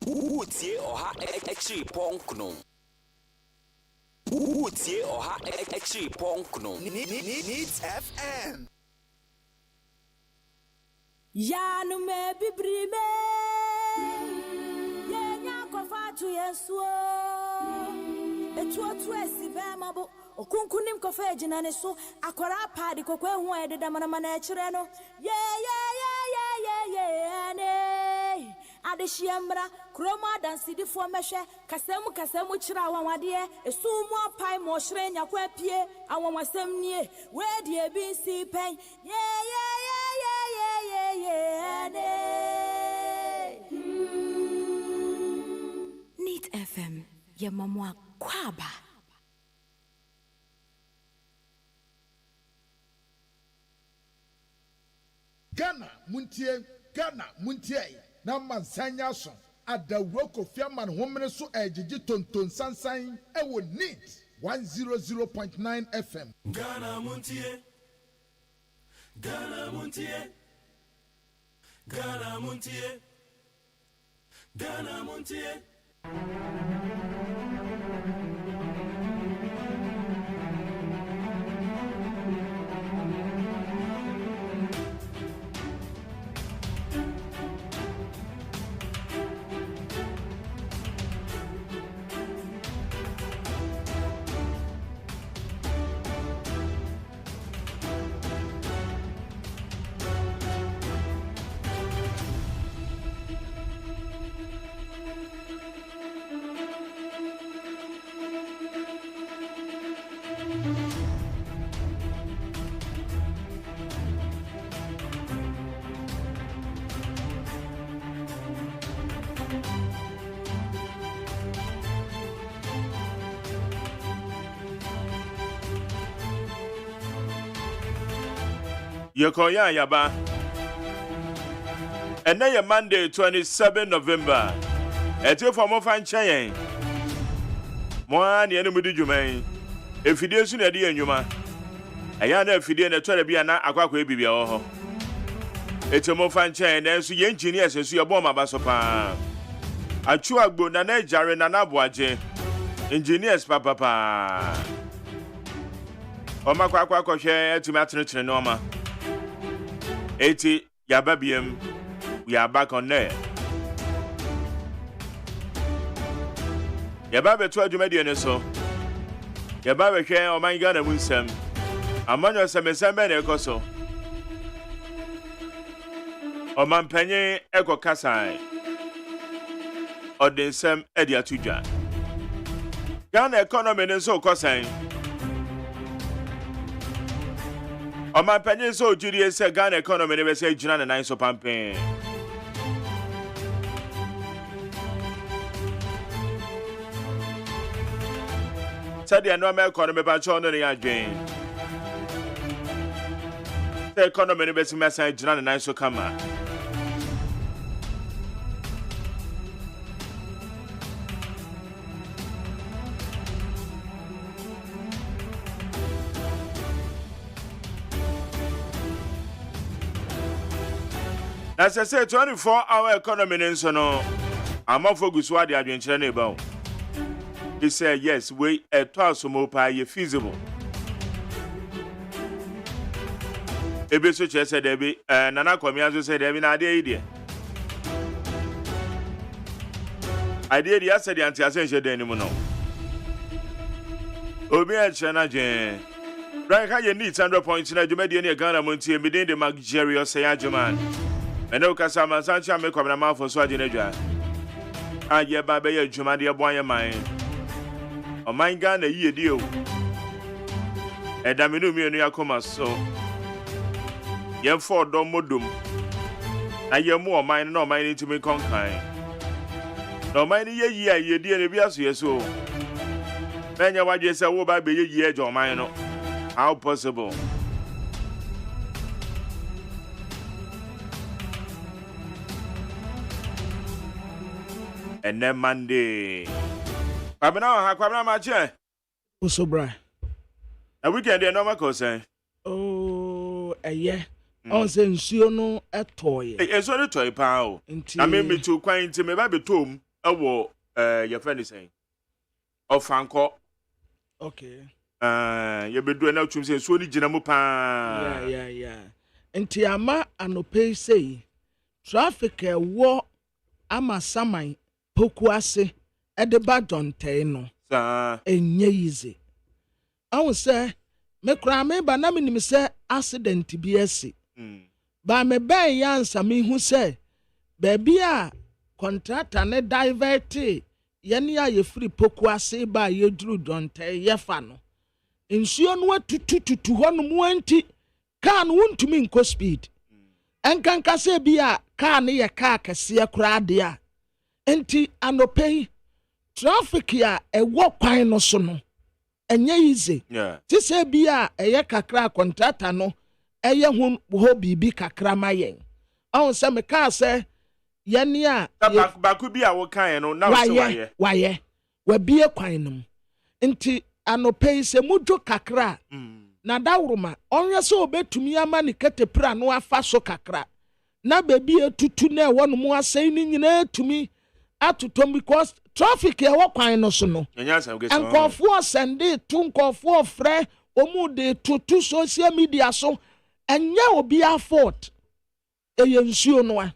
Utie oha ekchi ponkno. Utie oha ekchi ponkno. Needs FM. Ya no me bibrime. Ye nya kofa tu yeso. Etu esi be mabo. Okunkunim kofa ejina ne so. Akwara padi kokwe hu ededa mana ekire no. Ye ne. Adeshiamra kroma dansidi fo mehwe kasemu kira wanwade esumu apai mo hire nya kwa pie awonwasem nie we die bi si pen ye Neat FM ya mamwa kwaba Ghana muntie na mansanya so adawro kofiaman homene so ejiji tonton sansan ewo neat 100.9 FM Ghana muntie Yokoya Yaba. And now Monday, 27 November. At your form of fan chain. Moan, the enemy do you mean? If you do soon, a dear Yuma. I am if you didn't try to be an aqua baby. It's a more fan chain, and so engineers and see a bomb abasopa. A chuagbo nane jare nanabuaje. Engineers papa. Oma kwa share to maternity norma. 80 Yababiem, we are back on there. Yababe told you median so. Yababe share or my gun and win some. Among us, some ecoso. O man penny echo casai. Or the same Edia Tuja. Ghana economy and so cosine. On my penny so Julius said Ghana economy never say Jan and I so pumping. Said the normal economy by John and Jane. The economy never see message Jan and I so come. As I said, 24-hour economy in Sono. I'm not focused what the adventure about. He said, yes, we a toss more pay feasible. A bit such as said, Debbie, and Nana Comiazo said, Debbie, idea. I did yesterday until I said, anymore. Obi and China Jane. Right, how you need 100 points in a Jumedian Ghana Montie within the luxurious AGYEMAN. And no Casama Sancha make up a mouth for Swajineja. I ye baby a Jumadia boy mine. O mine gun a year deal. And Daminu me near Comas so. Yen for Dom Modum. I ye more mine no mine to me conquer. No mine ye dear Bias so. Then your wife said, oh, baby, ye or mine. How possible? And then Monday. Babana, how much? Also, Bra. A weekend, no matter. Oh, a year. On sense, you know, a toy. It's only toy pow. I mean, me too quaint to me, baby, tomb. your friend is saying of Franco. Okay. You be doing now to say so ni jinamu pa. Yeah. Enti ama anope say traffic wo ama saman poku ase edeba donte no. Sa Enye easy. I say me kra me ba na me nim say accident bi ase. Ba me ben yansa me hu say baby a contractor ne divert yene ya ye free poku ase ba ye duru donte ye fa no. Nsuo no atutututu ho no mu anti car no wontumi nko speed. Enkanka se bi a car ne ye car kase kura de a. Enti anopei traffic ya ewo kwan no so no. Enye easy. yeah. Ti se bi a eye kakra contractor no eye ho bibi kakra mayen. On se me car se yene a Baku bi a wo kan no na wo se waye wa bie kwan no. Nti anopei se mujo kakra na dawroma onye se obetumi ama ni ketepra no afa so kakra na baby etutu na ewo no mu asai ni nyina etumi atotom because traffic e wo kwan no so no enkofo sende tu nkofo frɛ omu de tutu social media so enye obi afford eye nsuo no a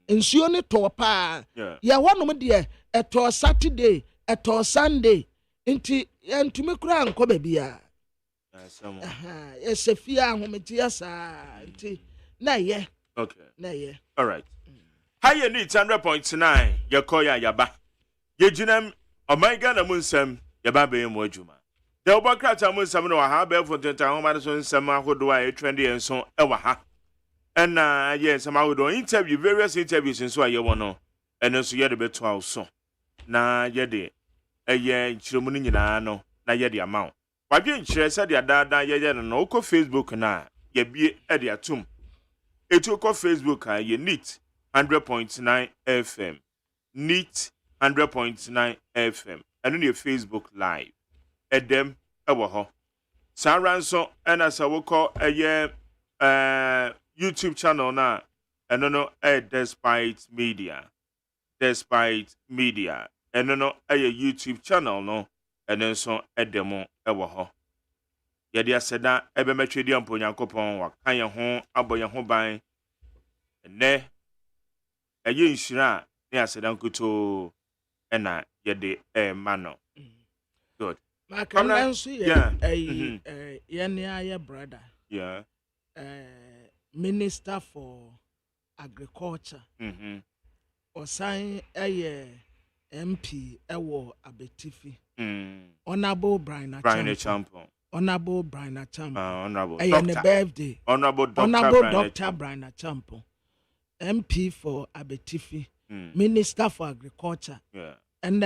nsuo ni to pa ye wonom de eto Saturday eto Sunday nti entumi kura anko babia esefia ahometia sa nti na ye okay na ye all right high need 100.9 ye call ya yaba ye jinam omega na munsam yaba be mu adwuma de obokrata munsam no ha be for tenta ho ma so nsam ahodo a trend ye nso e wa ha na ye nsam ahodo interview various interviews nso a ye wono eno so ye de beto awso na ye de eye nchiremu ni nyina no na ye de amount wadwe nchire se de dada ye no ko Facebook na ye bie e de atum etu ko Facebook a ye neat 100.9 FM neat 100.9 FM eno ne Facebook live edem ewo ho saranso ena sa wo ko eye YouTube channel na eno no despite media eno no YouTube channel no eno so edemo ewo ho yede aseda ebe metwedi ampo Nyankopon wa kan ye ho aboye ho ban ene eye nshira ne aseda nkuto ena yede mano good makamna nso ye yene aye brother yeah Minister for Agriculture osan MP ewo Abetifi Honorable Brian Champo Honorable Brian Champo honorable birthday Honorable Dr. Brian Champo MP for Abetifi Minister for Agriculture and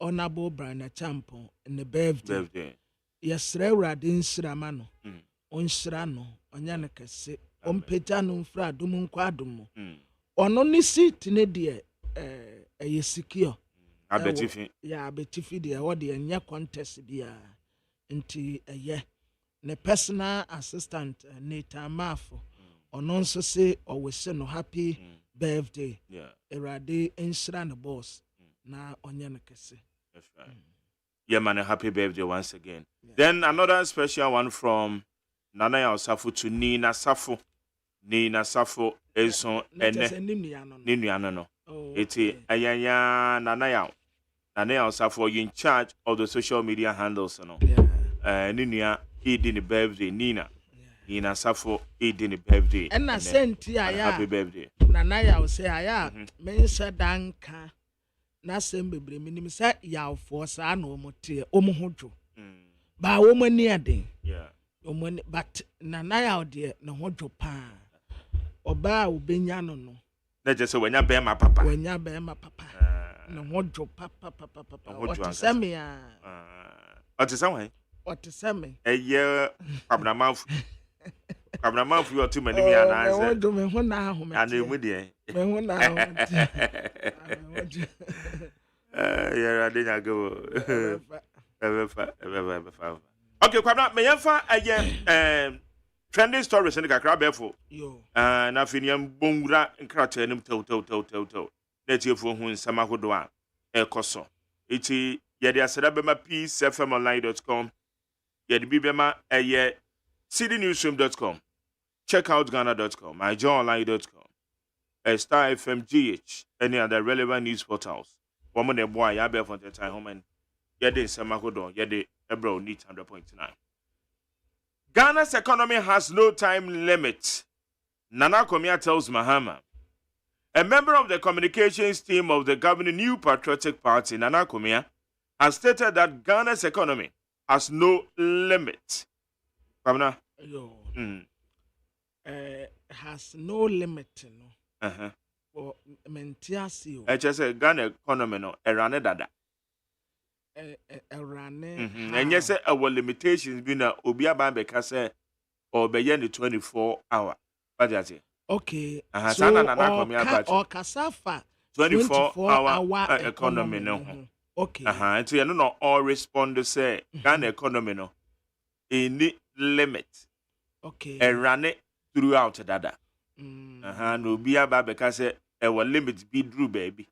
Honorable Brian Champo in the birthday yes rewrade nsrama no onsra no onyane kese ompeja no mfra adum nkwadum ono ni seat ne de secure Abetifi Abetifi de wo de nya contest bia nti ne personal assistant Nita Mafo ono nso se owese no happy birthday erade nsra no boss na onyane kese that's right yeah man happy birthday once again then another special one from Nana Osafo to Nina Safo eso ene ninuano no eti ayanya Nana Osafo you in charge of the social media handles no ninua he did the birthday Nina Safo he did the birthday and na senti aya happy birthday Nana ya say aya mensa danka na sem bebre minim sa ya fo sa na omote omohodwo ba wo mani aden but Nana ya de na hodwo pa oba obenya no no na je se wanya be ma papa na hodwo papa what say me what say me eye Abnamafu you to many na answer hodwo me ho na ahome emu de me ho na ahome yeah adenya go okay kwabna me yemfa eye trending stories in kakra befo na finiam bonwura nkrata nim taw na tiefo hu nsama hodo a ekoso iti yede aseda bema peacefmonline.com yede bibema cdnewsroom.com checkoutghana.com myjoyonline.com Star FM GH any other relevant news portals woman the boy ya be for the time home and yede semakodo yede ebro need 100.9 Ghana's economy has no time limit. Nana Komia tells Mahama. A member of the communications team of the governing New Patriotic Party, Nana Komia, has stated that Ghana's economy has no limit. Kamna? Has no limit, no. For Mentiasio. I just say Ghana economy no erane dada. And yes, our limitations being a Obia Bambe say or beyond the 24-hour. What does it? Okay. So or Kasafa 24-hour economy no. Okay. And so you know all respond to say Ghana economy no any limit. Okay. And run it throughout dada. No be about because our limits be drew baby.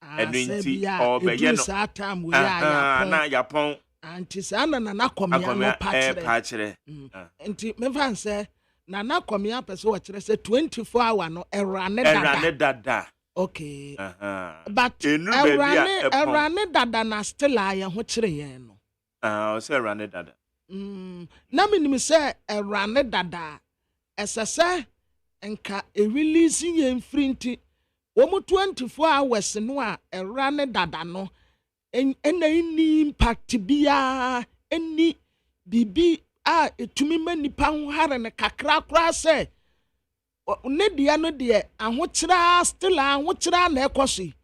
And or be time we are na Japan. Anti sana na komia patire. Anti me fan say na komia person wa kire say 24 hour no erane dada. Okay. But erane dada na still aye ho kire yen no. Say erane dada. Na me say erane dada. Esese enka releasing yen frinti. Womu 24 hours no a erane dada no any impact bia any bibi a etumi manipa ho hare ne kakra kra se ne dia no de ahokyira still ahokyira na ekosi.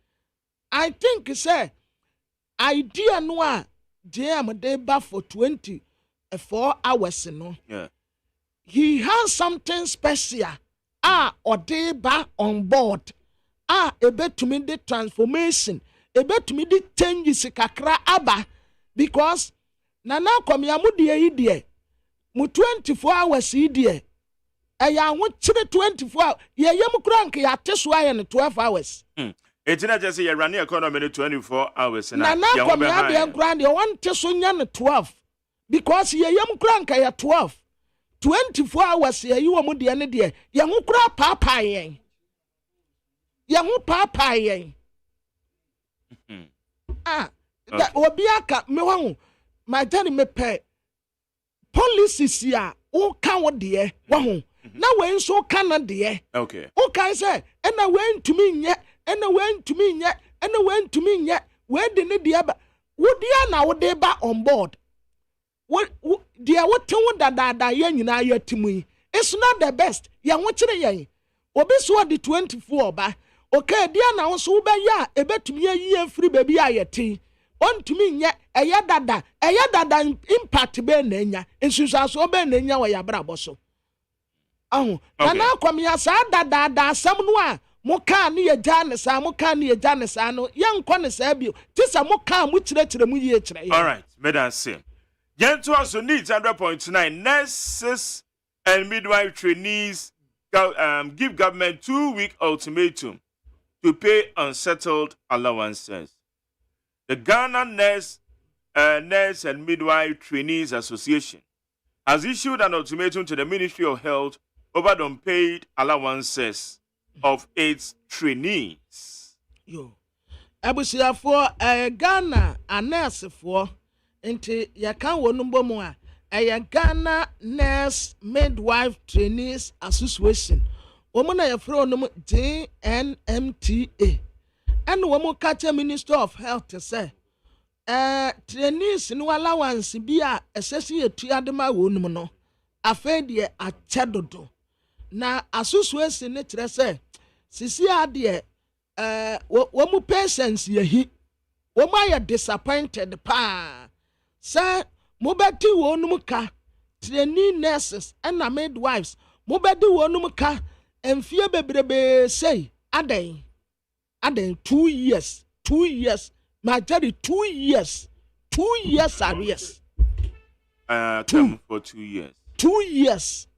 I think say idea no a DM dey ba for 24 hours no. Yeah. He has something special or dey ba on board. Ebetumi the transformation, ebetumi the changes kakra aba because nana komia mu de idie mu 24 hours idie eya ho kire 24 hours ye yem krank ya teso aye ne 12 hours It's not just a running economy 24 hours na komia de kran de won teso nya ne 12 because ye yem krank ya 12 24 hours ye yi wo mu de ne de ye ho kra papa yen Yamu papa yen. That obiaka me wan my daddy me pay policies ya o kan wo de wan na we nso kan na de okay o kan say and na we ntumi nye and na we ntumi nye and na we ntumi nye we de ne de ba wo de na wo de ba on board wo de wo ten wo dada ye nyina ye timu it's not the best ya wo kire yen obi so de 24 ba okay dia na wo so be ya ebetumi yi free baby ayeti ontumi nye eya dada impact be na nya ensusu so be na nya wo ya brabo so na kwamia sa dada asam no a mo ka ne ye ja ne sa mo ka ne ye ja ne sa no ye nko ne sa bio tisa mo ka mo kire mu ye kire all right madam sim gentle also needs 100.9 nurses and midwife trainees give government 2-week ultimatum to pay unsettled allowances. The Ghana Nurse and Midwife Trainees Association has issued an ultimatum to the Ministry of Health over the unpaid allowances of its trainees. Abusia for Ghana a nurse for into yakan wonumbo mu a Ghana Nurse Midwife Trainees Association. Womana ya fro no JNMTA and womo catch Minister of Health say trainees no allowance bia esesi etuadema wonum no afede achedodo na association ne kire say sisi ade womo patients yehi womo ya disappointed pa say mobeti wonum ka trainee nurses and midwives mobedi wonum ka Enfie bebrebe say aden 2 years majority 2 years arrears term for 2 years 2 years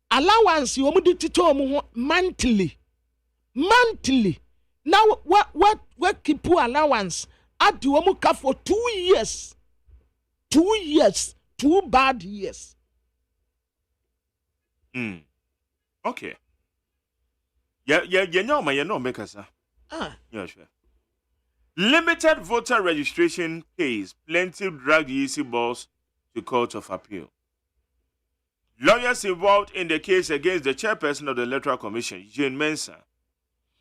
allowance you mudi tito mu monthly Now what keep allowance at the Womuka for 2 years. 2 years, 2 bad years. Okay. You know, make us. Yeah, sure. Limited voter registration case. Plenty drag EC boss to Court of Appeal. Lawyers involved in the case against the chairperson of the Electoral Commission, Jane Mensah,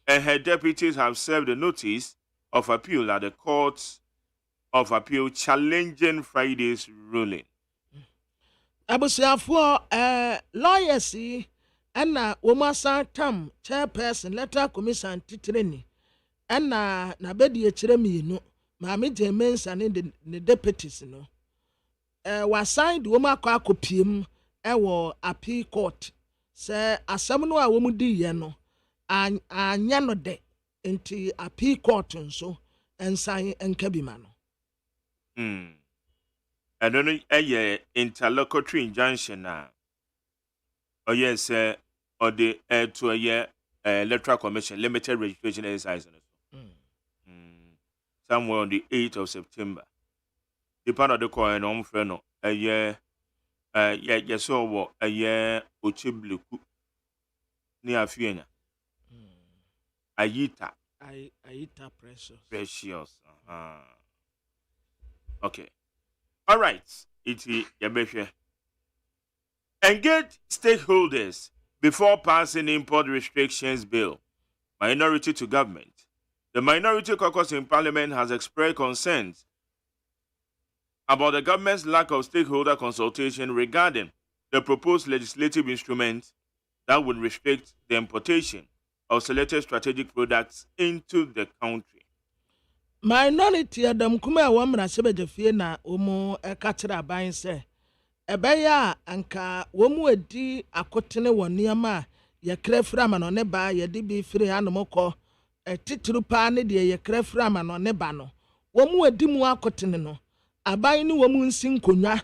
and her deputies have served a notice of appeal at the Court of Appeal challenging Friday's ruling. Abusiafo lawyers and Womasa Tam chairperson Electoral Commission titreni and na bedi echiremi no Mami Jane Mensah and the deputies no was signed Woma kwa kopiem ewo appeal court se asem no a womu di ye no anya no de enti appeal court nso ensan enkabima no I don't know a interlocutory injunction now. Oh yes, or the to a Electoral Commission limited registration exercise. Somewhere on the 8th of September. The part of the coin on Freno a year yes or a year Uchibliku near Fiena. Ayita precious. Okay. All right. It's Yabeshe. Engage stakeholders before passing import restrictions bill. Minority to government. The minority caucus in parliament has expressed concerns about the government's lack of stakeholder consultation regarding the proposed legislative instrument that would restrict the importation of selected strategic products into the country. Minority Adam Kuma Wamra Sebejafie na Omo Ekatira Bain se Ebeya anka womu edi akotene wɔ nneɛma ye krefra ma no ne ba ye di bi firi anomokɔ titiri pa ne de ye krefra ma no ne ba no womu edi mu akotene no aban ni womu nsi nkonwa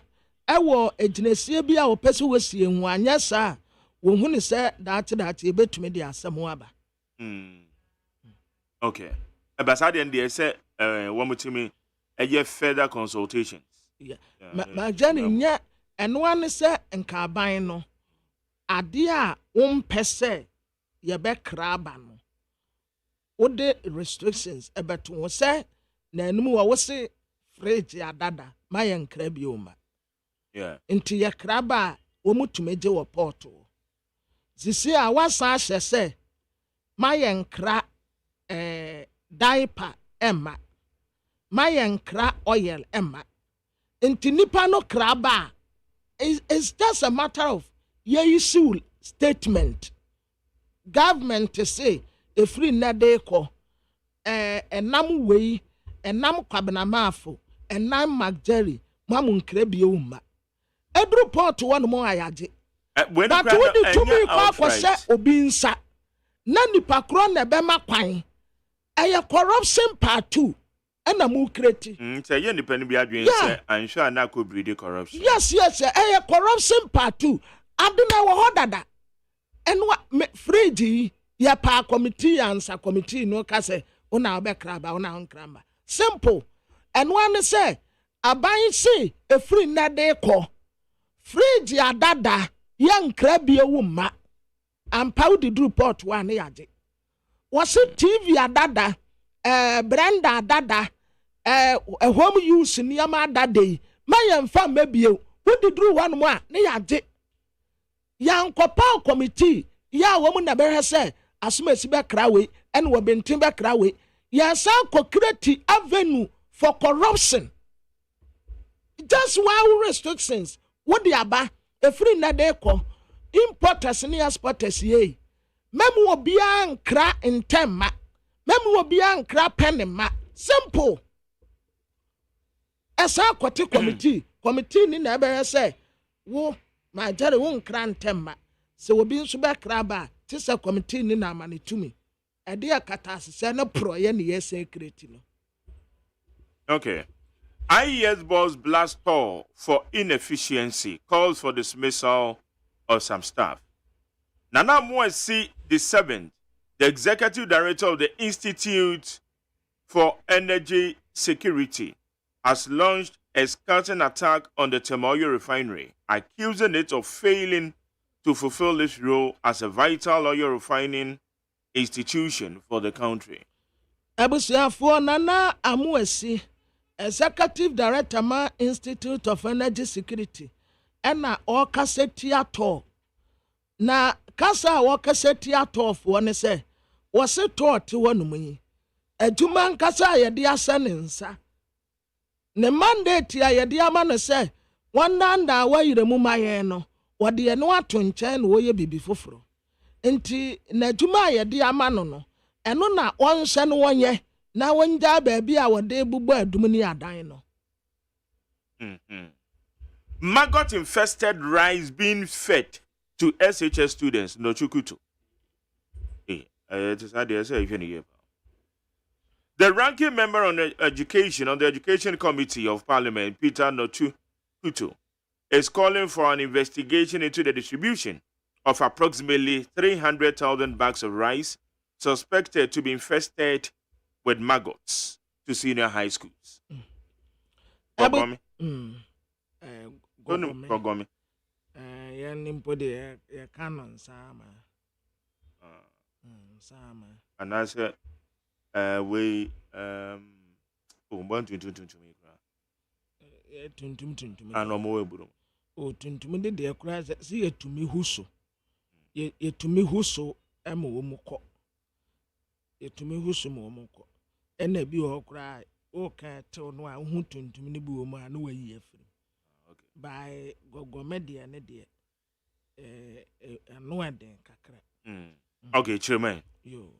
ɛwɔ eginesie bi a opese wosie hu anya sa wo hu ne se daate ebetumi de asɛm aba. Okay. Ebasade and say womutimi eye further consultations. Yeah. Ma jani nya eno ane se nka aban no ade a wompese ye be kraba no ode restrictions ebeto wo se na enum wo se fridge adada ma ye nkra bi o ma. Yeah. Nti ye kraba wo mutumeje wo port o. Zisi a wasa ahye se ma ye nkra diaper emma mayenkra oil emma inti nipa no kraba is just a matter of ye issue statement government to say a free nadeko enam wei enam kwabena mafo enam magjerry mamu nkrebie umma edru port one mo ayaje but we di tumi kwa kwose obi nsa na nipa kro na be makwan aya corruption part 2 ana mu kreti say ye nipa ni bi adwen say ansure na ko breed corruption. Yes aya corruption part 2 adena wo hodada enwa free ya pa committee answer committee no ka say una obekraba una onkramba simple enwa ne say aban si e free na de ko free adada ya nkrabie wo ma ampa di report one yaje was it TV adada Brenda adada home use niyama adada ma yemfa mebie who did do one more ne yaje yankopa committee ya wo mu na be hese asumasi be krawe and wo bentin be krawe ya sa create avenue for corruption just one restrictions what the aba e free na de ko importers and exporters ye memu obia nkra ntemma memu obia nkra penema simple esa kwati committee ni na be say wo ma jare wo nkra ntemma se obi nso be kra ba ti se committee ni na amanetumi e de akata se na pro ye ne yes secret no. Okay. IES boss blast call for inefficiency calls for dismissal of some staff. Nana Mwesi the 7th The executive director of the Institute for Energy Security has launched a scouting attack on the Temoyo refinery, accusing it of failing to fulfill its role as a vital oil refining institution for the country. Abusiafo Nana Amuesi, executive director ma Institute of Energy Security, ena o kaseti ato. Na kasa wo kaseti ato fo ne se, wo se to te wonum yi. Adwuma nkasa ye de asane nsa. Ne mandate ya ye de ama no se, wonanda wa yiremu maye no, wo de no ato nchen no ye bibi foforo. Enti na adwuma ye de ama no no, eno na wonhye no wonye, na wonja baabi a wo de bubo adum ni adan no. Maggot infested rice being fed to SHS students no chukutu. The ranking member on the Education Committee of Parliament, Peter Nochukutu, is calling for an investigation into the distribution of approximately 300,000 bags of rice suspected to be infested with maggots to senior high schools. Gogomi. Gogomi. Canon Sama. Sama. And I said, we want to me. And no more. Oh, tuntum de de cries see it to me whoso. Ye to me whoso am womoko. Ye to me whoso momoko. And a be all cry, oh, cat, no, I won't tuntum ni booma, no way ye free. By Gogomedia, ne dear. No, I didn't cacra. Okay, chairman. Yo.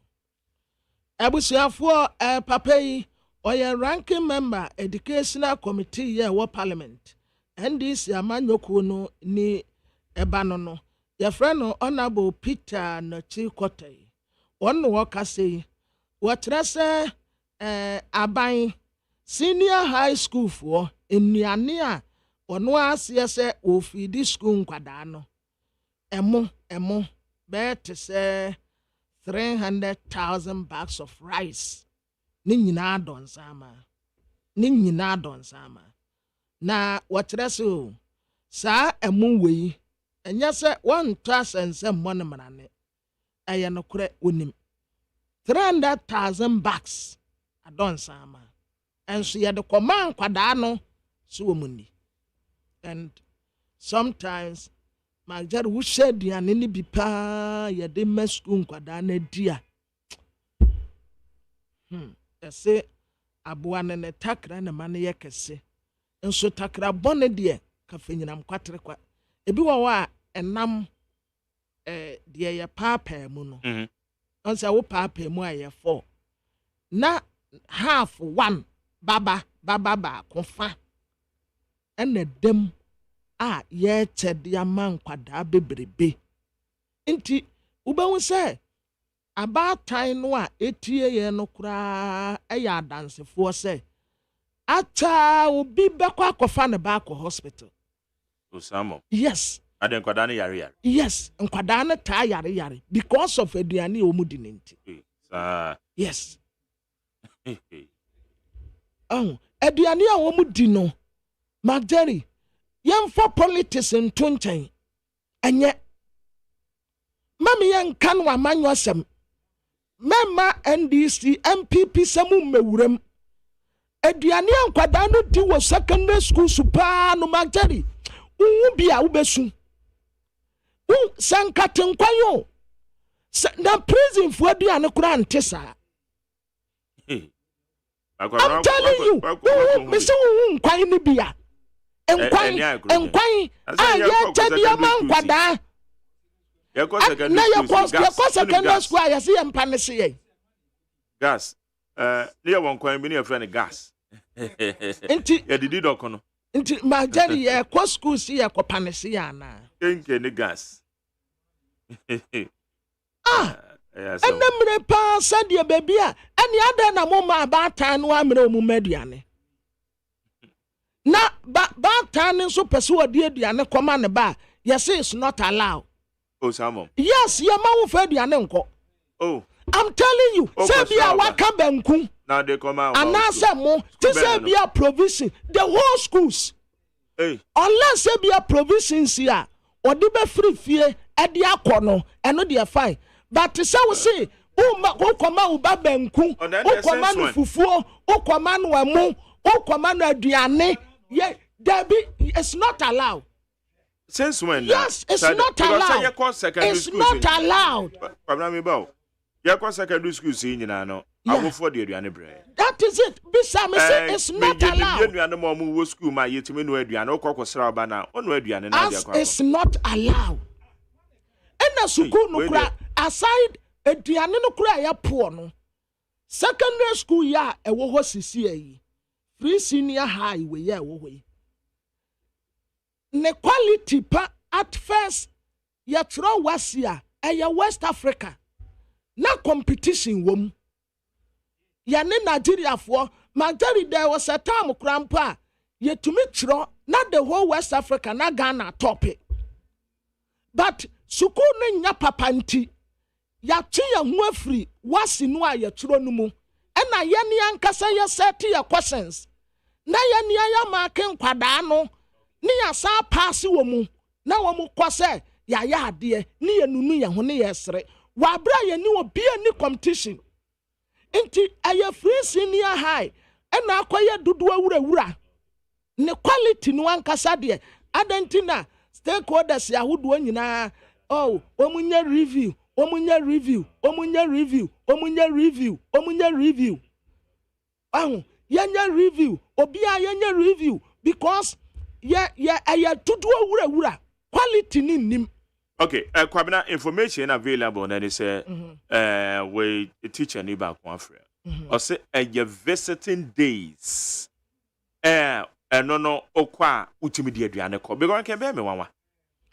Abusiafo papa yi oye ranking member educational committee ye wo parliament NDC amanyoko no ni ebano no ye friend no honorable Peter Nochukutu wonno wo kase wo trese aban senior high school for enuane a ono ase se ofidi school nkwada no emo bet se 300,000 bags of rice. Ni nyina don sama. Na watreso sa emu wei enya se won to sense mmone mrane. Eye no kure onim. 300,000 bags adon sama. Enso ye de command kwada no so omuni. And sometimes Magjar who said the anini bipa ya de mesku nkwada na dia. Ese abuane ne takra na mane ye kese. Enso takra bone de ka fenyinam kwatre kwa. Ebi wa enam de ye papa mu no. Onse wo papa mu aye 4. Na half 1 baba konfa. Ene dem ye chedi aman kwada bebrebe nti ubewu se abatan no a etie ye no kura eya adansefo se acha obi bekwa akofa ne ba ko hospital Osamo. Yes. Aden kwada ne yare. Yes, nkwada ne ta yare because of aduane omudi nti. Yes. Aduane a omudi no Magdari Yan for politics in Tunchain. And yet, Mammy yan canwa manuasem. Memma NDC MPP samu mewurem. Ediani an kwadano di wo secondary school super no Magdari. Bia ubesu. Sankaten kwayo. Na prison for diane kura ntesa. I'm telling you, Mr. Kwai ni bia. Enkwai ye tedi aman kwada na ye secondary school ya see empane se ye gas ne won kwan bi ne ye friend gas enti ye didi dokono enti Magdari ye ko school si ye ko pane se ya na enke ne gas enemre pa sadia baby a eni ada na mo ma ba tan no amre omu maduane na ba tan so pese wodi aduane koma ne ba yes is not allowed. Oh Samo. Yes, your ma wo fa aduane nko. Oh. I'm telling you, say be a waka benku. Now they come out. And now say more, to say be a provision. The whole schools. Hey. Unless say be a provisions here, or the be free fear at the akono, and not the fine. But to say we say, oh, come out uba benku, oh, come out fufu, oh, come out wamo, oh, come out aduane. Yeah, Debbie, it's not allowed. Since when? Yes, it's not allowed. It's not allowed. You secondary school seeing you know. I will for the Adrian bread. That is it. Besame say it's not allowed. You school my yet to me no Adrian or Cocosrabana or Adrian and it's not allowed. And the school no cry aside Adrian no cry ya poor no. Secondary school ya e wo ho CCA. Free senior high we ya wo we. Ne quality pa at first ya tro wasia e West Africa. Na competition wom. Ya ne Nigeria for Nigeria there was a time crampa ye to me tro not the whole West Africa na Ghana topic. But suku ne nya papanti ya twi ya ho afri wasi no a ye tro no mu. Ena ye ne ankasa ye set ye questions. Na ye ne ya marking kwada no ni ya sa pass wo mu. Na wo mu kwase ya ya ade ni ye nunu ye ho ne ye sere. Wabra ye ni obi ani competition. Inti aye free senior high. Ena akoye dudu awura. Ne quality no ankasa de. Adentina stakeholders ya hudu nyina. Oh, omunya review. Yenya review. Obia yenya review because aye dudu awura. Quality ni nim. Okay, Kwabena information available and they say we teach any back one friend. Or say your visiting days. No okwa ultimate aduane ko. Because can be me one.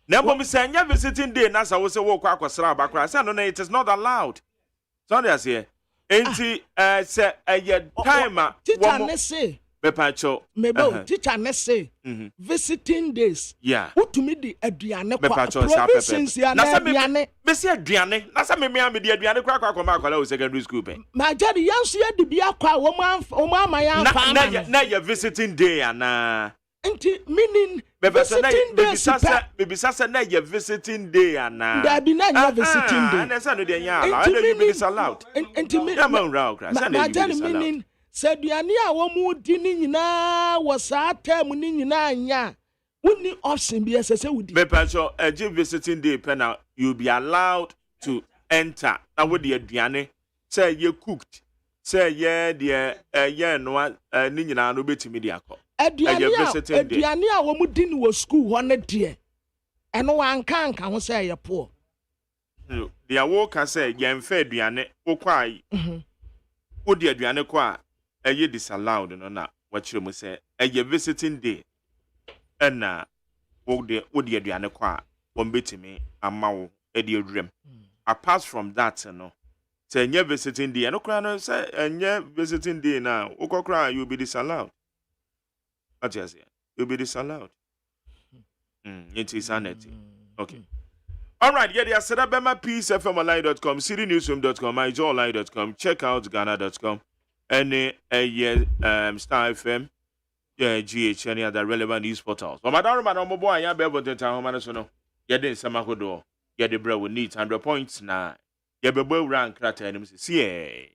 Never me say your visiting day na say we say walk akosra bakra. Say no it is not allowed. So they say enti say your time teacher ne say Bepacho mebo teacher ne say visiting days. Yeah. Utumi di aduane kwa provisions ya na aduane. Me say aduane. Na say me di aduane kwa akwala o secondary school pe. Ma jadi yanso ye di bia kwa wo ma ya fa na your visiting day ana. Enti meaning visiting day baby sasa na your visiting day ana. There be na your visiting day. Na say no dey nya allow. I know you be disallowed. Enti me man raw crash. Ma jadi meaning Saduane a wo mu di ni nyina wo sa term ni nyina anya woni option bi esese wudi Bepacho visiting day penal you be allowed to enter na wo de aduane say you cooked say ye no ni nyina no betimi de akọ aduane a wo mu di ni wo school ho ne de eno wanka ho say ye po dia wo ka say ye mfa aduane wo kwai wo de aduane kwa eye disallowed no na wachire mu say eye visiting day na wo de aduane kwa wo betimi amawo e de adurem apart from that no say eye visiting day no kra no say eye visiting day na wo kokra you be disallowed what you say you be disallowed it is sanity okay. All right, yeah, they said Bema peacefmonline.com, citynewsroom.com, myjoyonline.com, check out Ghana.com, and Star FM, GH, any other relevant news portals. But Madam Roman, boy, I am able to tell him, so no, yeah, then Samakodo, yeah, the bro will need 100 points now. Yeah, be well rank, crater, and see.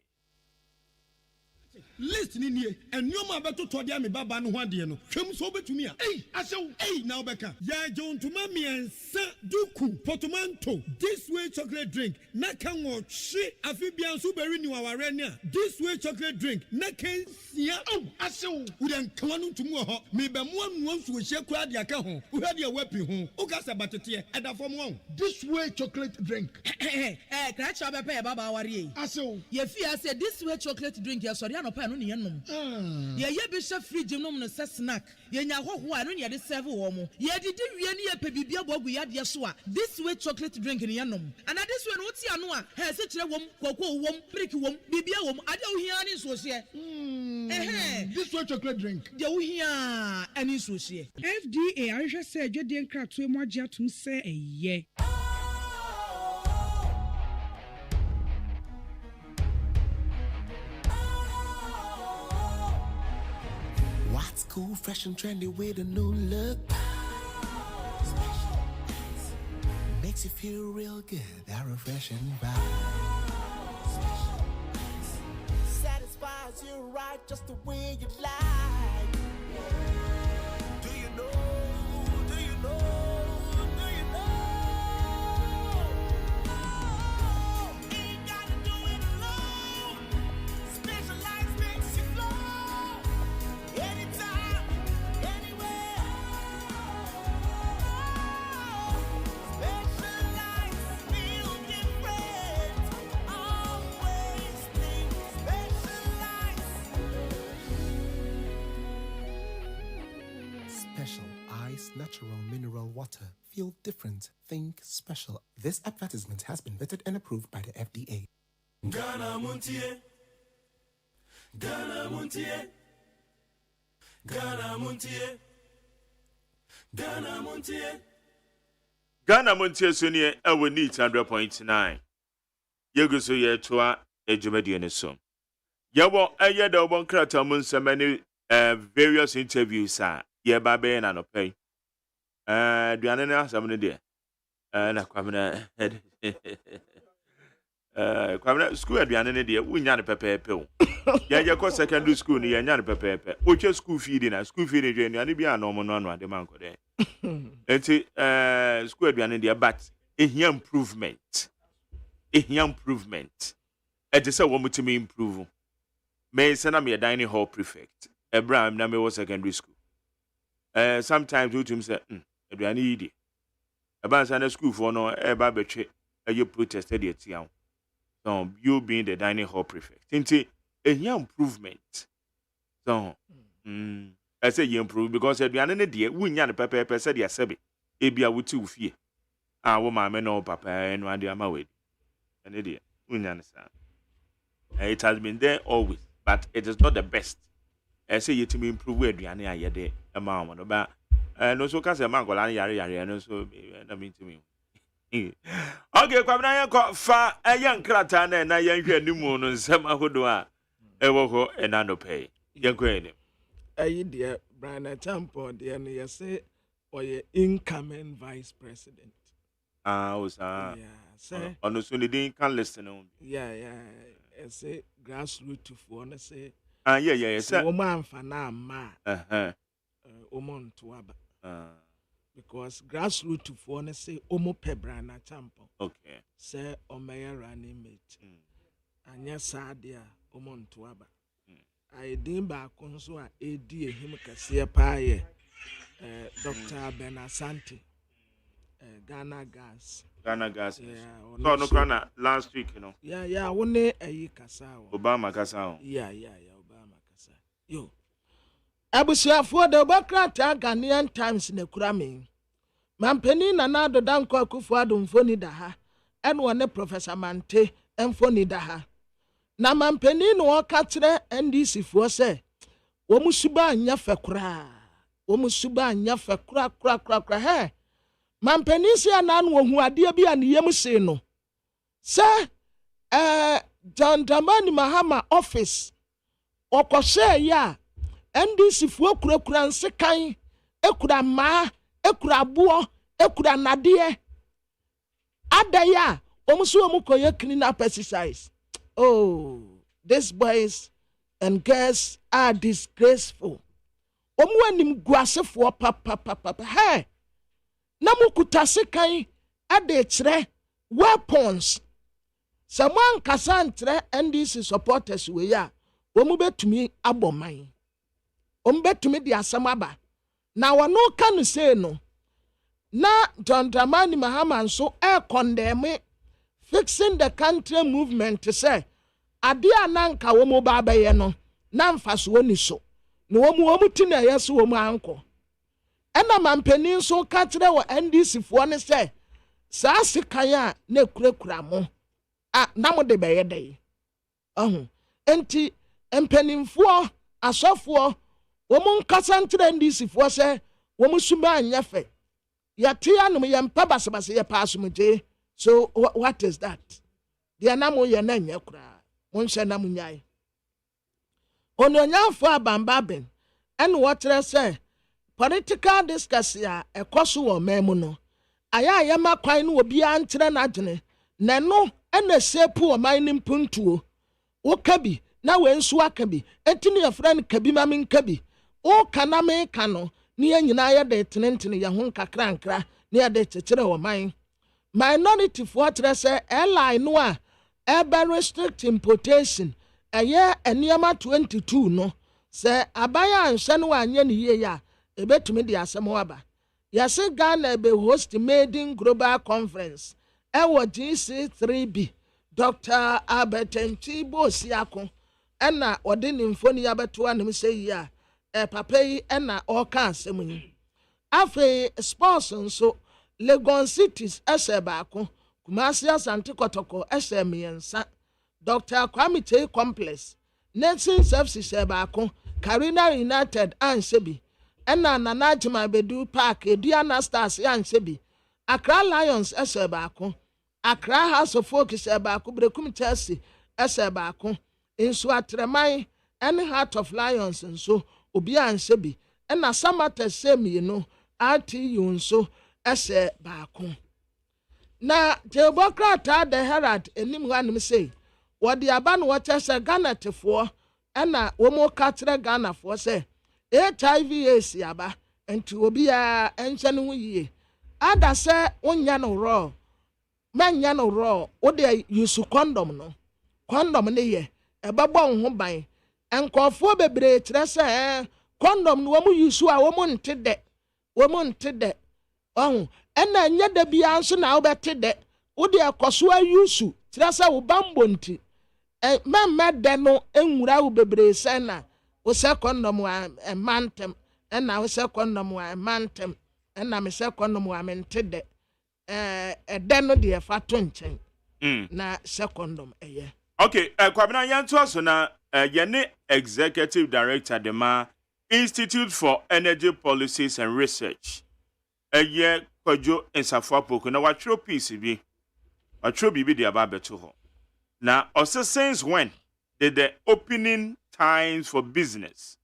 List ni nie enoma beto to dia me baba no ho de no hwem so betumi a asew now beka ya jontuma miensa duku portmanteau this way chocolate drink na kan wo hwe afibia so beri ni waware ni a this way chocolate drink na kan sia asew udan kanu tumu ho me be mo anu so hye kura de aka ho wo de wapi ho o ka se batete eda fom ho this way chocolate drink kra cha be pe baba ware asew ye fi ase this way chocolate drink ye sori anopa no ne yenom ye bi she fridge nom no se snack ye nya hoho a no ne de serve wo mo ye didi wie ne ye pe bibia bogu ya de so a this way chocolate drink ne yenom and this way no ti anu a he se kire wom kokko wom brick wom bibia wom ade wo hia ne so hye this way chocolate drink de wo hia ani so hye FDA ahwehwe se adwede nkratoe mo agye atum se eye What's cool, fresh and trendy with a new look? Makes you feel real good, that refreshing vibe. Satisfies you right just the way you like. Do you know? Do you know? Do you know? Ain't gotta do it alone. Specialized makes you flow. Anytime, anywhere. Specialized feel different. Always think specialized. Special Ice Natural Mineral Water. Feel different. Think special. This advertisement has been vetted and approved by the FDA. Ghana Montie. Ghana Montie. Ghana Montie. Ghana Montie. Ghana Montie Sonia ewe need 100.9. Yegu so ye toa ejumadi ne so. Yawo eye da obon krata mun so many various interviews ye ba be na no pay. Duane na asam ne de. Na kwamna kwamna school aduane ne de wunya ne pepepe o. Ya ko secondary school ni ya nya ne pepepe. Oche school feeding na school feeding je ni bi an no no ade man ko de. Enti school aduane de but ehia improvement. Ehia improvement. E dey say wo mutimi improve. Me say na me dining hall prefect. Abraham na me was secondary school. Sometimes we to say aduane yi de. Aba say na school for no e ba betwe you protested the tia. So you being the dining hall prefect. Enti ehia improvement. So I say you improve because aduane ne de wunya ne pepepe say de sebe e bia wuti wo fie. Wo ma me no papa enu ade ama we. Ene de wunya ne sa. It has been there always, but it is not the best. I say you to improve aduane aye de ama wo no ba no so ka say man gola yare no so na me to me. Okay, kwabna yan ko fa ayan krata na yan hwe nimu no nsem ahodo a ewo ho enano pay. Yan ko ene. Ayi de Brian Champo de no ye say oye incoming vice president. Osa. Yeah, say ono so ni din kan listen on. Yeah, say grassroots for no say yeah, say wo man fa na ma. Omonto aba. Because grassroots for no say omo Brian Champo. Okay. Say omeya running mate. Anya sadia omonto aba. I din ba konso a edi ehim kase pa ye. Dr. Benasante. Ghana Gas. Yeah. So no kana last week, you know. Yeah, wone ayi kasa o. Obama kasa o. Yeah, Obama kasa. Yo. Abusuafo de Obokrata Ghanaian Times ne kura me. Mampeni na na do danko akufo adomfoni da ha. Eno ne Professor Mante emfoni da ha. Na mampeni no oka kire NDC fo se wo musuba anya fekura. Wo musuba anya fekura kura he. Mampeni se anan wo hu ade bia ne yem se no. Se John Dramani Mahama office okose ya NDC fo kura nsekan ekura ma ekura buo ekura nade adaya omuso omukoye clean up exercise. Oh, these boys and girls are disgraceful. Omuanim guasefo papa hey namukuta sekan ade kire weapons. Someone kasantre NDC supporters we ya omu betumi aboman. Omu betumi di asem aba. Na wano kan say no. Na John Dramani Mahama nso condemn fixing the country movement to say ade ananka wo mo ba baye no na mfaso ni so na wo ti na yeso wo mo anko ena mampeni nso ka kire wo NDC fo ne say sa sikan a na kurakura mo na mo de baye dai enti empenimfo asofo wo mo nkasa ntre NDC fo say wo mo suma anyafe yatia no yempa basabase ye paasumje. So what is that? The anamo ye na nyekura. Monshe na munyai. Ono nyafo abambaben ɛna wɔkyerɛ sɛ political discussion a ɛkɔ so wɔ ɔman mu no ayɛ a yɛma kwan no obiara nkyerɛ n'adwene na ɛno ɛna seepu ɔman no mpuntuo woka bi na wɔnsu aka bi enti ne yɛfrɛ no kabi ma menka bi woka na meka no ne yɛn nyinaa yɛde tenentene yɛn ho nkakrankra ne yɛde kyekyerɛ ɔman minorityfoɔ kyerɛ sɛ airline no a ɛbɛ restrict importation ɛyɛ nneɛma 22 no sɛ abaya anhyɛ no anyɛ ne yie a ebetumi de asɛm waba yɛse Ghana be host maiden global conference ɛwɔ GC3B Dr. Albert Nchibo Siako ɛna ɔde ne mfoni abɛto anim sɛ yi a papa yi ɛna ɔka asɛm yi afei sports nso Legon cities ɛhyɛ baako Kumasi Asante Kotoko ɛhyɛ mmiɛnsa Dr. Kwame Chei complex Nation Services hyɛ baako Karina United anhyɛ bi ɛna Nana Agyyeman Bedu Park Eduana Stars anhyɛ bi Accra Lions ɛhyɛ baako Accra House of Folk hyɛ baako Brekum Chelsea ɛhyɛ baako nso Atreman ɛne Heart of Lions nso obi anhyɛ bi ɛna Samata hyɛ mmienu RTU nso ɛhyɛ baako na Jebokrata the Herald enim hanim say wɔde aba no wɔkyɛ sɛ Ghana tefoɔ ɛna wɔn ka kyerɛ Ghanafoɔ sɛ HIV AIDS aba nti obi a ɛnhyɛ no ho yie ada sɛ wonya no raw manya no raw wode use condom no ne yɛ ɛbɛbɔ ho ban nkɔfoɔ bebree kyerɛ sɛ condom no wɔn use a wɔn nte dɛ ɔho ɛna nyɛ da bia nso na wobɛte dɛ wode ɛkɔso ayusu kyerɛ sɛ wo bambɔ nti mɛmɛ dɛ no nwura wo bebree sɛ na wo sɛ condom a ɛmantem ɛna wo sɛ condom a ɛmantem ɛna me sɛ condom a mente dɛ ɛdɛ no deɛ fa to nkyɛn na sɛ condom ɛyɛ okay kwabena yɛnto so na yɛne executive director de ma Institute for Energy Policies and Research ɛyɛ Kwadwo Nsafo na watwerɛ piece bi watwerɛ biribi de aba abɛto hɔ na also since when did the opening times for business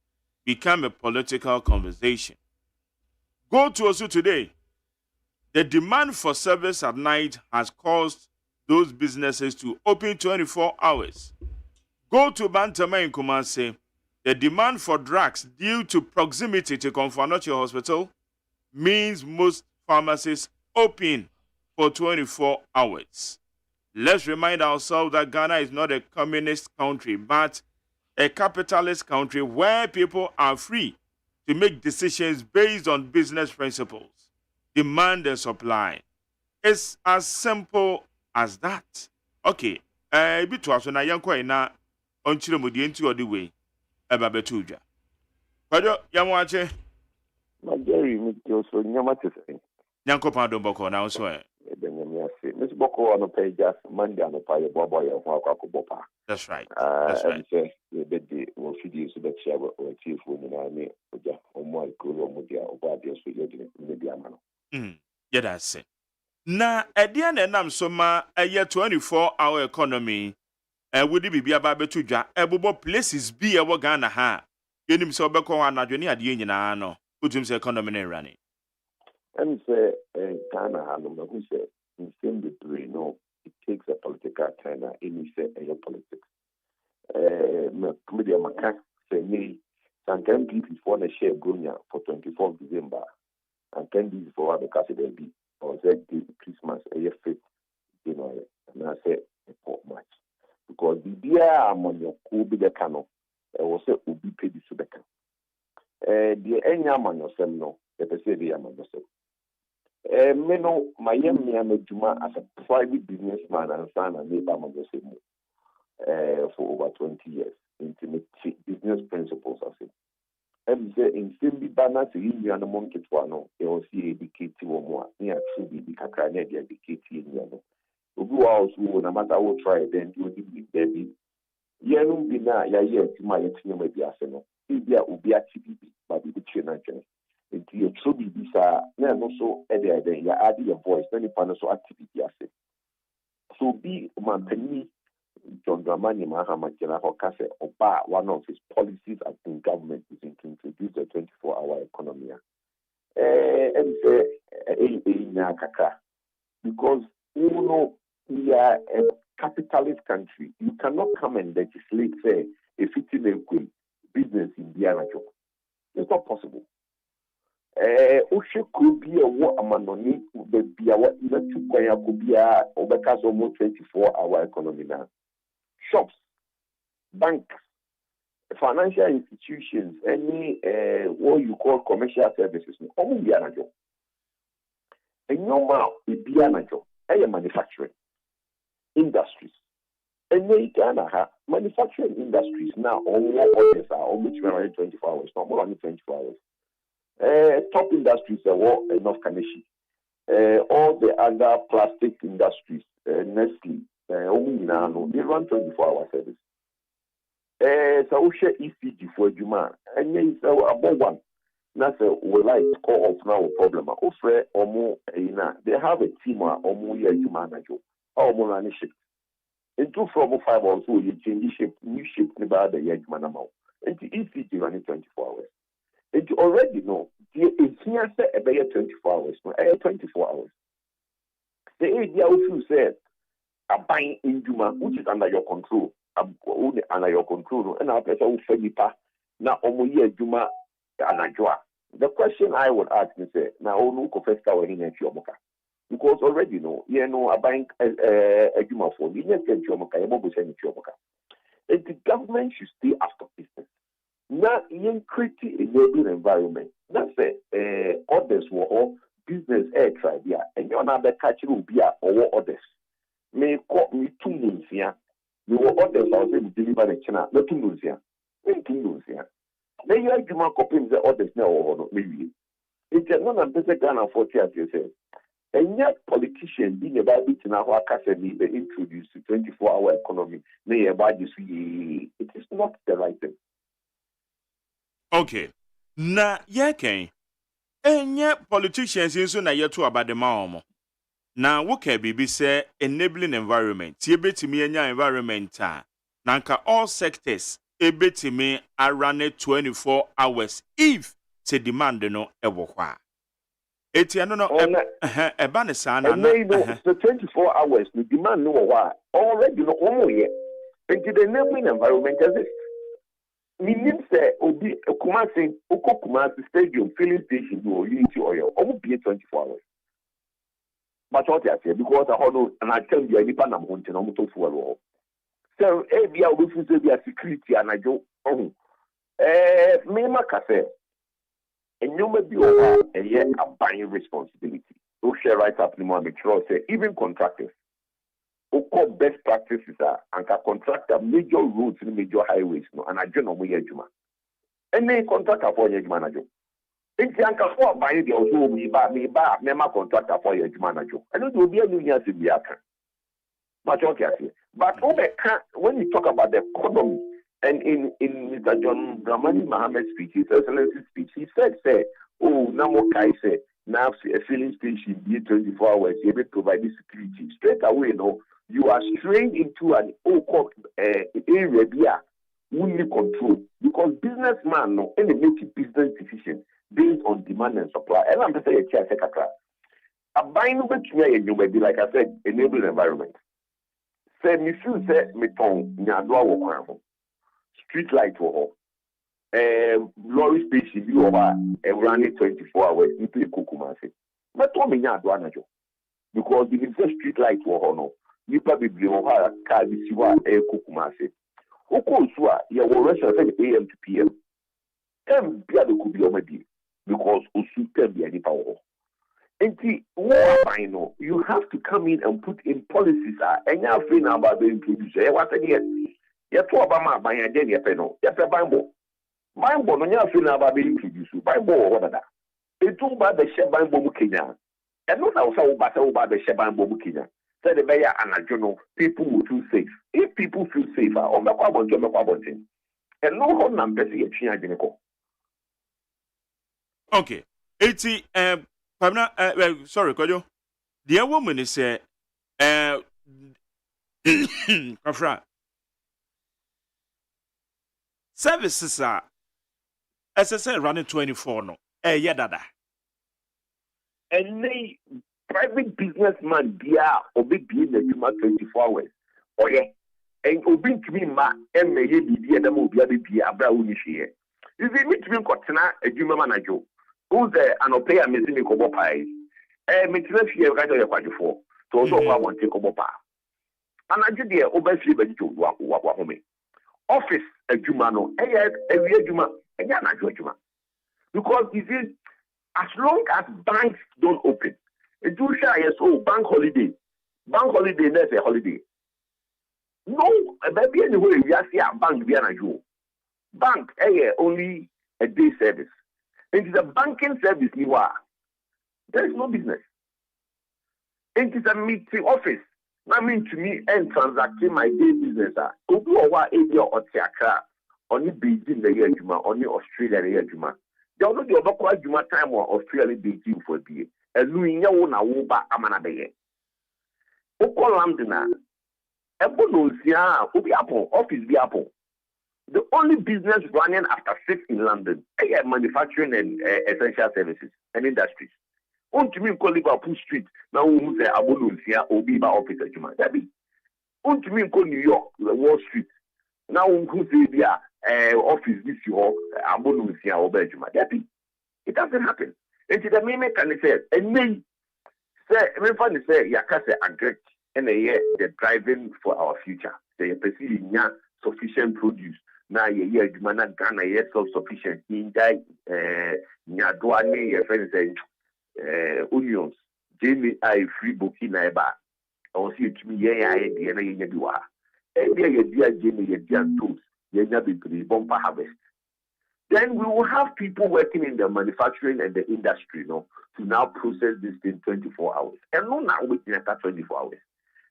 become a political conversation? Go to also today. The demand for service at night has caused those businesses to open 24 hours. Go to Bantama in Kumasi. The demand for drugs due to proximity to Konfanoche Hospital means most pharmacies open for 24 hours. Let's remind ourselves that Ghana is not a communist country, but a capitalist country where people are free to make decisions based on business principles, demand and supply. It's as simple as that. Okay, bit to us na yanko ina onchire modi enti odi we eba betu dwa. Kwadwo yamwache. Ma Jerry mi to so nyama tese. Yanko pa do boko na so e. Miss Boko on a page just Monday on the pay Bobo Bopa. That's right. That's right. The bed will feed you so that she will chief woman I mean or more cool or mudia or bad yes for media man. Yeah, that's it. Na at the end and so ma a year 24-hour economy would it be about betuja ebobo places be a Ghana ha. Yenim so beko an adwene ade nyina no. Utum se economy running. And say Ghana Hanum who said in same degree, no, it takes a political turn in your politics. Media Maca say me, some 10 people for the share Brunia for 24th December and 10 days for the Cassidy be or that Christmas a year 5th January. And I said a port match because the beer among your cool be the cano, I was say will be paid to the can. The any among yourself, no, let us say the among yourself. Meno Miami Amejuma as a private businessman and son and neighbor for over 20 years. Intimate business principles as it. And in Simbi Bana to Indiana Monkey Twano, they will see a decade or more near Truby, the Kakane, the decade in Yano. Ubu also, no matter what try, then you will be baby. Yanum Bina, ya, to my maybe Arsenal. India will be at TBB, but we between actually. Into your true bisa na no so ede ya add your voice na nipa no so activity ase so be mampani John Dramani Mahama Kira Hokase oba one of his policies as in government is to introduce introduce a 24-hour economy. And say, because we are a capitalist country. You cannot come and legislate, say, a 15 business in Bianajo. It's not possible. Oshe could be a war amanoni, but be a what could be a overcast almost 24-hour economy now. Shops, banks, financial institutions, any what you call commercial services, all Bianajo. And normal is Bianajo, manufacturing industries. And they can have manufacturing industries now, all orders are almost 24 hours, not more than 24 hours. Top industries are enough Kaneshi. All the other plastic industries, Nestle, they run 24-hour service. So we share ECG for AGYEMAN, and then about one. That's we like call of now a problem. Offer or more, they have a team or more AGYEMAN or more running ship. And 2 from 5 also you change ship, new ship about the AGYEMAN amount. And the ECG running 24 hours. And you already know the here say about 24 hours, no, 24 hours. The idea also said a buying in Juma, which is under your control, under your control, and our person will fenipa now omoye Juma anajwa. The question I would ask is now who confesta or in Chiomoka. Because already know, a buying a Juma for the next Chiomoka, a mobile Chiomoka. And the government should stay after business. Now, in creating a enabling environment, that's orders were all business air tribe, yeah, and you're not the catching will be or orders. May call me 2 months here. You were orders I was able to deliver the China, not 2 months here. 2 months here. Then you have to copy the orders now or not, maybe. It's not a better Ghana 40 as you say. And yet, politicians being about it now, who are they introduced to 24-hour economy, may about this, it is not the right thing. Okay. Na yake enye politicians inso na yeto abadema omo. Na woke bibi say enabling environment. Ti ebetimi enya environment a nanka all sectors ebetimi arane 24 hours if se demand no ewo kwa. Eti ano no eba ne sa na the 24 hours the demand no wa already no omo ye. Into the enabling environment as it meaning say obi Kumasi stadium filling station or unity oil almost be 24 hours. But what I say because I know and I tell you any pan am hunting almost for so be a we say be security and I go me makase and you may be over a year a buying responsibility. So share right up the moment say even contractors who best practices are and can contract major roads and major highways no and I don't know where Juma. And they contract for your manager. If you can afford buying the also me contract for your manager. I know there will be a new year to be a but okay, but when you talk about the economy and in Mr. John Dramani Mohammed's speech, his excellency speech, he said, Namo Kai said, now a filling station be 24 hours, you will provide the security. Straight away, you are strained into an area only control because businessman and they make business decisions based on demand and supply. And I'm saying a buying you may be like I said, enable environment. Say me feel say me tongue nyadwa wo kwan street light wo lorry station you over running 24 hours into Kumasi. But to me nyadwa na jo because the street light wo no nipa bibli wo ha car bi si wa Kumasi. Okosu a ye wo restaurant AM to PM. Bia de could be omedi because osu bia nipa wo. You have to come in and put in policies and you're afraid about the introducer. What again? You're talking about my identity. You're a Bible. Bible, no, you're afraid about the introducer. Bible, what are that? It's all about the Sheban Bomukina. And not also about the Sheban Bomukina. Said the Bayer and a journal, people will feel safe. If people feel safer, on the carbon, and no one number see a change. Okay. 80 sorry, Kojo. The woman is services are SSL running 24 no. Yeah, dada. And they private businessman dia obi be in the 24 hours. Oh yeah. And obi to me ma emme ye bibi adam obi abi abra uni hye. Is it me to me kotena adwuma manager. Who's an opay amazing kobo pai. Me tena hye ka do yakwadefo. To also kwa wonte kobo pa. Anagye de obafie ba dito wa home. Office adwuma no ewie adwuma enya anagye adwuma. Because you see, as long as banks don't open, it do share yes, bank holiday. Bank holiday, that's a holiday. No, maybe anyway, we are seeing a bank be an bank, only a day service. It is a banking service, you are. There is no business. It is a meeting office. That means to me, and transacting my day business. Obu owa area or Tiakra, only Beijing the year Juma, only Australia the year Juma. They are not the other Juma time or Australia Beijing for BA. And Louis Yawana Woba Amana Beye. Oko Lambdina. Ebo no sia obi apple office be apple. The only business running after 6 in London is manufacturing and essential services and industries. On to me call Liverpool Street now who say Abo no sia obi ba office adwuma. Dabi. On to me call New York Wall Street now who say dia office this you Abo no sia obi adwuma. Dabi. It doesn't happen. And the meme can say and me say me fan say yakase agree. And the driving for our future. They perceive sufficient produce. Now ye Jumana Ghana ye self-sufficient. In that Nyadwane your friends say onions. Jamie I free booking neighbor. I will see to me ye dua. And ye dear Jamie ye dear tools. Ye be bumper harvest. Then we will have people working in the manufacturing and the industry, to now process this in 24 hours. And no now waiting at 24 hours.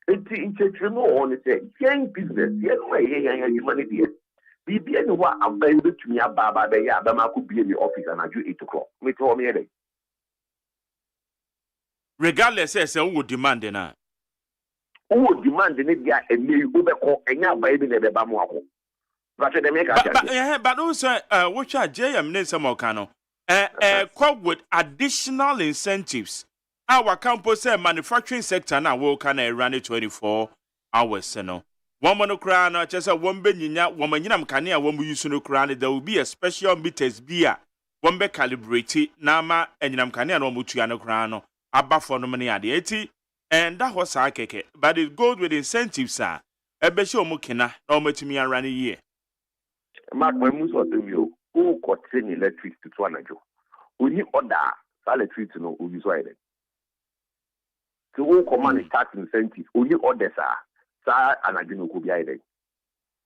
It's a on it, young business, humanity. Be anyone available to me about Bama could be in the office and I do 8 o'clock. Me told me Regardless, who would demand it? Who would demand it? And me over and now baby never bamwako. But also, which are JM Nesamokano, quite with additional incentives. Our campus manufacturing sector now will can run it 24 hours. One monocrana, just a one benya, woman yam cania, one we use no crown. There will be a special meters beer, one be calibrated, Nama, and Yam Cania no Mutuano crano, above for no money at the 80, and that was our cake. But it goes with incentives, sir. A besho mukina, no me to me and run a year. Mark, when most of them you who got send electric to Twanajo. We need order electric to know who is right. So all command tax incentives, only orders are and I didn't go behind it.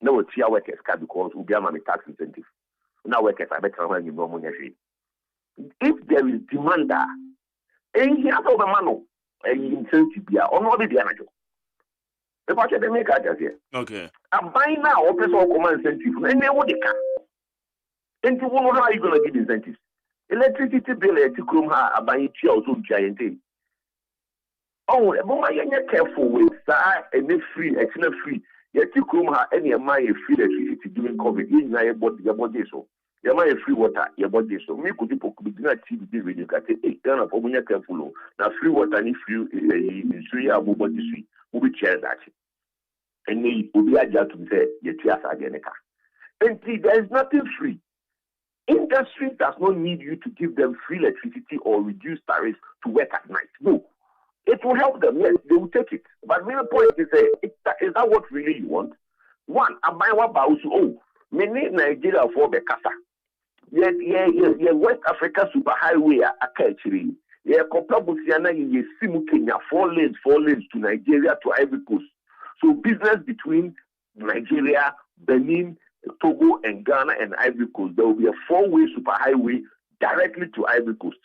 No tier workers can because we have a tax incentive. Now workers are better when you know money. If there is demand and he has over money and incentive be or not be manager. The budget they make just here. Okay. I'm buying now open all command incentive and they what they can. And you won't know how you gonna give incentives. Electricity bill at Chrome are buying chair also giant. Oh, but you're careful with that and free, it's not free. You took room any of my free electricity during COVID. You know your body so. You have free water, your body so. Me could be not TV when you got it. Turn for when you're careful. Now free water and free in Syria, body sweet. Will be chair that. And they will be adjusted to say, your tears are getting a and see, there is nothing free. Industry does not need you to give them free electricity or reduce tariffs to work at night. No. It will help them, yes, they will take it. But main point is, is that what really you want? One, I buy what about many Nigeria for the Casa. Yeah, West Africa super highway actually. Yeah, Koplabusiana in Simu Kenya, 4 lanes to Nigeria to Ivory Coast. So business between Nigeria, Benin, Togo, and Ghana and Ivory Coast. There will be a 4-way super highway directly to Ivory Coast.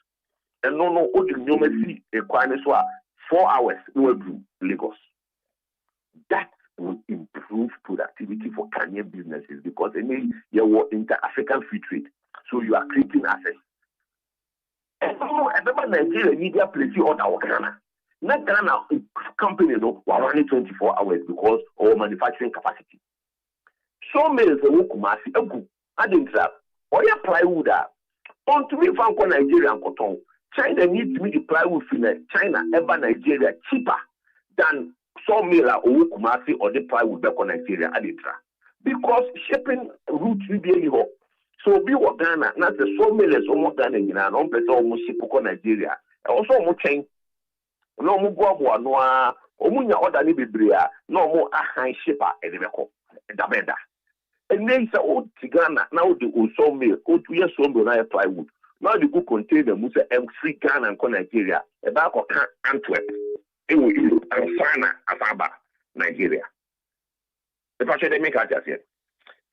And no, all the numeracy requirements were 4 hours through Lagos. That will improve productivity for Kenyan businesses because you are inter-African free trade. So you are creating access. And remember Nigeria media place order Ghana. Not Ghana company we're running 24 hours because of manufacturing capacity. So many of the Kumasi, I didn't trap. Or your plywood on to me from Nigeria and cotton. China needs to be the plywood from China ever Nigeria cheaper than sawmill or Kumasi or the plywood back on Nigeria aditra. Because shipping route will be here. So be what Ghana, not the sawmill is almost Ghana in Ghana, on person almost ship on Nigeria. Also almost change. No more go no omunya order ni bibria no more a high shipper edebeko dabeda. And then say o Ghana now the sawmill, o to year sawmill na plywood. Now the good container musa free Ghana and Nigeria. A back of Antwerp. It will use Sana Asaba, Nigeria. The fashion they make out just here.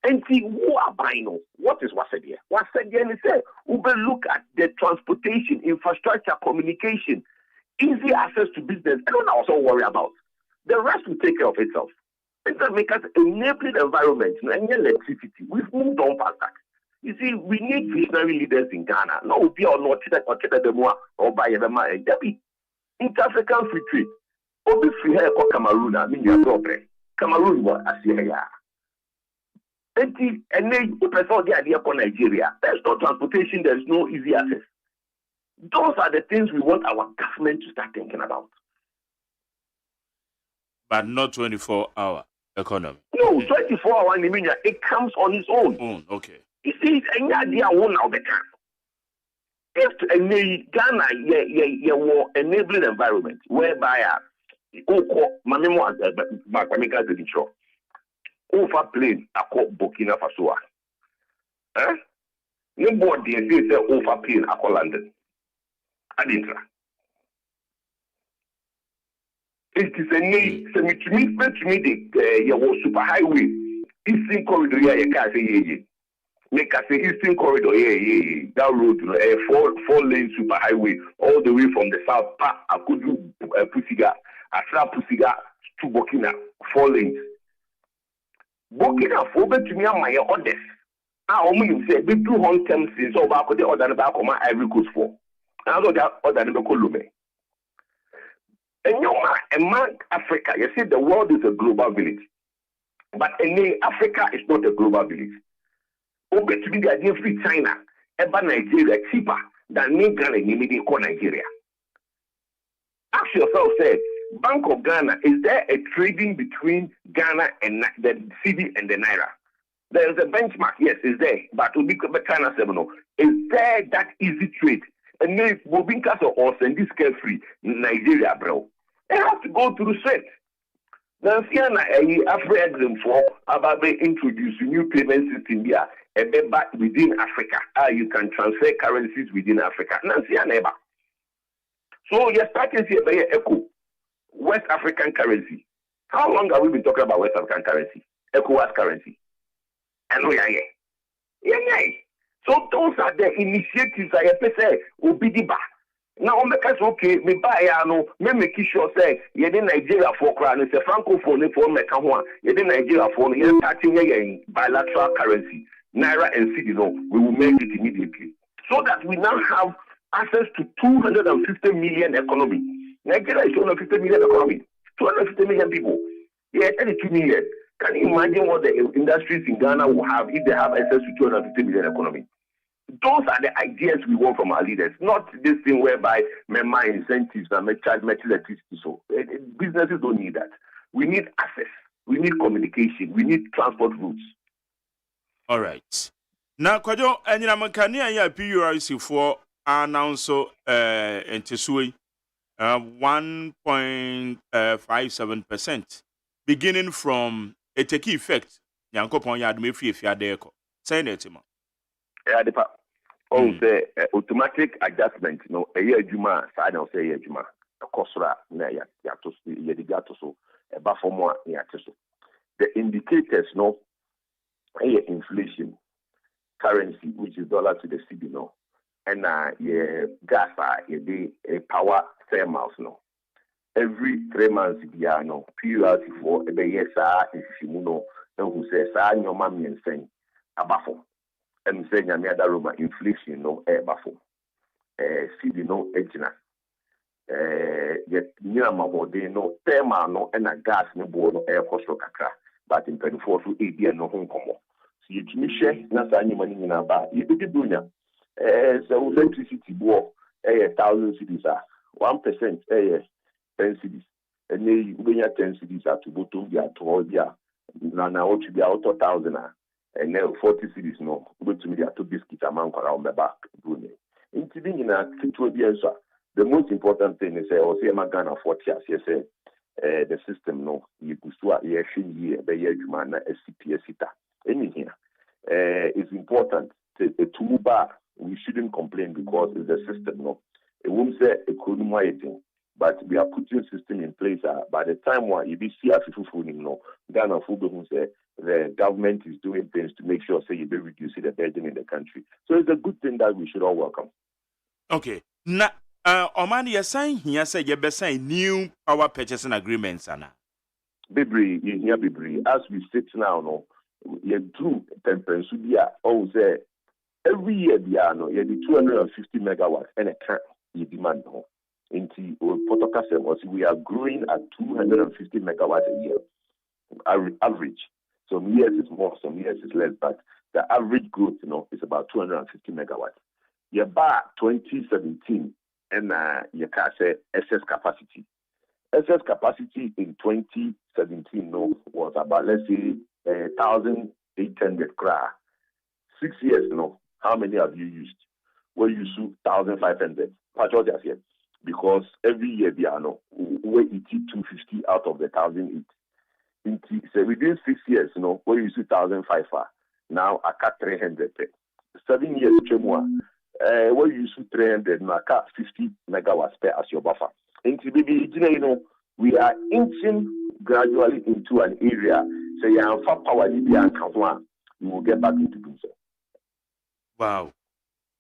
And see who are buying. What is what's here? What's here is say we will look at the transportation, infrastructure, communication, easy access to business. I don't also worry about. The rest will take care of itself. It will make us enabling environment and electricity. We've moved on past that. You see, we need visionary leaders in Ghana. No, be or not or the more or by the man. Debbie, inter-African free trade. Obi free hair called Cameroon. I mean, you're problem. Cameroon was as here. And then you prefer the idea for Nigeria. There's no transportation. There's no easy access. Those are the things we want our government to start thinking about. But not 24-hour economy. No, 24-hour. It comes on its own. Okay. You see, any idea won't now the time. If Ghana, you enabling environment whereby over plane a Burkina Faso. Nobody say over plane a London. Adintra. It is a need. So to me the super highway. Eastern corridor you can say make us say Eastern corridor that road a 4-lane super highway all the way from the south part Akudu Pusiga, Asra Pusiga to Burkina 4 lanes. Burkina for to me my orders. You say they do home terms so back the order back on my Ivory Coast for. And also that order the Columbia. And among Africa, you see the world is a global village. But Africa is not a global village. Open to be the idea free China, ever Nigeria cheaper than Ghana and Nigeria. Ask yourself, say, Bank of Ghana, is there a trading between Ghana and the cedi and the naira? There is a benchmark, yes, is there, but it will be China 7. Is there that easy trade? And then moving castle or send this carefree Nigeria, bro. They have to go through straight. Now, Africa for about introducing new payment system here within Africa. You can transfer currencies within Africa. Now, neighbor. So you're starting to see a echo West African currency. How long have we been talking about West African currency? ECOWAS currency. And we are here. Yeah. So those are the initiatives I say Obidiba. Now on the case okay, me buy no, me make sure say you in Nigeria for crown, it's a francophone for Mekahua, you in Nigeria for you starting in bilateral currency, Naira and cedi, no, we will make it immediately. So that we now have access to 250 million economy. Nigeria is 250 million economy. 250 million people. Yeah, 32 million. Can you imagine what the industries in Ghana will have if they have access to 250 million economy? Those are the ideas we want from our leaders, not this thing whereby my incentives and charge electricity. So businesses don't need that. We need access. We need communication. We need transport routes. All right. Now, Kwajo, and Yamakania, ya PURC for announce into 1.57%, beginning from a take effect. Yankopon yard me free if you are there. Say it, ma. Yeah, the say automatic adjustment. No, a year Juma, side now say year Juma. A cosra, na ya to see so a buffer more so. The indicators, no, a inflation, currency, which is dollar to the cedi, no, and gas, a power thermals, no. Every 3 months, no, PURC for a year, is Shimuno, and who says, your mommy and saying a buffer. I'm saying I'm other Roma inflation no air baffle. CD no engine. Yet near my body no thermal no and a gas no board no air cost kakra. But in 24 to 8 years no home come. you share na sa nyuma ni na ba you be bunya so electricity bo 1,000 cedis 1% 10 cedis and you bunya 10 cedis at bottom dia to dia na what be out 1,000 and then 40 cedis no go to me to biscuit amount around the back bunya into being in a situation so the most important thing is o say Ghana 40 as you say the system no you go so ye hwe be ye adwuma na SCPS ita anything it's important to move back. We shouldn't complain because it's the system no it won't say it couldn't anything but we are putting system in place by the time one you be see no Ghana food say the government is doing things to make sure say you be reducing the burden in the country, so it's a good thing that we should all welcome. Okay, na Oman you sign here say you be sign new power purchasing agreements ana Bibri here Bibri as we sit now no you do temperance bia oh say every year bia no you do 250 megawatts and a can you demand no into protocol was we are growing at 250 megawatts a year average. Some years is more, some years is less, but the average growth is about 250 megawatts. Yeah, by 2017 and you can say excess capacity. Excess capacity in 2017 was about, let's say, 1,800 kra. 6 years how many have you used? Well, you use 1,500. Here because every year we we eat 250 out of the 1,008. So within 6 years, where you use 1,005 now I cut 300. 7 years where you use 300 now I cut 50 megawatts per as your buffer. We are inching gradually into an area. So you have power you will get back into doing so. Wow.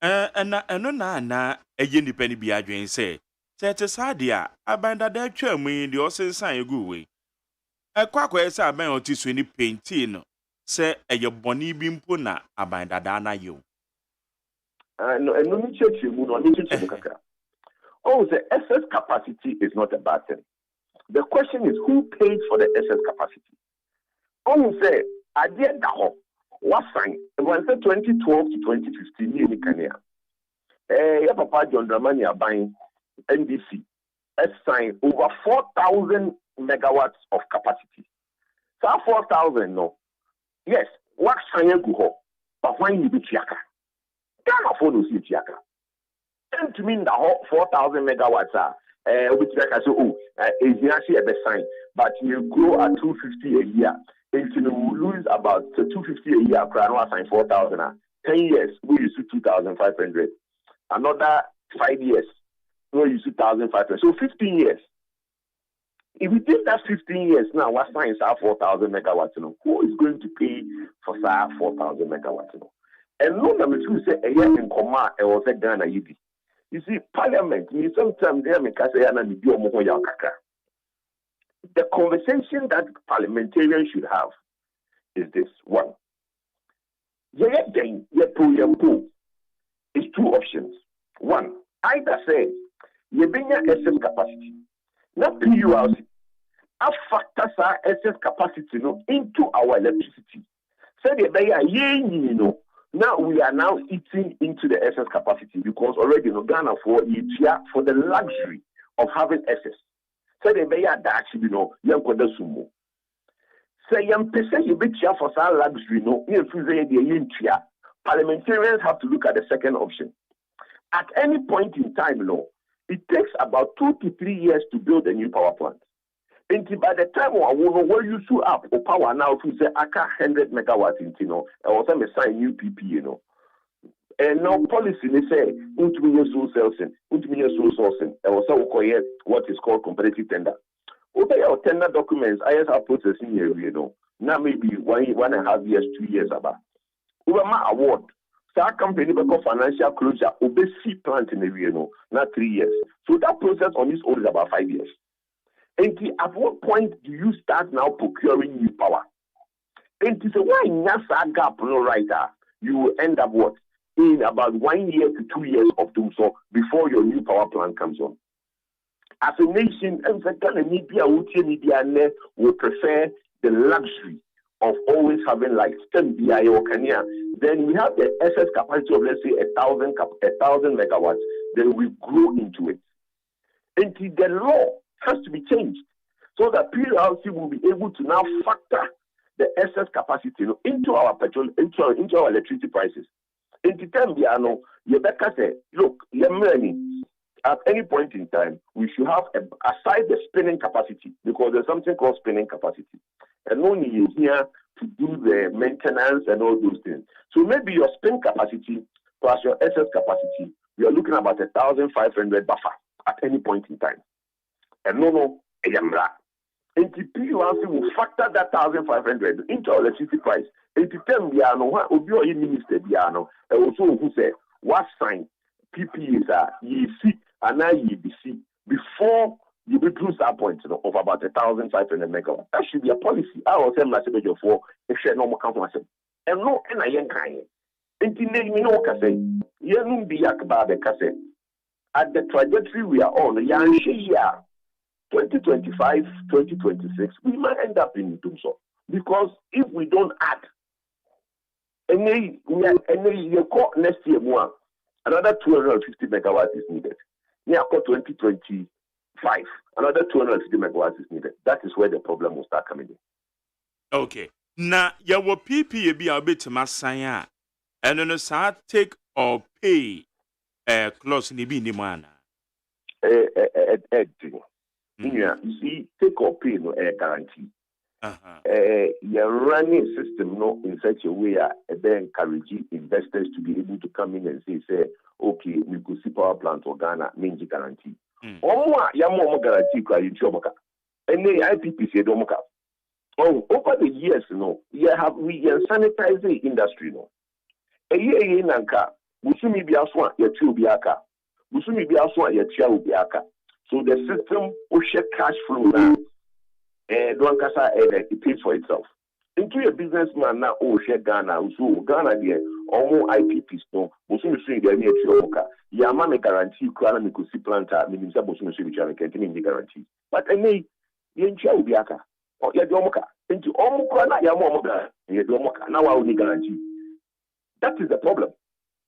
And na independent be adwin say it's hadia abanda da twa mu the osensan egu we ekwakwa say aban otisu ni painting no say eye boni bi mpo na abanda da na yo no ni cheche mu no ni cheche mu kaka. Oh, the excess capacity is not a bad thing. The question is who paid for the excess capacity. Oh, say adie da ho what sign when say 2012 to 2015 ni kania ya papa John Dramani Aban NDC signed over 4,000 megawatts of capacity. So 4,000 no. Yes, what sign go ho, but when you be chiaka. Can't afford to see chiaka. And to mean that 4,000 megawatts which like I say is actually a best sign, but you grow at 250 a year. If you lose about 250 a year, I sign 4,000. 10 years, we use 2,500. Another 5 years, we use 2,500. So 15 years. If we take that 15 years now, what signs are 4,000 megawatts? Who is going to pay for 4,000 megawatts? And no number two say a year in Koma and was a Ghana Yidi. You see, Parliament, sometimes they make us say, the conversation that parliamentarians should have is this one. It's two options. One, either say, you bring your excess capacity, not PURC, factors our excess capacity into our electricity. So now we are now eating into the excess capacity because already Ghana for the luxury of having excess. So they may add that young sumo. Say young person you be cheer for some luxury parliamentarians have to look at the second option. At any point in time, it takes about 2 to 3 years to build a new power plant. And by the time we use up power now to say 100 megawatts into I was sign new PP, And now policy they say source sourcing, I was what is called competitive tender. Over your tender documents, ISR processing here, now maybe 1.5 years, 2 years about. Over my award. Our company because financial closure obey plant in the area, not 3 years. So that process on its own is about 5 years. And at what point do you start now procuring new power? And to say why NASA gap no writer, you will end up what? In about 1 year to 2 years of doing so before your new power plant comes on. As a nation, and the media will prefer the luxury of always having like STEM BI or Kenya, then we have the excess capacity of, let's say, 1,000 megawatts, then we grow into it. And the law has to be changed so that PLC will be able to now factor the excess capacity into our petrol, into our electricity prices. In the time, look, at any point in time, we should have, aside the spinning capacity, because there's something called spinning capacity. And only is here to do the maintenance and all those things. So maybe your spin capacity plus your excess capacity, we are looking at about 1,500 buffer at any point in time. And and the PURC will factor that 1,500 into our electricity price. And the time we are no Obi minister and also who say what sign PPAs are ye see and now ye be see before you will lose that point of about 1,500 megawatts. That should be a policy. I will tell myself for a share normal count myself. And no, and I ain't kind. And the name you know, Kase, Yanum be Yakba the Kase. At the trajectory we are on, Yanshi year 2025, 2026, we might end up in Tumso. Because if we don't add, and you call next year more, another 250 megawatts is needed. Near 2025, another 250 megawatts is needed. That is where the problem will start coming in. Okay. Now, you will PPA be a bit masaya, and then a take or pay close in the Binimana. You see, take or pay no guarantee. You're running a system in such a way they encourage investors to be able to come in and say, okay, we could see power plant or Ghana, means guarantee. Or more guarantee, and the IPPC domoka. Oh, over the years, we sanitize the industry. A year in Nanka, Busumi Biaswa, your Chubiaka, Busumi Biaswa, your Chiabiaka. So the system will share cash flow now. And it pays for itself. Into a businessman now, share Ghana, so Ghana there, or more IPPs, no, Busumi Swing, the near Chioka. Yamame guarantee, Kwana Mikusi planter, meaning Busumi Swing, can't the guarantee. But I may, the Chiabiaka, or Yadomoka, into Omukana Yamoka, Yadomoka, now I only guarantee. That is the problem.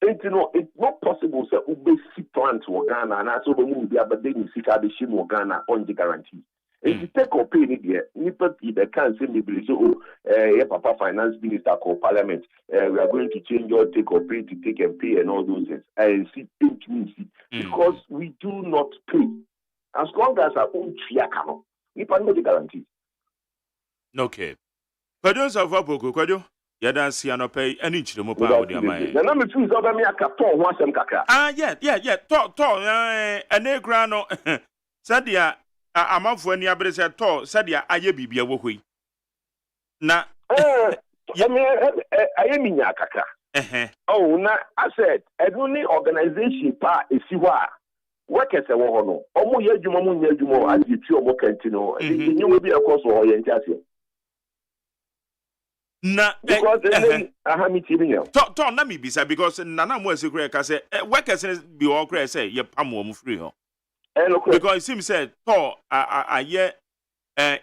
And it's not possible to see plants or Ghana and also move the other day in Sika the Shim or Ghana on the guarantee. If you take or pay it here, they can't say maybe so Papa Finance Minister or Parliament, we are going to change your take or pay to take and pay and all those things. And see because we do not pay. As long as our own Chiakano, we can not the guarantee. Okay. Kwadwo Safo Kwadwo Yada si anope any chiremo pa odi amai. Na me choose over me akato ho asem kakra. Yeah. To ene kra no. Sadia amafo ani abere se to sadia aye bibia wo hoi. Na aye minya kakra. Oh na I said any organization pa esi ho a workers e wo ho no. Omo ye adwuma mo nya adwuma adi tu omo kanti no. Nyoma bi akoso ho ye ntiase. Na because to na me bisa because nana mo asekure ka say workers be all cry say ye pam wo free ho because it seems said to aye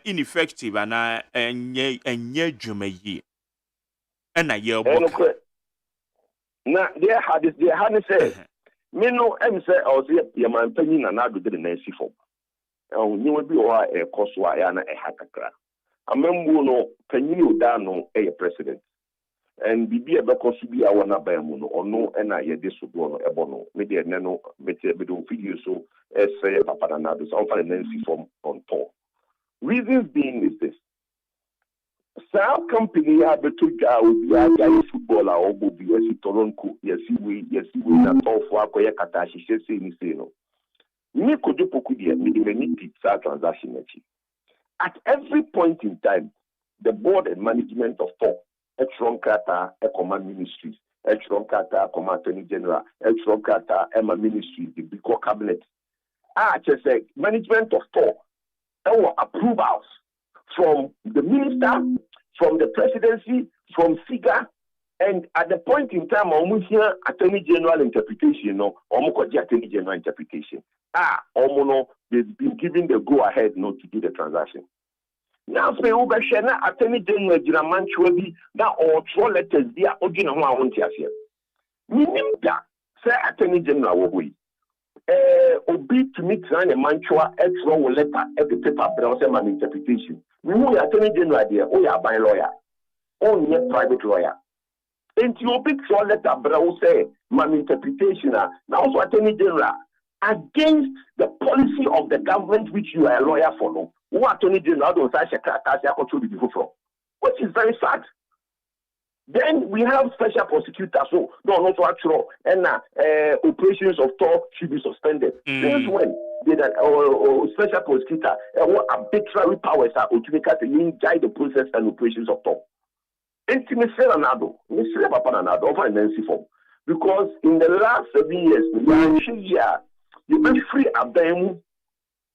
ineffective and enye dwuma yi and na ye obo na they had say me no em say o say ye man panyin na na do de na sifo nyoma bi o ha koso a ya na ha kakra Amembu no panyini udano president. And bibi ebekosu bi awana bayamu no ono ena yede sodo no ebono. Mede neno mete bedo video so say papa na nado so fa nancy from on top. Reasons being is this. Some company have to go footballer or bobi yesi Toronto yesi we na tofo akoye kata hihye se ni se no. Ni kojopoku dia me de mani pizza transaction achi. At every point in time, the board and management of TOR, Etronkata, Command Ministries, Etronkata, Command Attorney General, Etronkata, Emma Ministries, the Biko Cabinet, just say management of TOR, our approvals from the minister, from the presidency, from SIGA, and at the point in time, almost here, Attorney General interpretation, almost Attorney General interpretation. They've been given the go-ahead to do the transaction. Now, say, Ubashana, Attorney General Jiraman Chwebi, that or 4 letters, they are Ogina Wantias here. Meaning that, say, Attorney General, we obi to meet sign a mantua, extra letter, every paper, but an interpretation. We know Attorney General, dear, or your by lawyer, or your private lawyer. And you big so letter, but I will say, my interpretation, now also Attorney General, against the policy of the government which you are a lawyer for, no. Who Attorney General don't say which is very sad. Then we have special prosecutors, so no, not actual, and operations of talk should be suspended. Since when did a special prosecutor what arbitrary powers are to guide the process and operations of talk? Intimacy another, Mr. Papa another, over Nancy form. Because in the last 7 years, you be free at them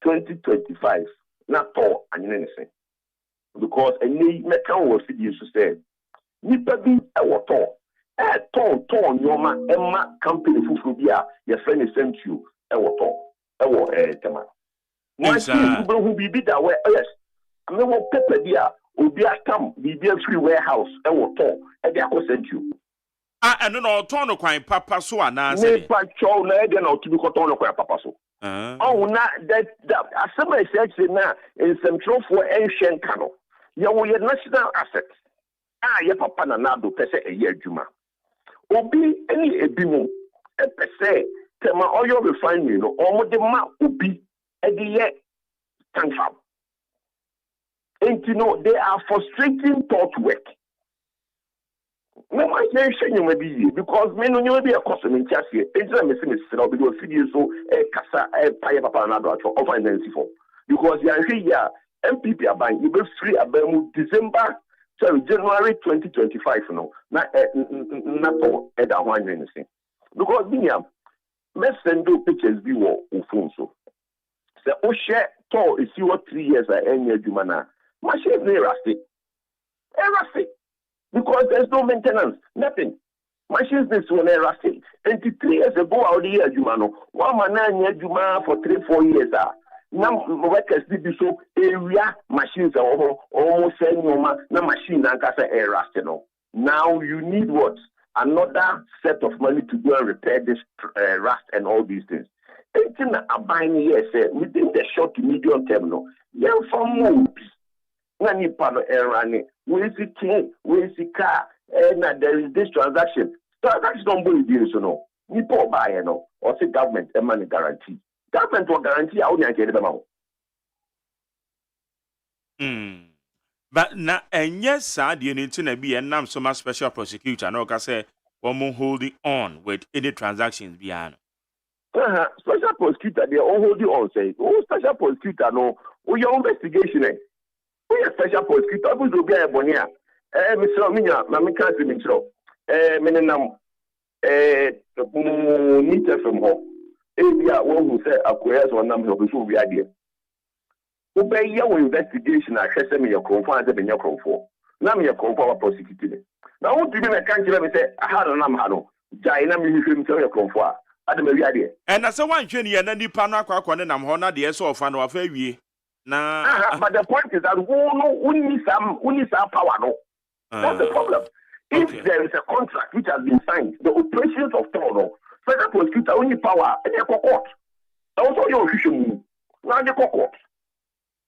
2025, not all and anything. Because any mekan was used to say, nipa bi ewo ton nyoma emma company fufu bia your friend is sent you ewo tema. Machine who be that way, yes. I mean what paper dia obi atam be free warehouse ewo ton e dey send you. And no ton no kwan papa so ana say. Ne pa chow na e dey na otubi ko ton no kwan papa so. Oh na that asema say na in central for ancient kano. You will national assets. Ye papa na nado pese a year juma. Obi any ebimu e pese tema oil refinery no omo de ma obi e de ye tanfam. And you know they are frustrating thought work. No my you may be because men no you be a custom in chassis. It's a missing is so be do video so e kasa e paye papa na nado for finance for because you are here MPP aban you be free aban December January 2025 no na to e da one anything because binia me send do pictures bi wo phone so say o share to is you 3 years anya adwuma na machine dey rusty because there's no maintenance nothing machines this one rusty and 3 years ago I already adwuma no one man anya adwuma for 3-4 years now workers did so area machines are almost saying na machine and kasa air rust. Now you need what? Another set of money to go and repair this rust and all these things. Anything abiding here say within the short to medium term no. Yeah, for moves. Nani pano air running. Where is it car? And there is this transaction. Transactions don't believe you so no. Ni poor buyer no or say government a money guarantee. Government will guarantee how they get them. But na yes, sir, you need to be a nam so much special prosecutor. No, can say one holding on with any transactions beyond. Special prosecutor, they all holding on. Say, oh, special prosecutor, no, oh, your investigation, eh? We are special prosecutor. Who's to be a bonia? Mr. Minya, Mammy can't be so. Menenam, meter from home. Area one who said acquires one number of people we idea. Obey your investigation. I said, me your conform as a your conform. Now me your conform prosecuted. Now, what do you mean? I can't let me say, I had a number. Jaina me him tell your conform. I don't know idea. And as a one journey and any panel quack and I'm honor the SO of an of a year. Now, but the point is that we need some power. No, that's the problem. If there is a contract which has been signed, the operations of Toronto. Federal prosecutor only power and the court. Also your official move. Now the court.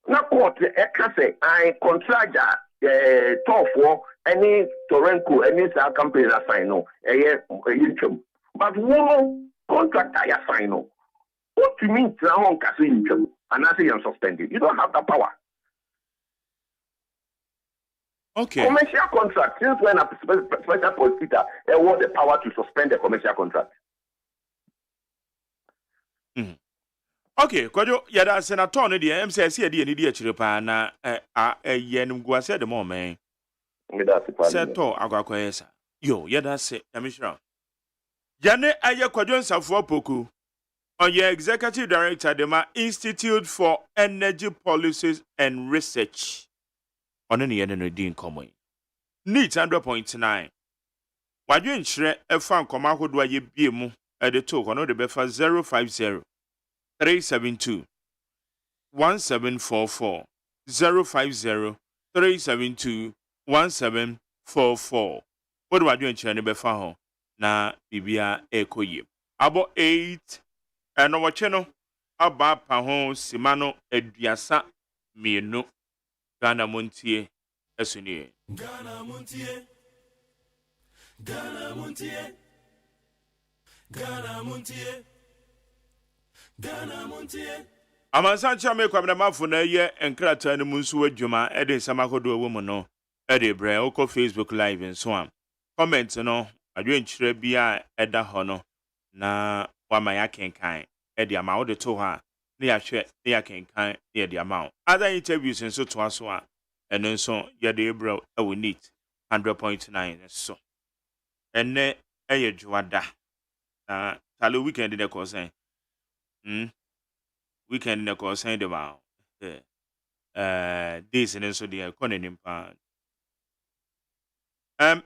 Now court can say I contract talk for any Toronto any company that sign no but one contract I sign no. What you mean now on kasi income and I say you're suspended. You don't have the power. Okay. Commercial contract since when a special prosecutor award the power to suspend the commercial contract. Okay, kwajo yada senator no de MCC de ni de akire pa na yenum gua said the moment. Me da se pa. Senator agwakoyesa. Yo yada se amishra. Jane aye kwajo nsafo poku. Oye executive director de ma Institute for Energy Policies and Research. Ono ne yene no din komo. Neat 100.9. Wadwe nkyere efa nkoma hodo aye bie mu ede to kono de befa 050 372 1744 050 372-1744. What do I do in China before? Na bibia ekoye. Abo 8 and our channel about Pahon Simano Ediasa Mieno Ghana Montie Esuni. Ghana Montier, Ghana Montier, Ghana Montier, Ghana Montier. Amansancha me kwamna mafo na ye enkrata ne munsu adwuma e de samakodo wo mu no e de bre oko Facebook live nso am comment no adwenkyerɛ bia ɛda hɔ no na wama ya kenkan e de ama wo de to ha na ya hwɛ na ya kenkan e de ama wo other interviews nso to aso a ɛno nso ye de bre e wo neat 100.9 so enne ɛyɛ dwada na talo weekend de ko sen weekend na ko sign them out. Days and so the economy.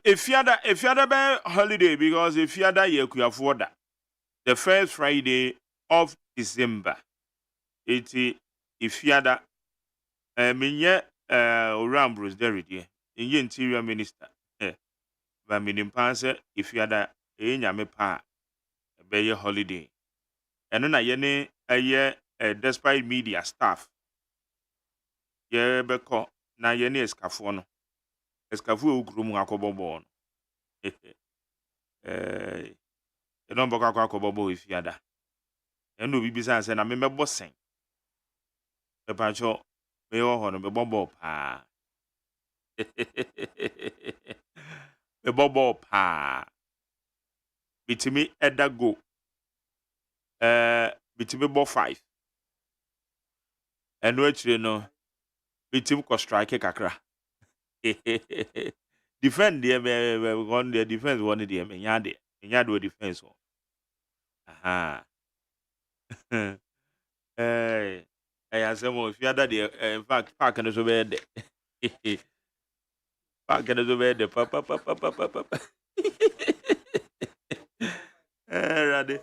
If you had a holiday because if you had a year could afford that the first Friday of December. If you had a around Bruce Derry, interior minister. But meaning pass if you had a yame pa a holiday. And then a year despite media staff, ye beko na ye ni escafo no. Escafo ogrum akobobo no. E don boka akobobo ifiada. E no bibisa se na me mebo sen. E pa cho me wo ho no me bobo pa. Me bobo pa. Bitimi edago. Bitimi bo 5. And actually no bitim ko strike kakra. Defend the one the defense one the nyade defense one. Aha. I asem if you ada the in fact park no so be there. Park no so be there papa. Ready.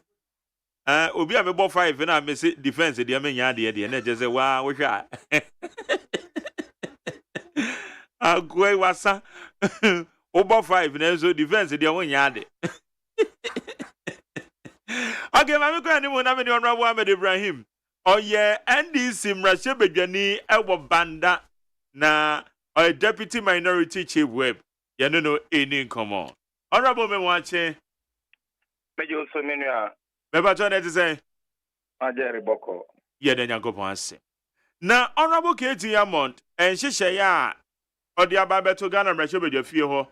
Obi a me bo 5 na me say defense dey me nya dey na je say wa wo hwa agwe wasa obo 5 na so defense dey wo nya dey. Okay ma me ko ani mo na me Honorable Ahmed Ibrahim oye NDC mrahye bedwani ewo banda na deputy minority chief whip ye no any common Honorable me wache mejo so menua Beba John to say Ajeri Boko. Ye de Nyankopon ase. Na Honorable KT Amount en hihye ya odi ababeto Ghana mrahye bedwafie ho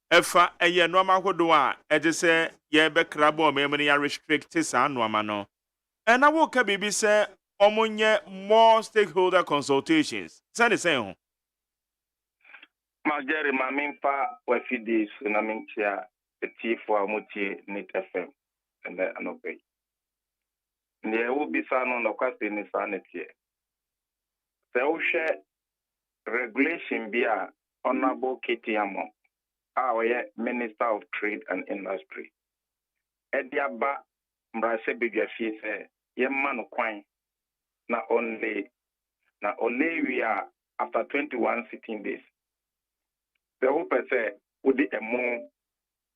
efa eye no amahodo a ede se ye be krabo memne ya restrict sa no amano. En na wo ka bibi se omonye more stakeholder consultations. Say the same ho. Majeri mamimpa wafidi sunamimtia etifo amutie NIT FM and anope. There will be some on the question is sanity. So share regulation be a Honorable Ketiamo, our Minister of Trade and Industry. Ediaba Mbrase Bigafi say, Yemman Quine, not only we are after 21 sitting days. The hope say, would it a more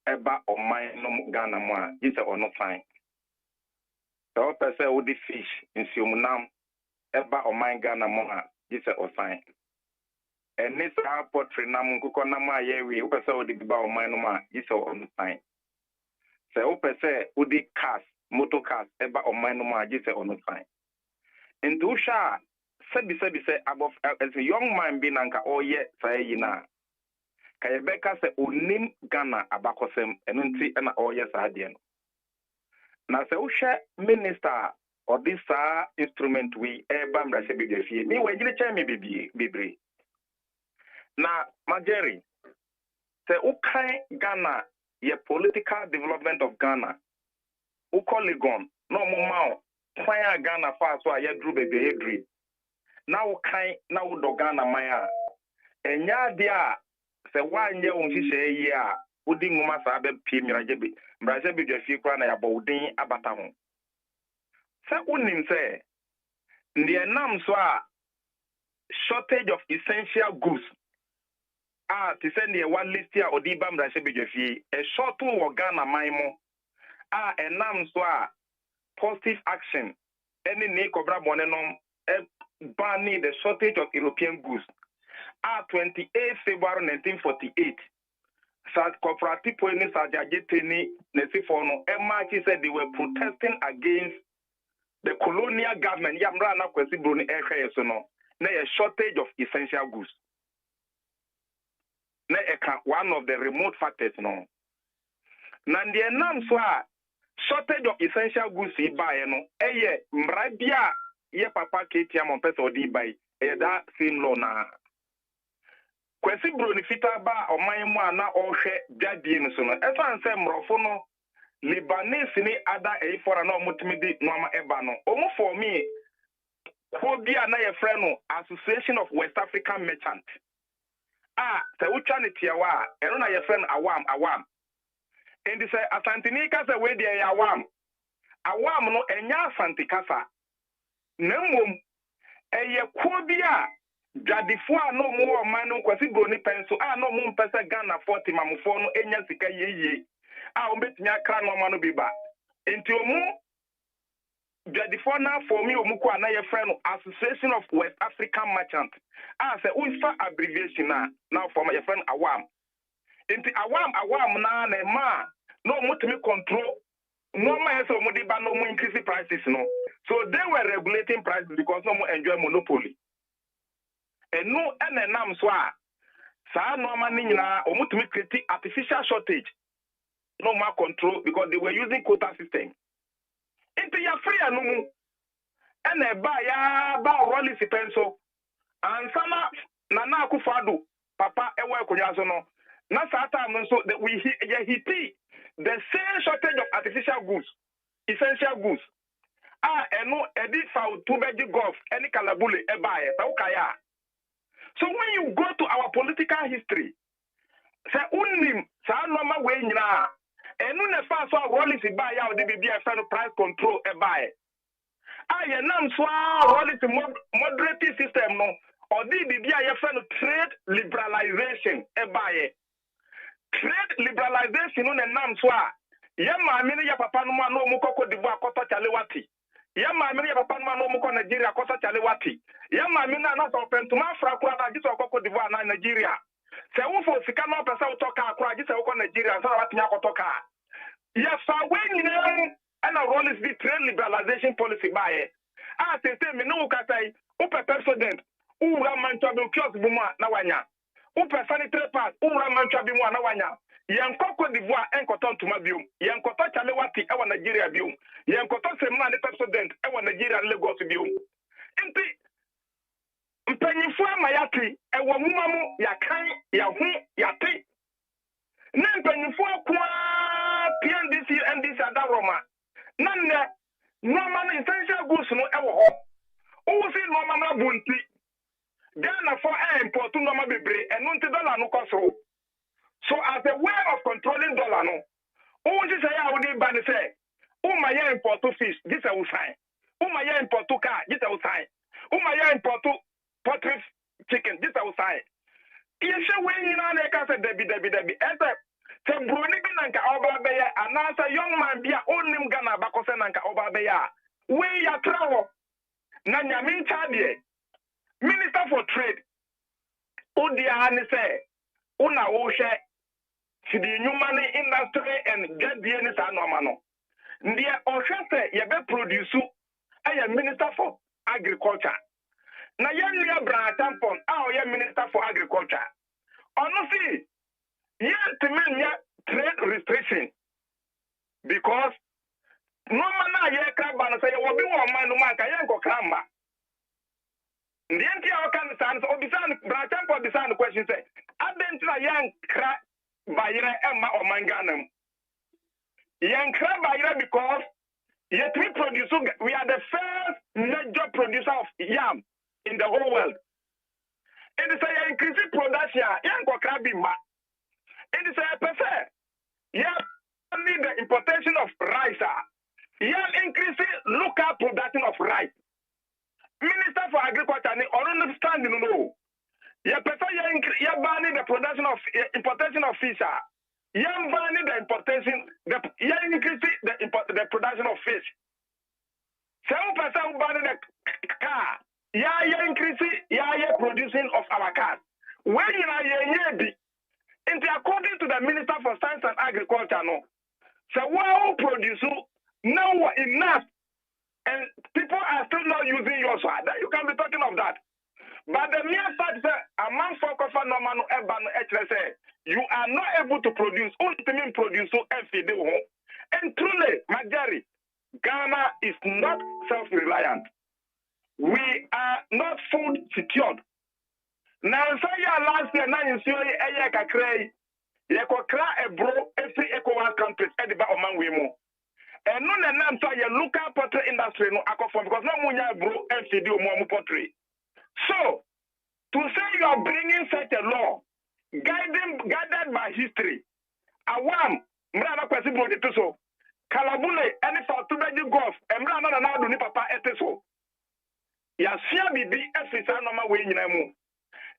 eba or mine no Ghana more, is or no fine. The whole person would fish in Simunam, Eba or mine Ghana Moha, this or sign. And this portrait Namukukonama Yewi, who person would be about mine or this or on sign. The whole person would cast, motor cast, Eba or mine or this or no sign. And to Sha, Sebi say above as a young man being anka or yet say yina. Kayebeka say unim Ghana abakosem and unti and all yes adian. Na se usha minister or this instrument we eba mrase bigefie mi wejile cha mi bibri na Majeri se ukai Ghana ye political development of Ghana ukoligon no momao kwanya Ghana fa so aye dru bebe edri na ukai na udo Ghana maya enya dia se wanye onhihye yi a udi nguma sa be pie miraje mbraje bidwafie kwa na yabodin abata ho se unim se ndie nam so a shortage of essential goods to send the one list here or the bam that should be a short to Ghana Maimo and nam so positive action any ne cobra bonenom banning the shortage of European goods 28 February 1948 South cooperative police Sajajitini Nesifono MRT said they were protesting against the colonial government Yamrana Kwesibroni Ekesono na a shortage of essential goods. Na one of the remote factors no. Nandie nam so shortage of essential goods I buy no eye mrabia ye papa ketia mon pesa odi buy e da same law na. Kwesibroni fita ba oman mu ana ohwe biadie no so no. Efa nse mrofo no Lebanese ni ada for na omutimidi no ama eba no. Omo for me Phobia na ye friend no Association of West African Merchants. Se ucha ne tiawa eno na ye friend awam. Endi se asantini kasa we de awam. Awam no enya asante kasa. Na mmom eye phobia Jadifo no mo o man no kwasi broni penso no mo mpesa Ghana 40 mamfo no enya sika yeye ombetinya kra no ma no biba enti omu Jadifo na for me omuko na ye friend Association of West African Merchants say unfa abbreviation na for my friend awam enti awam na ma no mutimi control no ma so mo di ba no mo increase prices no so they were regulating prices because no mo enjoy monopoly. And no NNM swa sa normal ni nyina omutumi create artificial shortage no more control because they were using quota system into ya free anu and e ba ya ba rolling penso and sama na akufado papa ewe akonya so no na sa time so that we hit the same shortage of artificial goods essential goods eno edit for to be golf any kalabule e ba e sa ukaya. So when you go to our political history, say unim sa normal way nyina enu ne fa so rollings buy ya de bibia fa no price control e buy ye nam so rollings moderate system no or de bibia ye fa no trade liberalization e buy trade liberalization no ne nam so ye ma me ne ya papa no ma no mu kokko dibu akoto chalewati ya ma me ya papa no mu ko Nigeria akoto chalewati ya ma me na so pentuma frakura na jiso kokko dibu na Nigeria se wo fo sika no pesa wo toka akura jise wo ko Nigeria so wati akoto ka ya fa we nyina and a role is the trade liberalization policy by say me no katai o president o ramancho be kiosk bu mu na wanya o sanitary pass o ramancho bi mu na wanya yen kokko d'Ivoire enkoto ntuma biom yen koto chalewati e wa Nigeria biom yen koto semna ne president e wa Nigeria Lagos biom nti mpanyifo amayati e wa mumamu ya kan ya hu ya ti na mpanyifo kwa PNDC NDC adaroma na ne normal essential goods no e wo ho o si normal na bunti Ghana for import normal bebre enu nti dollar no koso. So as a way of controlling dollar no, who just say I would ban say, my import to fish, this I will sign. My import to car, this I will sign. My import to poultry chicken, this I will sign. You show when you know they can say Debbie. Enter say Bruni Binanka Obabeya, and answer young man be a own name Ghana Bakosananka Obabeya. We ya travel. Nanya Min Chadie, Minister for Trade. Udia say, Una Oshe. To the human industry and get the NSA normano. Ndia Oshate Yabe produce a minister for agriculture. Na Yania Bratampon, our minister for agriculture. Honestly, yet to mean trade restriction. Because no man ya crabana say will be one man no man kayanko kramba. The entire can stand or bisan Bratampo bisan question say, I didn't young crab. Bayra Emma or Manganum. Yankra Bayra because yet we are the first major producer of yam in the whole world. It is a increasing production, Yanko Krabima. It is a prefer. Yam only the importation of rice. Yam increasing local production of rice. Minister for Agriculture, I don't understand, Yeah, person you banning the production of importation of fish. You banning the importation, you increasing the production of fish. Some person banning the car. You increasing, you producing of our cars. When you are according to the Minister for Science and Agriculture, no. So what produce now enough, and people are still not using your side. You can be talking of that. But the mere fact that a man for you are not able to produce, ultimately produce and truly, majority, Ghana is not self-reliant. We are not food secured. Now, so last year, now you see a cray, you a bro, every ECOWAS countries, Ediba Oman Wemo. And none of them say your local pottery industry no akofo because no munya bro FCD or more pottery. So to say you are bringing such a law guided by history, awam mrana kwesi bro de so kalabule any for to be golf and mrana na do ni papa eteso ya sia bibi efisa no ma we nyina mu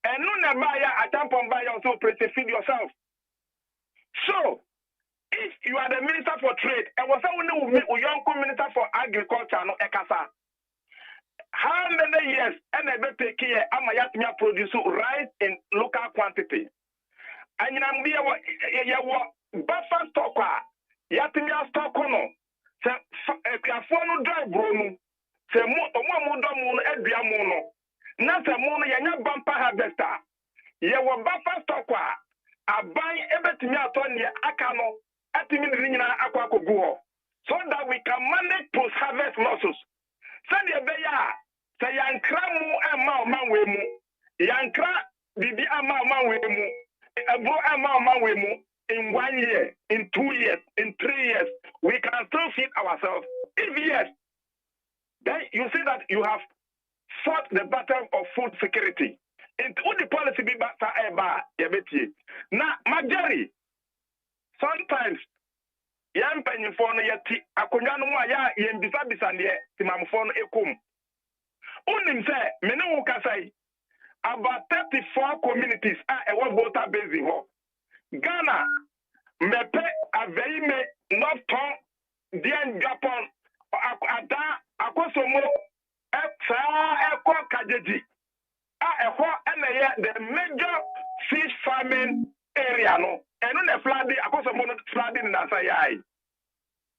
enu na ba ya atampon ba ya also feed yourself. So if you are the Minister for Trade, and was only young Minister for Agriculture, no ekasa. How many years and I bet take care Amayatmia produce rice in local quantity? And you are buffer stock, Yatimia stock no. Say no dry brono. Say mono ediamono. Not a mono yanya bumper harvester. You were buffer stock. I buy everything akano. So that we can manage post-harvest losses. Send your beya, say yankra mu and man wemu, yankra bibi man wemu, a bro man wemu in 1 year, in 2 years, in 3 years, we can still feed ourselves. If yes, then you see that you have fought the battle of food security. It would the policy be back now, Majari. Sometimes, young penny for no yet, a conyano, yen bisabis and yet, Timamphone ekum. Unim say, Menu say, about 34 communities are a water basin. Ghana, Mepe, a very me, not tongue, Dian Japan, Ada, Akosomo, Echo Kajeji, the major fish farming area, no. And on the flooding, I was a flooding in Asayai.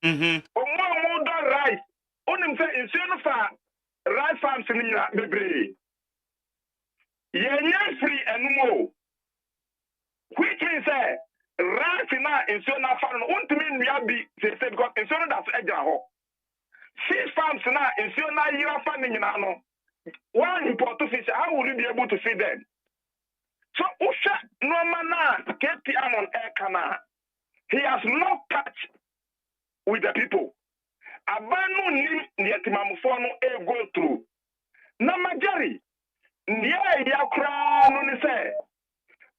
More rice. Only say in Sunfa, rice farms in the Yen free and more. Which is a rice in Suna farm. Won't mean we have be because in Suna that's Ejaho. Fish farms now in Suna, you are finding in Ano. One important fish, how will you be able to feed them? So Usha no mana get the amon ekana. He has no touch with the people. Abanu ni yetimamufono e go through. Na majari ndiye yakra no ni say.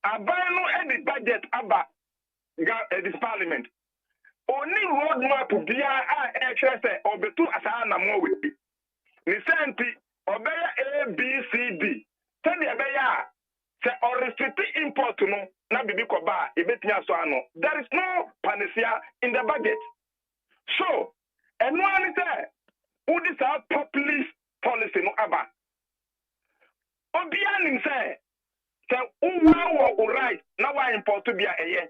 Abanu e the budget aba this parliament. Only roadmap bia a extra say obetu asa na mo we. Ni senti obeya A B C D. Tell the obeya or restrict import no na bibi koba ebetinya so ano. There is no panacea in the budget. So, and one is there who this our populist policy no aba. Obianin say wow right now I import to be a year.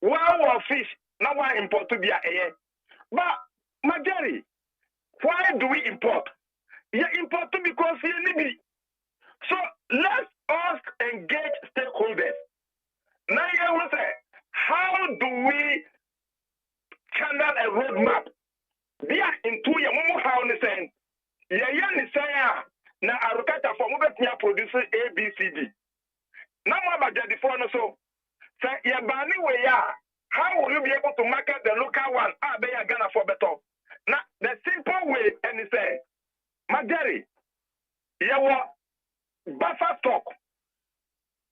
Wow fish now I import to be a year. But Majari, why do we import? You import because you need it. So let's us engage stakeholders. Now you will say, how do we channel a roadmap? They are into your mom how they say, yeah, now Arukata for moving producer A, B, C, D. Now about the phone so say yeah, way how will you be able to market the local one? They are gonna for better. Now the simple way and he say, Majari, buffer stock.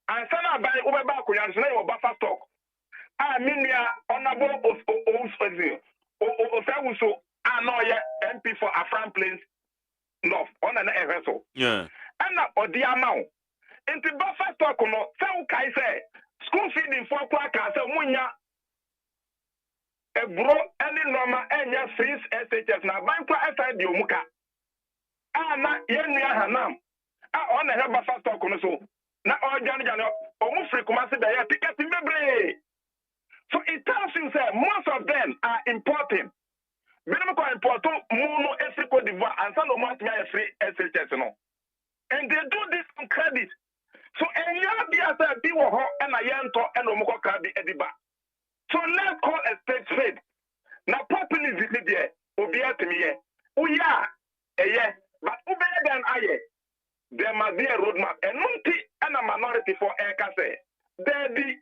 And some buy over back when you buffer stock. I mean, ya honorable so I know ya MP for Afran Plains North on an vessel. Yeah. And or the amount. Into buffer stock no, so kai say school feeding for kwaka say munya e bro any normal enya freeze SHS na bankwa SI di omuka. Na yenua hanam. On the buffer stock no so. Na jano omu free kumasi be ya ticket mebre. So it tells you say most of them are importing. Minimum important mono every Cote d'Ivoire and some of them are free SHS no. And they do this on credit. So and you be as a biwo ho and a yanto and omoko krabi ediba. So let's call a spade. Now populism is there. Obia to me here. We are but better than I. There must be a roadmap. And MONTIE and a minority for Ekase. There be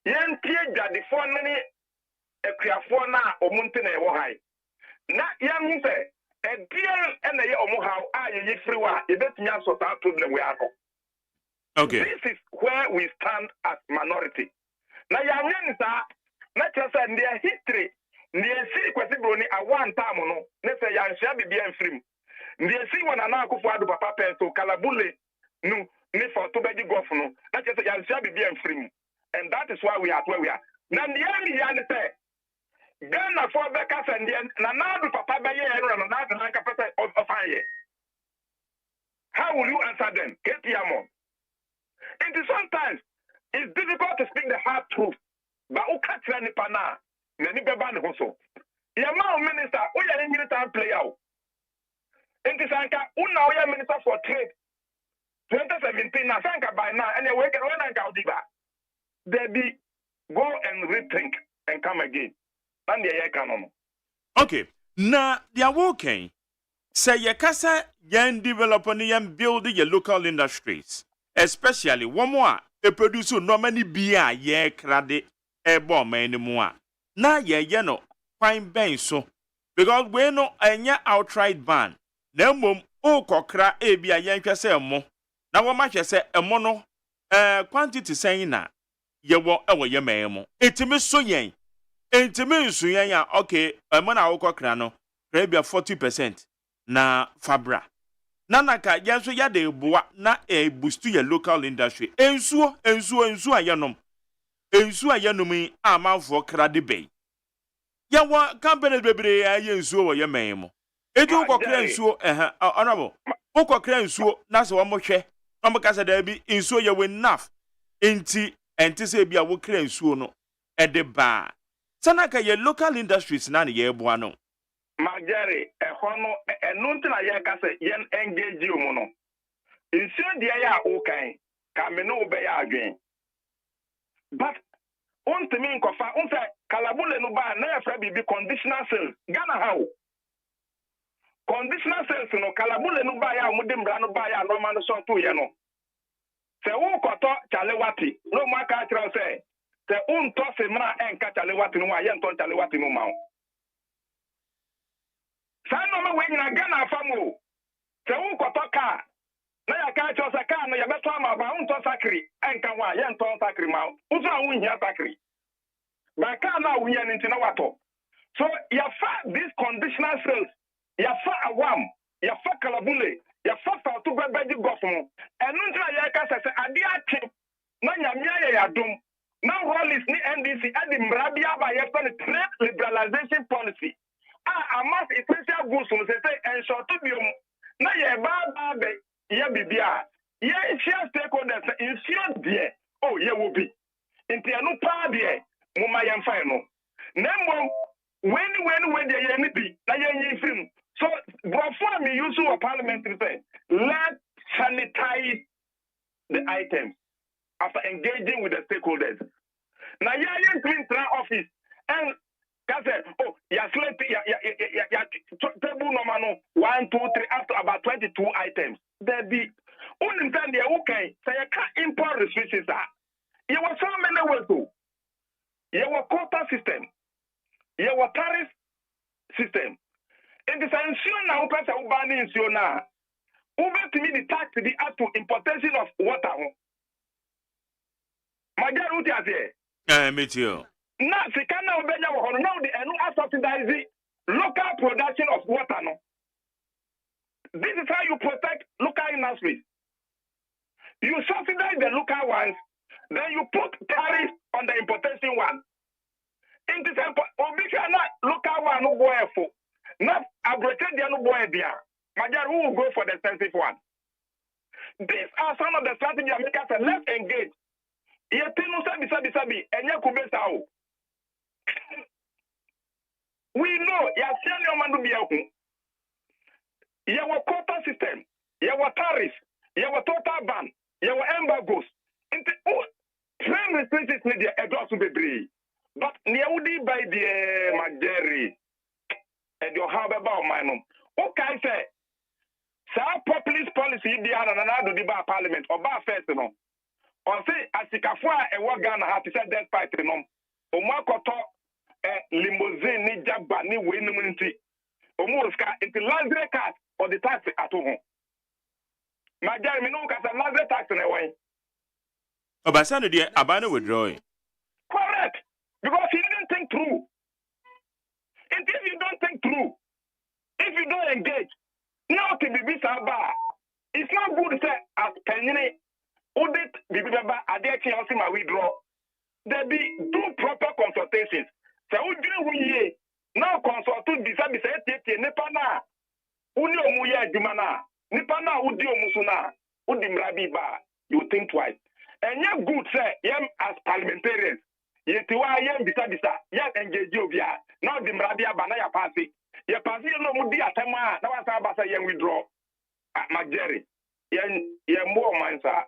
Yantie that the four many a Kriafona or MONTIE na high. Na young say a deal and a omuha are you free wa you bet me sort out problem we are. Okay. This is where we stand as minority. Now young not just in their history, near see kwesibroni a one time no, let's say yan shall be free. Near see one anako for papa pencil kalabule no ne for to be golf no, not just yan shall be free. And that is why we are where we are. Now the young say Ghana for Becas and now the papa by and another of fire. How will you answer them? Ketiamon. It is sometimes it's difficult to speak the hard truth. But who can't tell any pana? Any beban also. Yama minister, who are in military play out. In this anchor, who now are minister for trade. 2017, Nasanka by now, and they wake up when I go diva. There be go and rethink and come again. And the year canon. Okay. Now, they are working. Say, your casa, yan develop and build your local industries. Especially one more, a producer normally be a year credit, a bomb anymore. Now, ye no, fine bang so. Because we no a outright ban. No mum, o cockra, a be a yank say mo. Now, what much I say a mono, quantity saying na, ye won't ever your memo. It's me so yang. It's me so yang, okay, a man our cockra maybe 40% na fabra. Nanaka yanso ya de boa na boost your local industry. Ensuo ayanom. Ensuo ayanom amanfo krade bay. Ya wa company bebre aye ensuo wo ye menmo. Eju kokra ensuo honorable. Kokra ensuo na se wo mohwe. No mo kasa da bi ensuo ye we enough. Enti se bia wo kra ensuo no e de ba. Sanaka ye local industries na ye boa no. Magari, hono, nuntina ya kase yen engage umuno. Insure dia ya okay, kameno be ya adwen. But untimi nkofa, unse kalabule no ba na ya bi conditional sales. Ghana how? Conditional sales no kalabule no ba ya mudi mbra no ba ya no ma no so to ye no. Se wo koto chalewati, no maka atra se unto se mra enka chalewati no aye nto chalewati no ma. Sano we na Ghana famu. Se un kotoka. Na ya ka cho sa ka no ya beto ama ba un to sakri enka wa ye nto sakri ma. Uzo a un hia sakri. Ba ka na un hia nti na wato. So ya fa this conditional sales. Ya fa awam, ya fa kalabule, ya fa to bebeji gofumo. Enu nti na ya ka se ade ache. Na nyamia ya dum. Now Rollis ni NDC adi mrabia ba ye trade liberalization policy. Amas essential goods on say ensure to be na ye ba be ye bibia ye share stakeholders ensure there ye will be inti anu pa there muma ye mfa no nembo when there ye ni bi na ye yin film so before me use of parliamentary say let sanitize the items after engaging with the stakeholders na ye yin clean office and table number 1, 2, 3 up to about 22 items. There be only time they okay. So you can't import restrictions. You were so many ways to. You were quota system. You were tariff system. And the ensure now person who ban ensure now. Over to me the tax the up to importation of water. My dear Uti me too. Now, the Canada will now the subsidizing local production of water. No, this is how you protect local industries. You subsidize the local ones, then you put tariffs on the importation one. In this local one no boy for not aggregate no boy there. Major who will go for the expensive one. These are some of the strategies America said, let's engage. We know you have quota system, you have tariffs, you have total ban, you have embargoes. Trade restrictions need the address to be brave. But Niaudi by the Majeri and your have about my okay, say, populist policy, the other deba parliament or bar first, or say, as the Kafua and what Ghana have to say that fight, or Makoto, limousine, ni jabba, ni winning, or Mosca, it's the luxury card or the tax at home. Majeri, no, because a luxury tax in a way. Oh, but Sunday, dear, Abana withdrawing. Correct. Because he didn't think through. And if you don't think through, if you don't engage, now to be bar. It's not good to say as penny audit the Baba Ade my withdraw. There be do proper consultations. So we now consult to decide Nipana. Unio Muya Jumana. Nipana Udio Musuna. Udim Rabiba. You think twice. And you're good, sir, as parliamentarians. Yetiwa yem bisa yem engage obia now the mradia banaya party ye party no mudi atema na wasa basa yem withdraw Majeri yem more mansa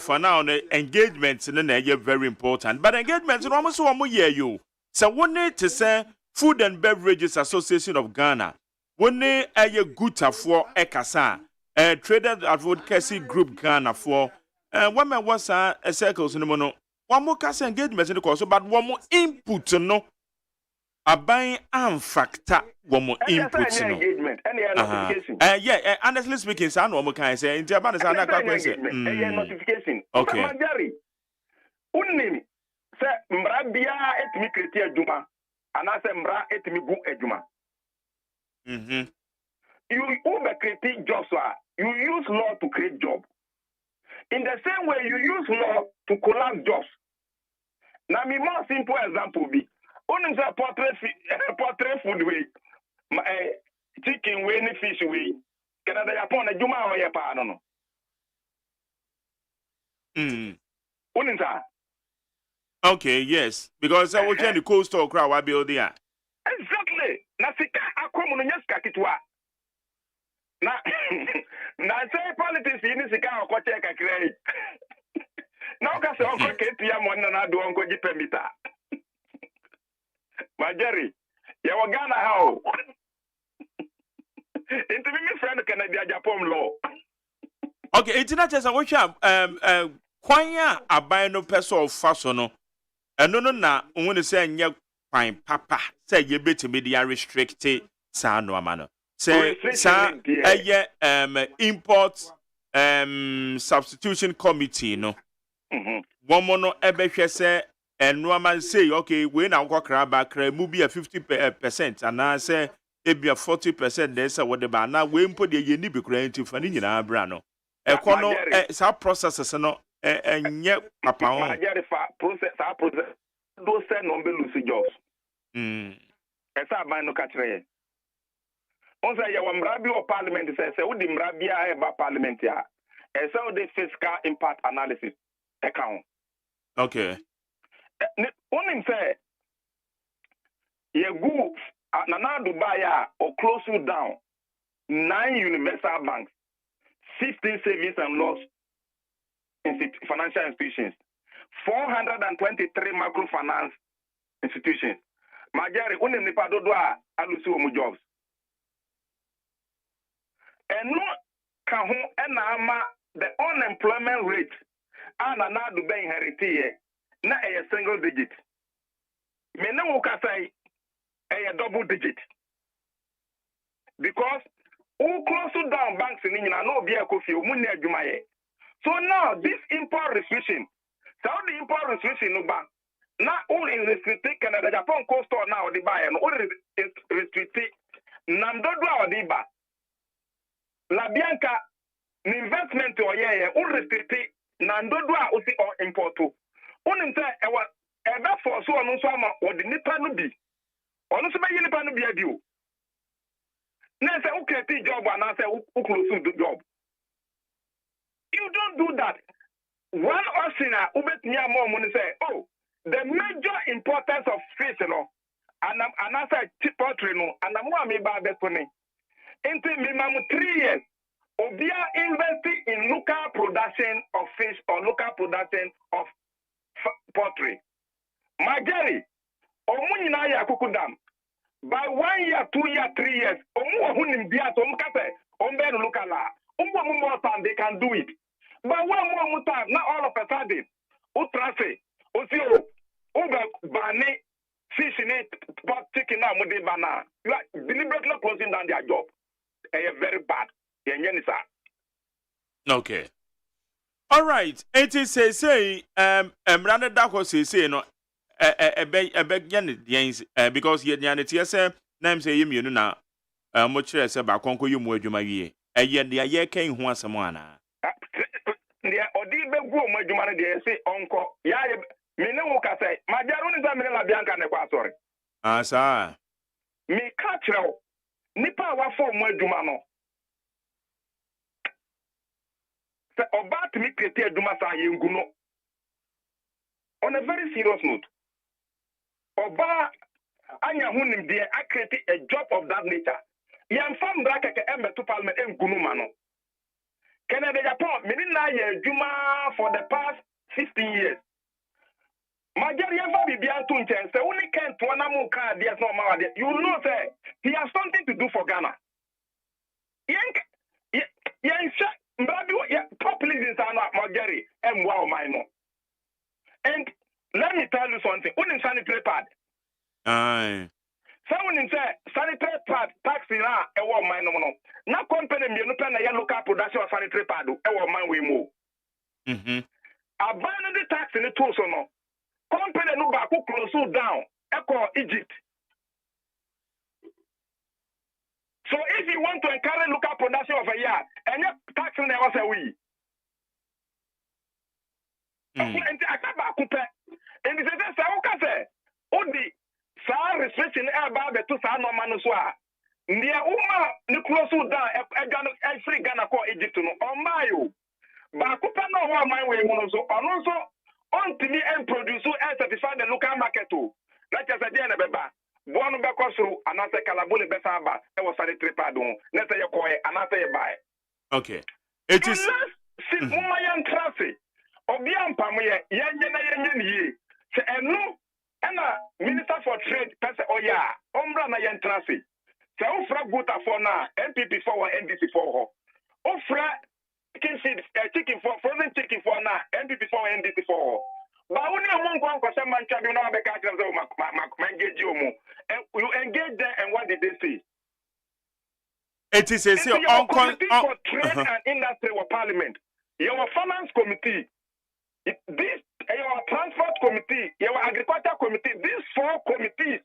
for now the engagement na very important but engagement no almost one more year you so one need to say Food and Beverages Association of Ghana one need a good for ekasa Trader Advocacy Group Ghana for women was a circles in the mono. One more cast engagement in the course, but one more input no. A buying and factor one more input no. Engagement, any notification. Honestly speaking, son, one more can say in Japan is another question. Notification. Okay. Majari. Unim say mbrabia etimi kreti aduma. Ana say mbra etimi gu aduma. You over create jobs, you use law to create jobs. In the same way, you use law to collapse jobs. Now, my more simple example be, only the portrait food way, chicken way, fish way. Canada upon a juma or yapa, I don't know. Okay, yes, because I was trying to coastal crowd. I build there. Exactly. Nasika, I come on yaska kitwa. Na say politics in this account or check a credit. Now, because I'm going to get one and I do uncle Jipemita. Majeri, you are Ghana how? Into me, friend, Canada, Japan law. Okay, it's not just a watch up. Quanya a buy no peso of fasono. And no, na, when you say, yeah, fine, papa, say you better media restricted, son, no man. Say, import substitution committee, no. One mono ebe say, and no man say, okay, we now go crab back, maybe a 50%, and I say, it be a 40%, there's a whatever. Now, we put the unique creative for in our brano. A corner, it's our processes, no, and yet, papa, process, those send on Belusi jobs. As I buy no catch. Also, you want Mrabi or Parliament says, "Would the Mrabia about Parliament here?" And so the fiscal impact analysis account. Okay. Only say, you go Nana Dubai or close you down 9 universal banks, 15 savings and loss financial institutions, 423 microfinance institutions. Majari, only nipa dodoa alusi omu jobs. And no can the unemployment rate and another be inherited na a single digit. Me no can say a double digit. Because who close down banks in India no be a coffee money adwumaye. So now this import restriction, so the import restriction no ban. Not only in restricted Canada, Japan coastal now the buy and only restricted Namdodo or the buy. La Bianca investment or yeah, unrestricted nandodwa usi or importo. Unimse ewa eba for so on so ama or the nipa no bi. Ono so be nipa no bi adio. Na say uketi job and na say close the job. You don't do that. One osina ubetnya more money say, oh, the major importance of fish, you know, and I say poultry, no, and I'm going to buy that money. Into minimum 3 years, Obia investing in local production of fish or local production of poultry. Majari, Omuni na ya kukudam. By 1 year, 2 years, 3 years, Omu hunim biya to mkate, ombe no lukala. Umu more time they can do it. But one more time, not all of a sudden, utrase, usio, uga bane, fish in it, but taking out with the banana. You are deliberately closing down their job. They are very bad. Okay. All right. It is say Randa Dako say no beg because ye nyanity name say you na much say ba konko you mu adwuma wie. Eye de aye kan hu asemo ana. The odi be go mu adwuma no de say onko ya me ne wo ka say majaro ni me la Bianca ne kwa sorry. Ah sa. Me ka kire nipa wa fo mu adwuma no. Se oba to me create adwuma sa ye ngu no. On a very serious note. Oba anya hunim de I create a job of that nature. Yam fam braka ke embe to parliament engunu mano. Canada Japan minina ye juma for the past 15 years. Majari ever be bian to nchen say only can to na mu ka dey no ma dey. You know say he has something to do for Ghana. Yen mbabi populism sana Majari emwa o mai no. And let me tell you something. Unin sanitary pad. Aye. Someone in say sanitary pad taxi na e wo man no no. Na company me no pe na ya local production of sanitary pad e wo man we mo. Abandon the tax in the tool so no. Company no ba ko close down e call Egypt. So if you want to encourage local production of a year, and your tax in there was a we. And I come back and this is say Odi sa restriction about the two sa no man so a ndia uma ni close down e free Ghana ko Egypt no o mayo ba kupa no ho man we mu no so ono so on to me and produce and certify the local market to let us say na beba bono be kosuru anase kalabole be sa ba e wo sanitary pad on na say ye koy anase ye buy. Okay, it is si uma yan traffic obi ampam ye yenye na yenye ni se enu and Minister for Trade, person, oh yeah, Umbra na yentrasi. Se ofra guta for na NPP for or NDC for ho. Ofra chicken for frozen chicken for na NPP for NDC for ho. Ba uni among one question man chabi na be ka tell engage you mo. You engage them and what did they say? It is a committee for trade and industry or parliament. Your finance committee. This your transport committee, your agriculture committee, these 4 committees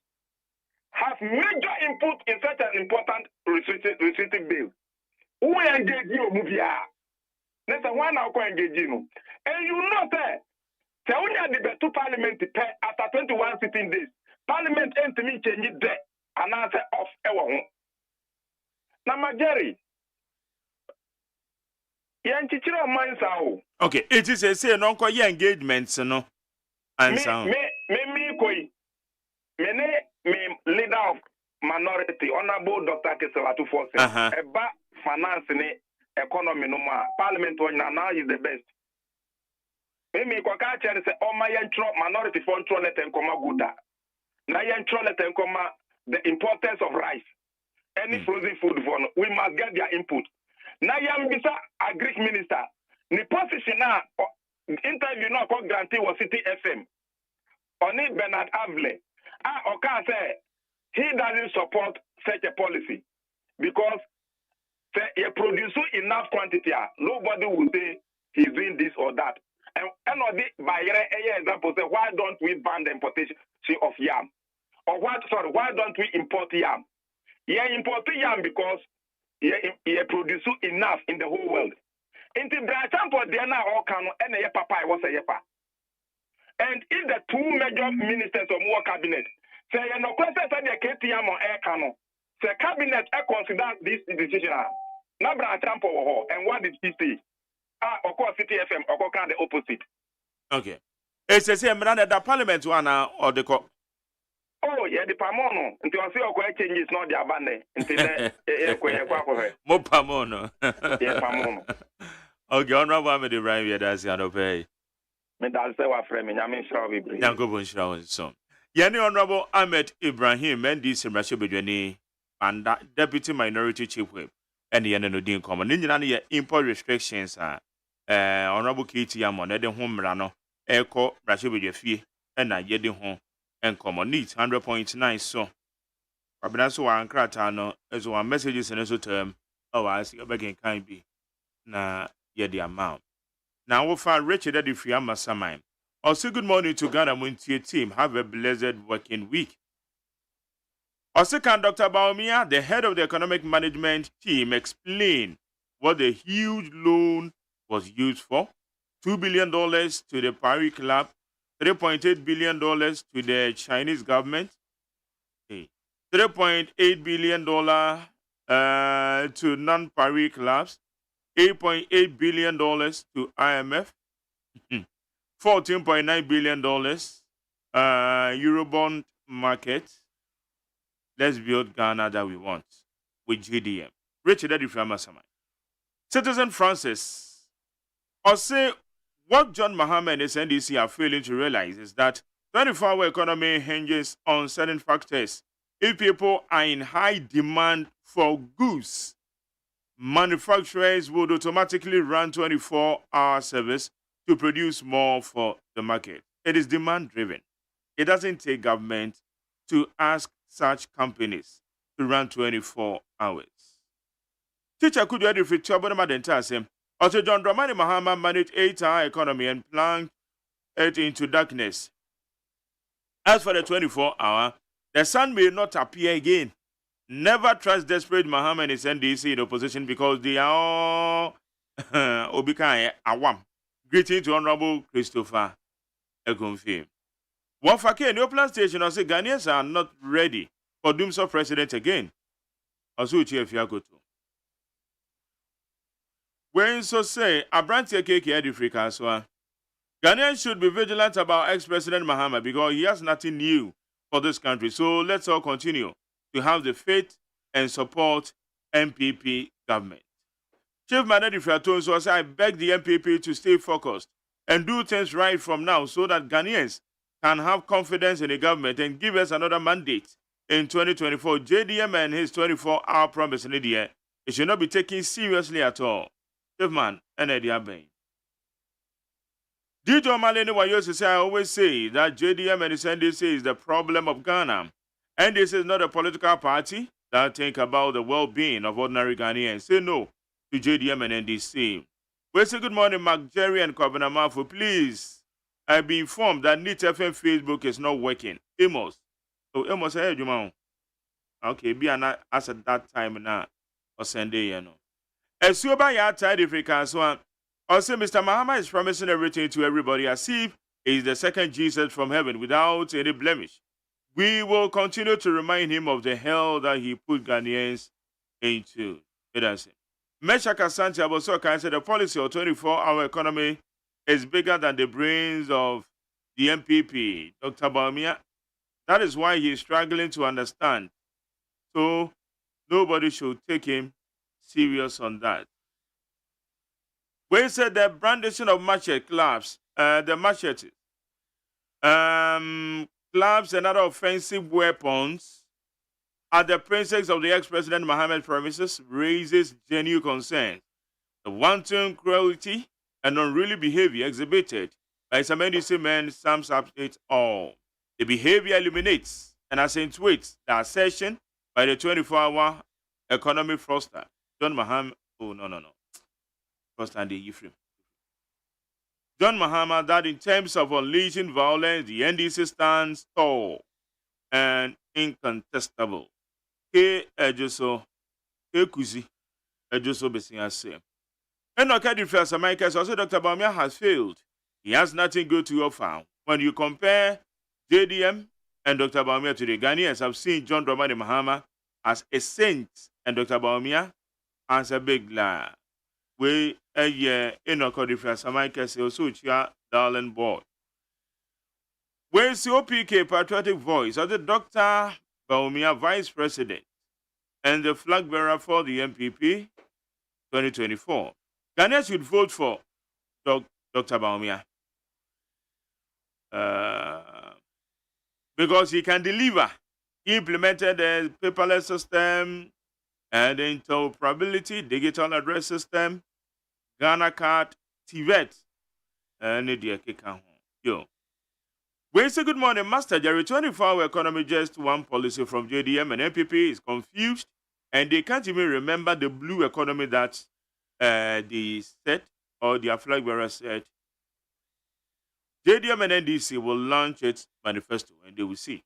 have major input in such an important restrictive bill. Who engage you, Muvia? That's one now engage you. And you know that the only debate to parliament after 21 sitting days, parliament ain't to me change it there and answer off our home. Now, Majari. Okay, it is a say non your engagements no answer. Me leader of minority honorable Dr. Keselatu Force. Eba finance ni economy no ma parliament now is the best. Me kwa ka chere say o ma yentro minority for control let en koma guda. Na yentro let en koma the importance of rice. Any frozen food for we must get their input. Na yam bisa agric minister ni position na interview na ko grantee was City FM oni Bernard Avle oka say he doesn't support such a policy because say he produce enough quantity nobody will say he's doing this or that and the by example say why don't we ban the importation of yam or why don't we import yam import yam because ye produce enough in the whole world. Into Brachampo, they are now all can and a papa was a yepa. And if the two major ministers of war cabinet say no question that the KTM or air cano, the cabinet consider this decision. Now Brachampo, and what did he say? Of course, City FM, or the opposite. Okay. It's the same that parliament one or the co. Oh, yeah, the Pamono. Until I say, okay, changes not the abandon. Until Mo Pamono. Yeah, Pamono. Okay, honorable Ahmed Ibrahim, yeah, that's the other pay. Me that's our friend, I mean, shall we bring? Yanko Bunshraw, son. Yani honorable Ahmed Ibrahim, Mendy Simrashe Bejani, and that deputy minority chief whip, and the Yanodin common. In import restrictions are honorable Kitty Yamon, Eden Home Rano, Echo, Rashe Fee, and I yedi home. And common needs 100.9 so. Rabinaso and Kratano as one messages in a term. Oh, I see a begging kind be. Na yet the amount. Now we'll find Richard Eddie Friama Samine. Also, good morning to Ghana Montie team. Have a blessed working week. Also, can Dr. Baumia, the head of the economic management team, explain what the huge loan was used for? $2 billion to the Paris Club. $3.8 billion to the Chinese government, $3.8 billion to non-Paris clubs, $8.8 billion to IMF, $14.9 billion Eurobond market. Let's build Ghana that we want with GDM. Richard Eddie Framasama. Citizen Francis, I'll say, what John Mahama and his NDC are failing to realize is that 24-hour economy hinges on certain factors. If people are in high demand for goods, manufacturers would automatically run 24-hour service to produce more for the market. It is demand-driven. It doesn't take government to ask such companies to run 24 hours. Teacher could you edit for Chobodama also, John Dramani Mahama managed 8-hour economy and plunged it into darkness. As for the 24-hour, the sun may not appear again. Never trust desperate Mahama and his NDC in opposition because they are all Obika Awam. Greeting to Honorable Christopher Egunfi. One fakir in the Upland Station also Ghanaians are not ready for dooms of president again. Also, Chief Yagoto. When so say, Abrantia Keke Edifrika as well. Ghanaians should be vigilant about ex-President Mahama because he has nothing new for this country. So let's all continue to have the faith and support MPP government. Chief Manadi Fraton so I beg the MPP to stay focused and do things right from now so that Ghanaians can have confidence in the government and give us another mandate in 2024. JDM and his 24-hour promise in India, it should not be taken seriously at all. Man, and Eddie Abbey. DJ Malene Wayosi say, I always say that JDM and his NDC is the problem of Ghana. And this is not a political party that think about the well-being of ordinary Ghanaians. Say no to JDM and NDC. We say good morning, Mark Jerry and Kwabena Mafu. Please, I've been informed that NIT FM Facebook is not working. Amos. So Amos, hey, Jumon. Okay, be an as at that time now. Or Sunday, you know. As you buy your tidy frequency one, also Mr. Mahama is promising everything to everybody as if he is the second Jesus from heaven without any blemish. We will continue to remind him of the hell that he put Ghanaians into. That's it. Mesha Kasanti Abosoka said the policy of 24-hour economy is bigger than the brains of the MPP, Dr. Baumia. That is why he is struggling to understand. So nobody should take him serious on that. We said the brandishing of machete clubs, the machetes, clubs and other offensive weapons at the premises of the ex-president Mohammed premises raises genuine concern. The wanton cruelty and unruly behavior exhibited by some NDC men sums up it all. The behavior illuminates and accentuates the assertion by the 24-hour economy fraudster John Mahama. Oh, no. First and the Ephraim. John Mahama that in terms of unleashing violence, the NDC stands tall and incontestable. K. Ejoso, K. Kuzi, Ejuso Besiase. Enoka Difference America also Dr. Baumia has failed. He has nothing good to offer. When you compare JDM and Dr. Baumia today, Ghanaians have seen John Dramani Mahama as a saint and Dr. Baumia as a big liar. We a year Enoka Difference America also chia darling boy. Where's OPK patriotic voice of the Dr. Baumia Vice President and the flag bearer for the MPP 2024? Ghanaians should vote for Dr. Baumia because he can deliver. He implemented the paperless system and the interoperability digital address system, Ghana card, TVET, and yo. We say good morning, Master Jerry. 24-hour economy, just one policy from JDM and MPP is confused, and they can't even remember the blue economy that they set or their flag bearer said. JDM and NDC will launch its manifesto, and they will see.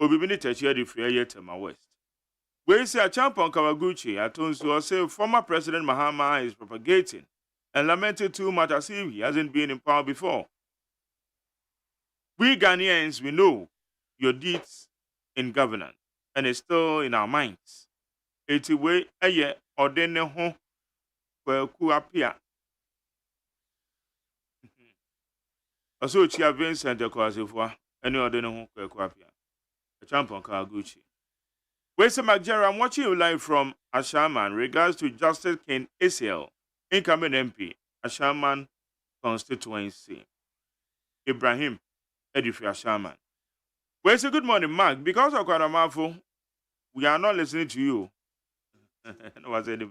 Obibini Techia the Free Tema West. We say a champion Kawaguchi, Atonsu, say former President Mahama is propagating and lamented too much as if he hasn't been in power before. We Ghanaians, we know your deeds in governance, and it's still in our minds. It's a way a year or then home where ku appear. Also, Chia Vincent de Kwasifwa, any other home where ku appear. A champion Kawaguchi. Where's the Nigeria? I'm watching you live from Ashaman regards to Justice King ACL, incoming MP, Ashaman constituency. Ibrahim. Edifia Shaman. Well, it's a good morning, Mark. Because of Kwanamafo, we are not listening to you. No, I said it.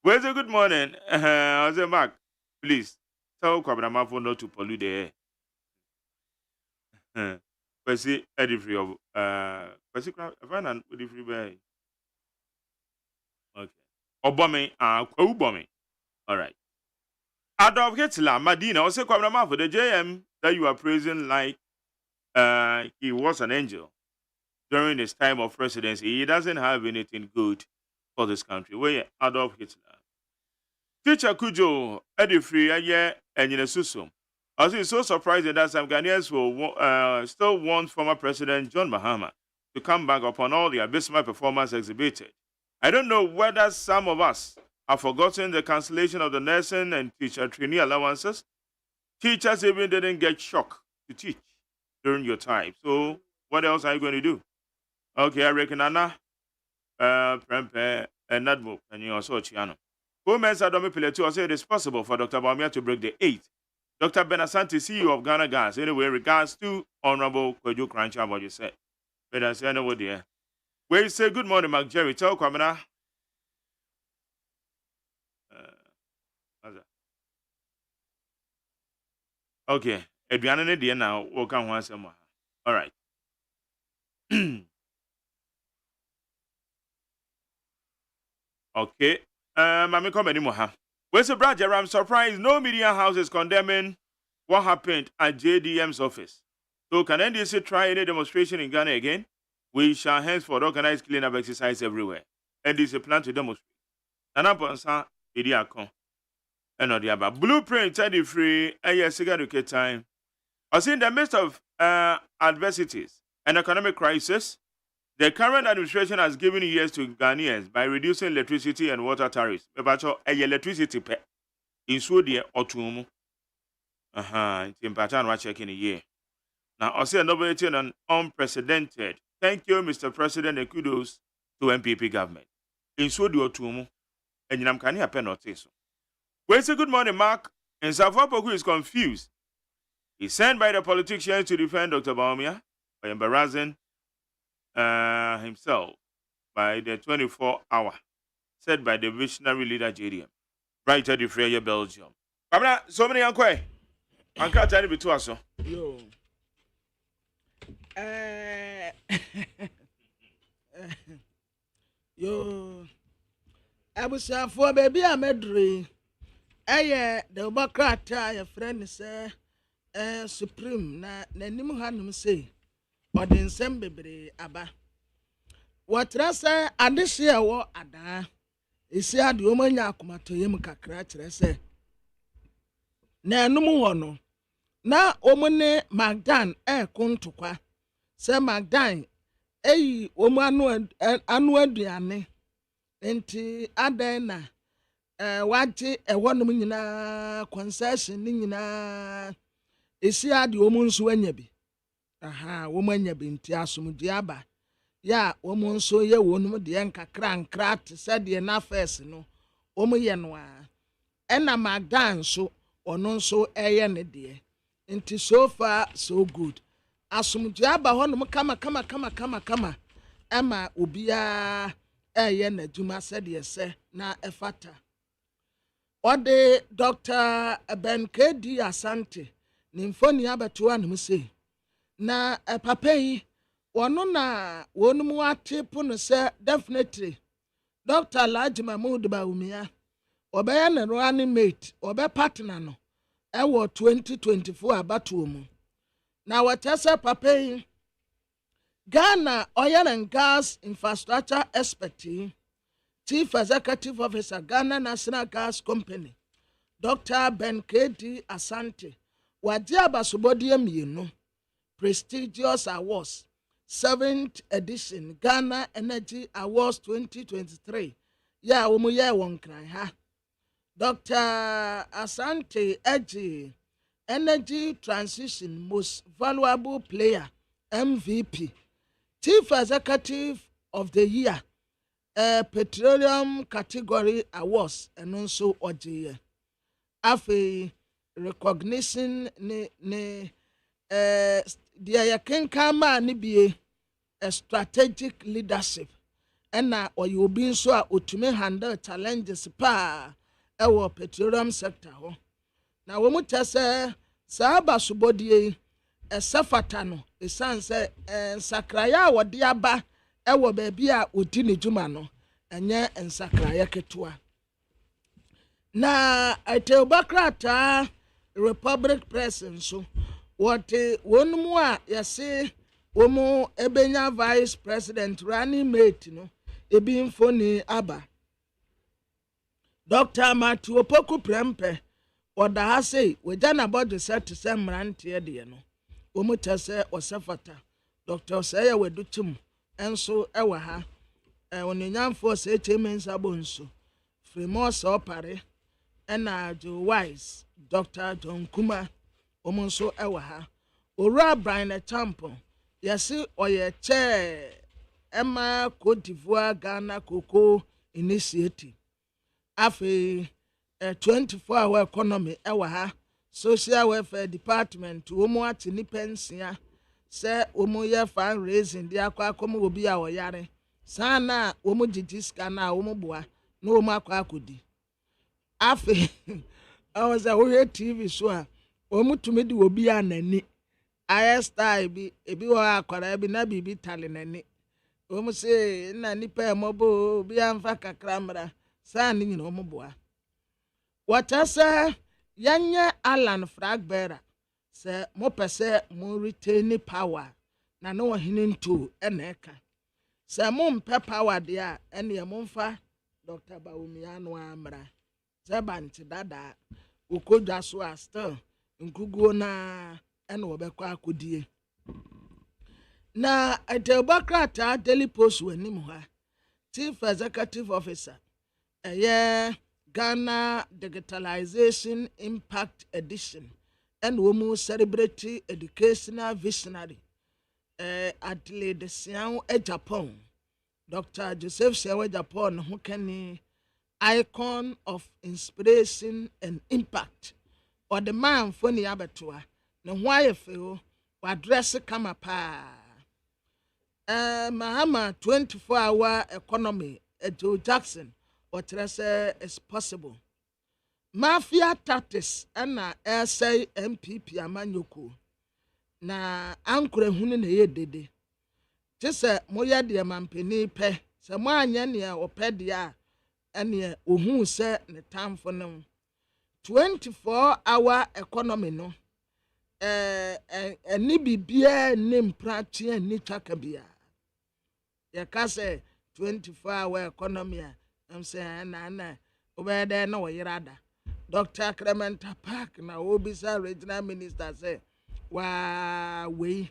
Well, it's a good morning. I said, Mark, please tell Kwanamafo not to pollute the air. Percy Edifia, Percy Cravan, Edifia Bay. Okay. Obame, Obame. All right. Adolf Hitler, Medina, also Kwanamafo, the JM. That you are praising like he was an angel during his time of presidency. He doesn't have anything good for this country. Where Adolf Hitler. Teacher Kujo, Edifri, Aye, and Yinesuso. Also, it's so surprising that some Ghanaians will still want former President John Mahama to come back upon all the abysmal performance exhibited. I don't know whether some of us have forgotten the cancellation of the nursing and teacher trainee allowances. Teachers even didn't get shocked to teach during your time. So what else are you going to do? Okay, I reckon Anna, Prempe, and Nadmo, and you also Chiano. Women Sadomi Piletu say it is possible for Dr. Baumia to break the 8. Dr. Benasanti, CEO of Ghana Gas, anyway, regards to Honorable Kweju Krancha, what you said. But I say, no, dear. Where you say, good morning, Mark Jerry. Tell Kwamina. Okay, Adriana Nedia now, walk on once more. All right. Okay, Mammy come anymore. Where's the brother? I'm surprised no media house is condemning what happened at JDM's office. So, can NDC try any demonstration in Ghana again? We shall henceforth organize cleanup exercise everywhere. NDC plan to demonstrate. Nana Ponsa, Idiakon. And the other blueprint, Teddy Free, a year cigarette time. Also, in the midst of adversities and economic crisis, the current administration has given years to Ghanaians by reducing electricity and water tariffs. But electricity pay in Sweden or Tumu. In pattern, we're checking a year. Now, also, innovating and unprecedented. Thank you, Mr. President, and kudos to MPP government. In Sweden or Tumu, and I'm canning a penalty. Well, say good morning, Mark. And Safapoku is confused. He's sent by the politicians to defend Dr. Baumia by embarrassing himself by the 24-hour said by the visionary leader JDM. Right at the Freya, Belgium. So many uncle. I can't tell you to us. Yo. Yo. I was for baby, I'm a dream. The Bacrata, your friend is supreme. Na Nimu Hanum say, or the Ensemble Abba. What I say, and this year war ada. esi ade o manya akomato yem kakra kyerɛ sɛ na enum hɔ no na omune Magdan kontokwa sɛ Magdan eyi omu anu aduane enti adan na wagye ɛhɔnom nyinaa concession ni nyinaa esi ade omu nso anya bi omu anya bi nti asomdue aba ya omu nso ye wonum de nkakra nkra te sɛ de na first no omu ye no a ɛna Magdan so ɔno nso ɛyɛ ne de nti so far so good asomdue aba hɔnom kama ɛma obia ɛyɛ n'adwuma sɛ de sɛ na ɛfata ɔde Dr. Ben KD Asante ne mfoni abeto anum sei na papa yi wɔno na wɔnum ate pono sɛ definitely Dr. AGYEMAN Bawumia ɔbɛyɛ ne running mate ɔbɛ partner no ɛwɔ 2024 abatoɔ mu na wɔkyɛ sɛ papa yi Ghana Oil and Gas Infrastructure Expert Chief Executive Officer Ghana National Gas Company Dr. Ben KD Asante wagye abasobɔdeɛ mmienu prestigious awards 7th edition Ghana Energy Awards 2023 ya wɔn yɛ wɔn kran ha Dr. Asante Eji Energy Transition Most Valuable Player MVP Chief Executive of the Year Petroleum Category Awards and also OGE afe recognition ne dia yakenka ma ne bie a strategic leadership ɛna ɔyɛ obi nso a otumi handle challenges pa ɛwɔ petroleum sector ho na wɔn tɛ sɛ saa basobɔdie ɛsɛfata no esan sɛ nsakraya a wɔde aba ɛwɔ baabi a odi ne dwuma no ɛnyɛ nsakraya ketewa na Ethiopia Republic Press nso wɔte wɔnmu a yɛse wɔn ebenya Vice President running mate no ebi mfoni aba Dr. Matthew Opoku Prempe ɔda ha sei wɔgya na bɔdwe sɛ te sɛ mmeranteɛ deɛ no wɔn tɛ sɛ ɔsɛfata Dr. Osei Wedutum enso ɛwɔ ha onyanyamfo sɛ Chemensa Bonso Fremos Opare ɛna Joe Wise Dr. John Kuma wɔn nso ɛwɔ ha Owura Brian Champo yɛse ɔyɛ chair ɛma Cote d'Ivoire Ghana Cocoa Initiative afe 24-hour economy ɛwɔ ha Social Welfare Department wɔn ate ni pensia sɛ wɔn yɛ fundraising de akɔ akɔm obi a ɔyare sana wɔn gigi scan a wɔn boa na wɔn akɔ akɔdi afe ɔwɔ sɛ wɔyɛ TV so a wɔn tumi de obi a n'ani ayɛ style bi ebi wɔ akwara bi na bibi tale n'ani wɔn sɛ na nipa ɛmɔbo obi amfa kakra mra saa ne nyina wɔn boa wɔkyɛ sɛ yɛnyɛ Alan Fragbearer sɛ mo pɛ sɛ mo retain power na no hene nto ɛna ɛka sɛ mo mpɛ power deɛ a ɛne mo mfa Dr. Bawumia no amra sɛ banti dada okodwa so a still nkuguo na ɛna wɔbɛkɔ akodie na Ethiopia Daily Post w'anim ha Chief Executive Officer ɛyɛ Ghana Digitalization Impact Edition and womu celebrity educational visionary Adelaide Sian Japan Dr. Joseph Sian Japan who can icon of inspiration and impact or the man funny abetua na why feel address kama pa Mahama 24-hour economy Joe Jackson or Teresa is possible. Mafia tactics ana essay MPP amanyoko na ankure hunu na ye dede. Tese moya de mampeni pe se mo anya ne opɛ de a ene ohun se ne tamfo no 24-hour economy no eni bibia ne mpratwe ni twaka bia. Ye ka se 24-hour economy a I'm saying na over there no yirada Dr. Clementa Park na obisa regional minister say we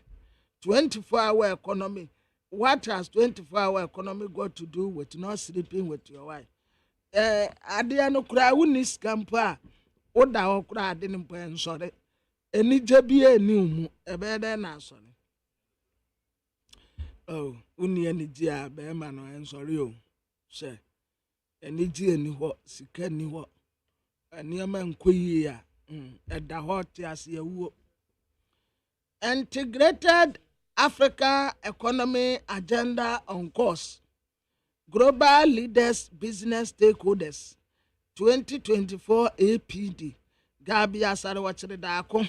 24-hour economy. What has 24-hour economy got to do with not sleeping with your wife? Adiano kura unis kampa oda okura ade nimpo ensore enije bi eni umu ebede na sorry. Oh, uni enije a be ma no ensore o. She enije eni ho sika ni ho. Aniama nkoyi a eda ho te ase awuo. Integrated Africa Economy Agenda on Course. Global Leaders Business Stakeholders 2024 APD. Gabi Asare wachire dako.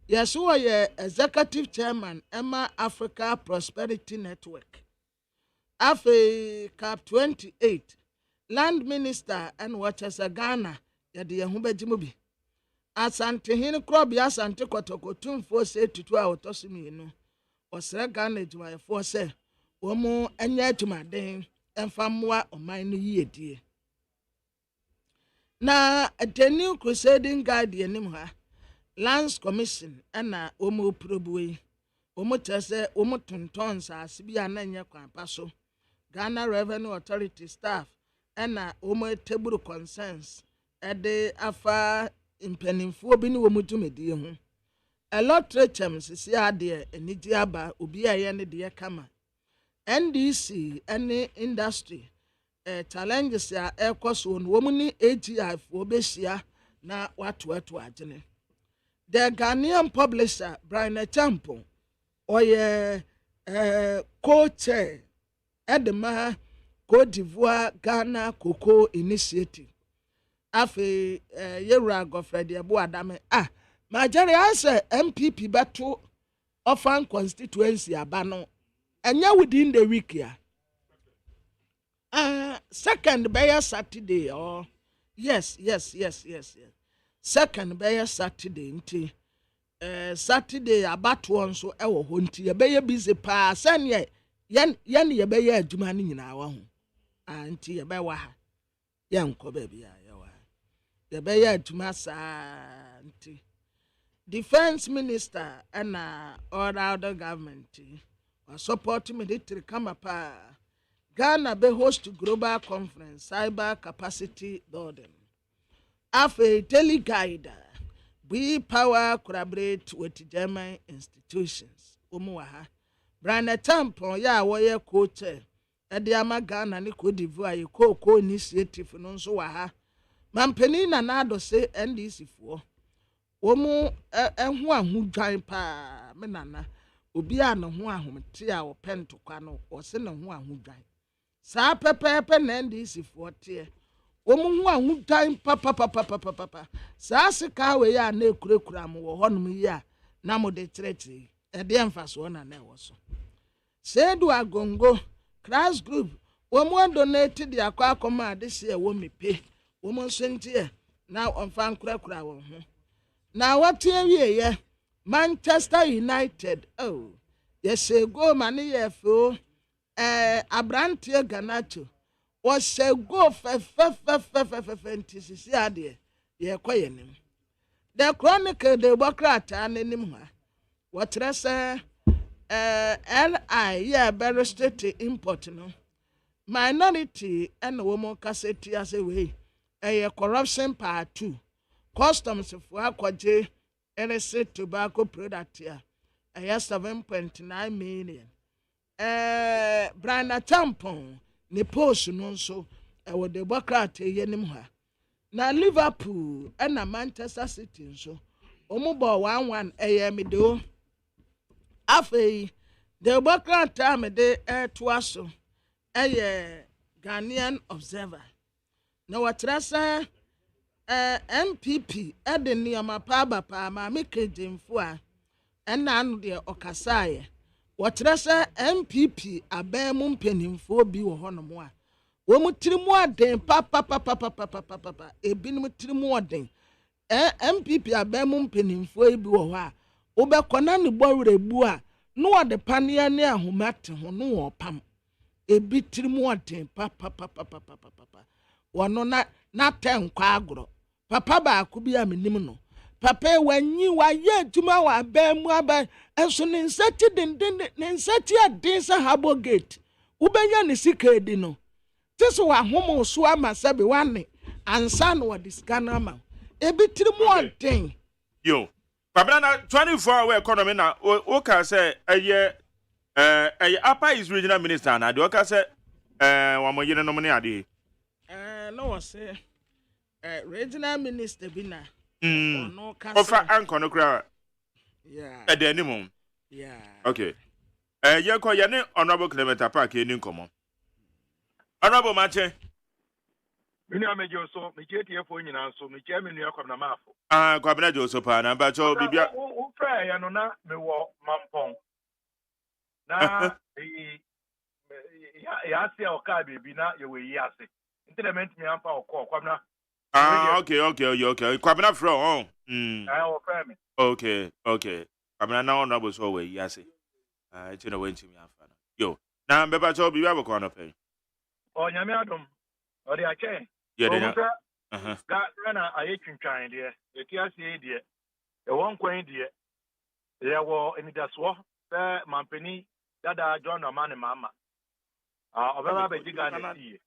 Yesu ye Executive Chairman Emma Africa Prosperity Network. Afe Cap 28. Land Minister and Wachasa Ghana yadi yehube jimubi. Asante hini krobi asante kotokotumfo se tutu a otosimi no. Osere Ghana ejuma se womu enye atumaden emfamwa oman no yiedie. Na the new crusading guide yenim ha Lands Commission na womu probuwe. Womu tese womu tonton sa asibia na enye kwampa so. Ghana Revenue Authority staff na womu table concerns ede afa impenimfo bi ni womu tumedie ho. A lot rechem sisi ade eniji aba obi aye ne de kama NDC any industry challenges ya ekoso no womu ni AGI fo behia na watu agene. The Ghanaian publisher Brian Champo oye co-chair Edema Cote d'Ivoire Ghana Cocoa Initiative. Afe Yewura Godfrey Abu Adame Majari ase MPP beto ofan constituency abano enya within the week ya. Second by Saturday or yes. Second by Saturday nti Saturday abato onso ewo ho nti ye be busy pa san ye ye be ye adwuma ni nyina wa ho. Nti ye be wa ha. Ye nko ba bia ye wa. Ye be ye adwuma sa nti Defense Minister and all other government support military come up. Ghana be host global conference cyber capacity building. Afe teleguide we power collaborate with German institutions. Umuwaha. Brian Tampon ya woye coach Ediama Ghana ni Cote d'Ivoire ko initiative no nso waha. Mampeni na nado se NDC for womu ehu ahudwan pa me nana obi a no ho ahomte a opento kwa no o se no ho ahudwan saa pepepe na ndisi forte womu ho ahudwan papa saa sika we ya na ekurekura am wo honum yi a na mo de tretre e de emfaso na na wo so sedu agongo class group womu donate de akwa akoma de se wo mepe womu nsentie na onfa nkurakura wo ho. Now what ye Manchester United yes go mani ye fo Abrantie Ganacho was go fe sisi ade ye kwaye nim. The Chronicle de Bokrata anenim ha what rese LI ye very state import no minority and woman cassette as a way corruption part 2 customs for akwaje illicit tobacco product here 7.9 million. Brana tampon ne post no so with the Bokrate yenim ha. Na Liverpool and Manchester City so omubo 1-1 me do. Afi the Bokrate me de twaso Ghanaian Observer. Na watrasa MPP eden niama pa ma mekedemfo a ena anu de okasaye wotrese MPP abemu mpenimfo bi wo honom a wo mutirimu aden pa ebinum tirimu aden MPP abemu mpenimfo bi wo ho a wo be kona ne bowrebu a no wode panea ne ahomate ho no wo pam ebi tirimu ɔden papa wɔno na tɛn kɔ agorɔ papa baako bi a menim no papa wanyi wayɛ adwuma wɔ abɛn mu aba ɛnso ne nsati denden ne nsati aden sɛ habo gate wobɛnya ne sika edi no te so wahom so ama sɛbe wane ansa no wɔde sika no ama ebi tirimu ɔden yo Babana na 24-hour economy na o ka say eye Upper East Regional Minister na de o ka say wa mo yire no mo ne ade no was say regional minister bi na no ka say ofa anko no kra yeah e de animum yeah okay ye ko ye ne honorable kilometer park eni nkomo honorable mache Mini amejo so me tie fo nyina so me tie me nua kwabna mafo kwabna jo so pa na ba cho bibia wo fra ya no na me wo mampon na ya ase o ka bebi na ye we yi ase intelligent me ampa o kwabna okay kwabna from wo fra me okay kwabna na honorable so we yi ase e no wenti me amfa yo na be ba cho bibia boko no pe o nyame adom o de ache yeah Ghana aye twintwan de eti ase de e won kwan de ye wo enidaso pe mampani dada John Amane mama obeba be diga na tie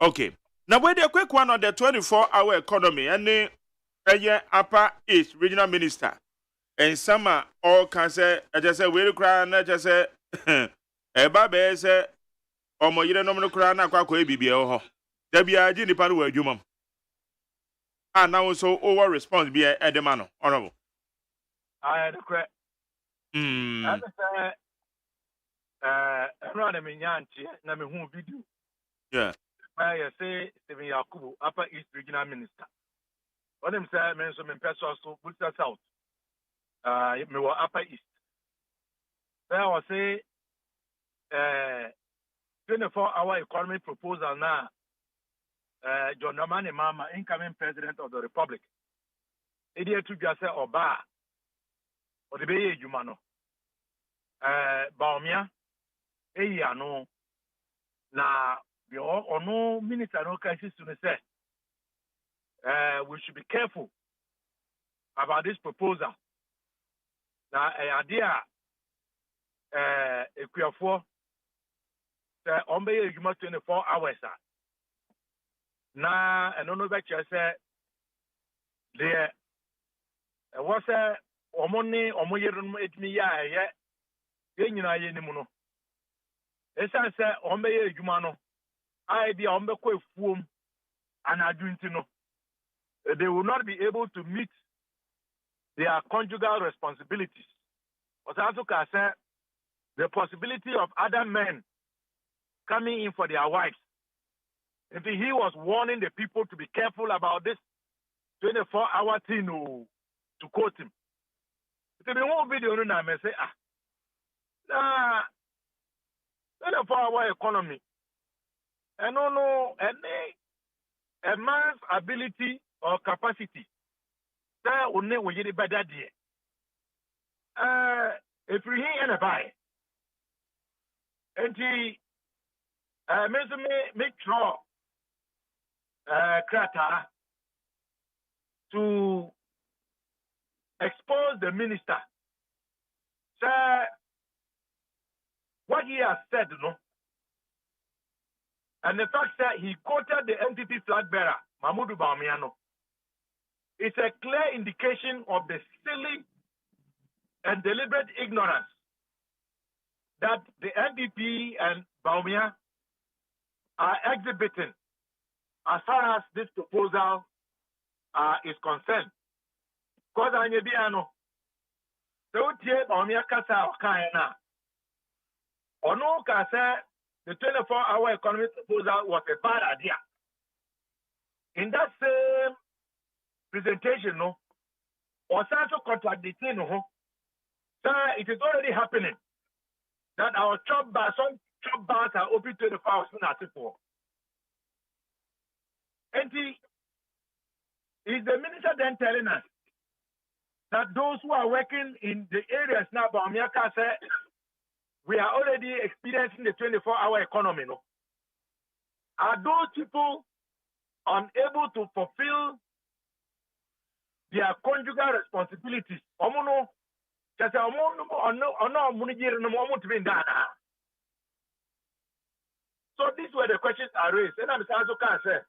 okay na we dey quick one on the 24-hour economy any eye Upper East Regional Minister and sama all can say just say we cry na just say e ba be say omo yire no mo kura na akwa ebibie ho da bia ji nipa no wa adwuma now so over response be edema no honorable the correct I say run me nyanti na me hu video yeah I say Steven Yakubu Upper East Regional Minister what him say me so me person so Busa South me wa Upper East there was say 24-hour economy proposal now John Amane Mama, incoming president of the republic. Idiot to just say Oba or the Bay Jumano. Baumia, no na the or no minister no crisis to say we should be careful about this proposal. Now idea equiafo on be 24 hours. Na eno no be che se de wo se omoni omoyerun etimi ya ye nyina ye nimu no esa se ombe ye adwuma no ai bia ombe ko efuom anadunti no they will not be able to meet their conjugal responsibilities. Also can say the possibility of other men coming in for their wives. If he was warning the people to be careful about this 24-hour thing to quote him. If they won't video no na me say 24-hour economy. And no a man's ability or capacity that will never get better there. If we hear and buy and he make sure Krata to expose the minister. Sir, what he has said, no, and the fact that he quoted the NPP flag bearer, Mahmoud Bawumia, it's a clear indication of the silly and deliberate ignorance that the NPP and Bawumia are exhibiting as far as this proposal is concerned. Because I know so Bawumia kasa okaina ono kasa the 24-hour economy proposal was a bad idea. In that same presentation, no, was also contradicting, no, sir, it is already happening that our some chop bars are open 24 hours for. And is the minister then telling us that those who are working in the areas now, Bawumia said, we are already experiencing the 24-hour economy. No? Are those people unable to fulfill their conjugal responsibilities? So these were the questions I raised. And I'm also can say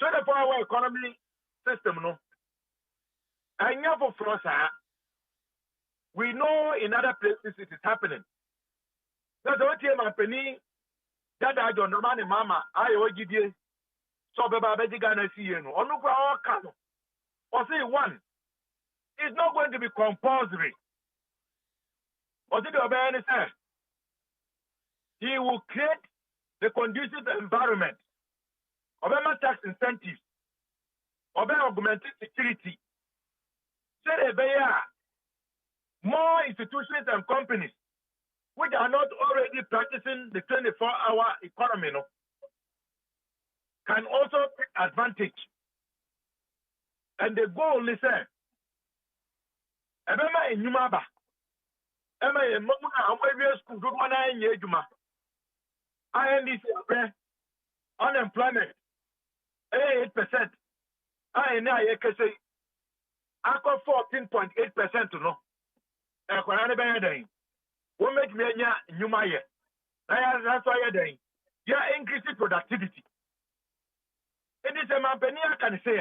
24-hour economy system, no. And for us, we know in other places it is happening. That's what my penny that I don't know, mama. I will give you so baby Ghana see you. Or no, or say one, it's not going to be compulsory. Or did you say? He will create the conducive environment, Obama tax incentives, Obama augmented security. Say more institutions and companies which are not already practicing the 24-hour economy can also take advantage. And the goal is Obama in Yumaba, Emma in Mona, school, good one in Yejuma. INDC unemployment 8%. I say I got 14.8% to know. What make me new Maya? That's why you're doing. You're increasing productivity. It is a man I can say.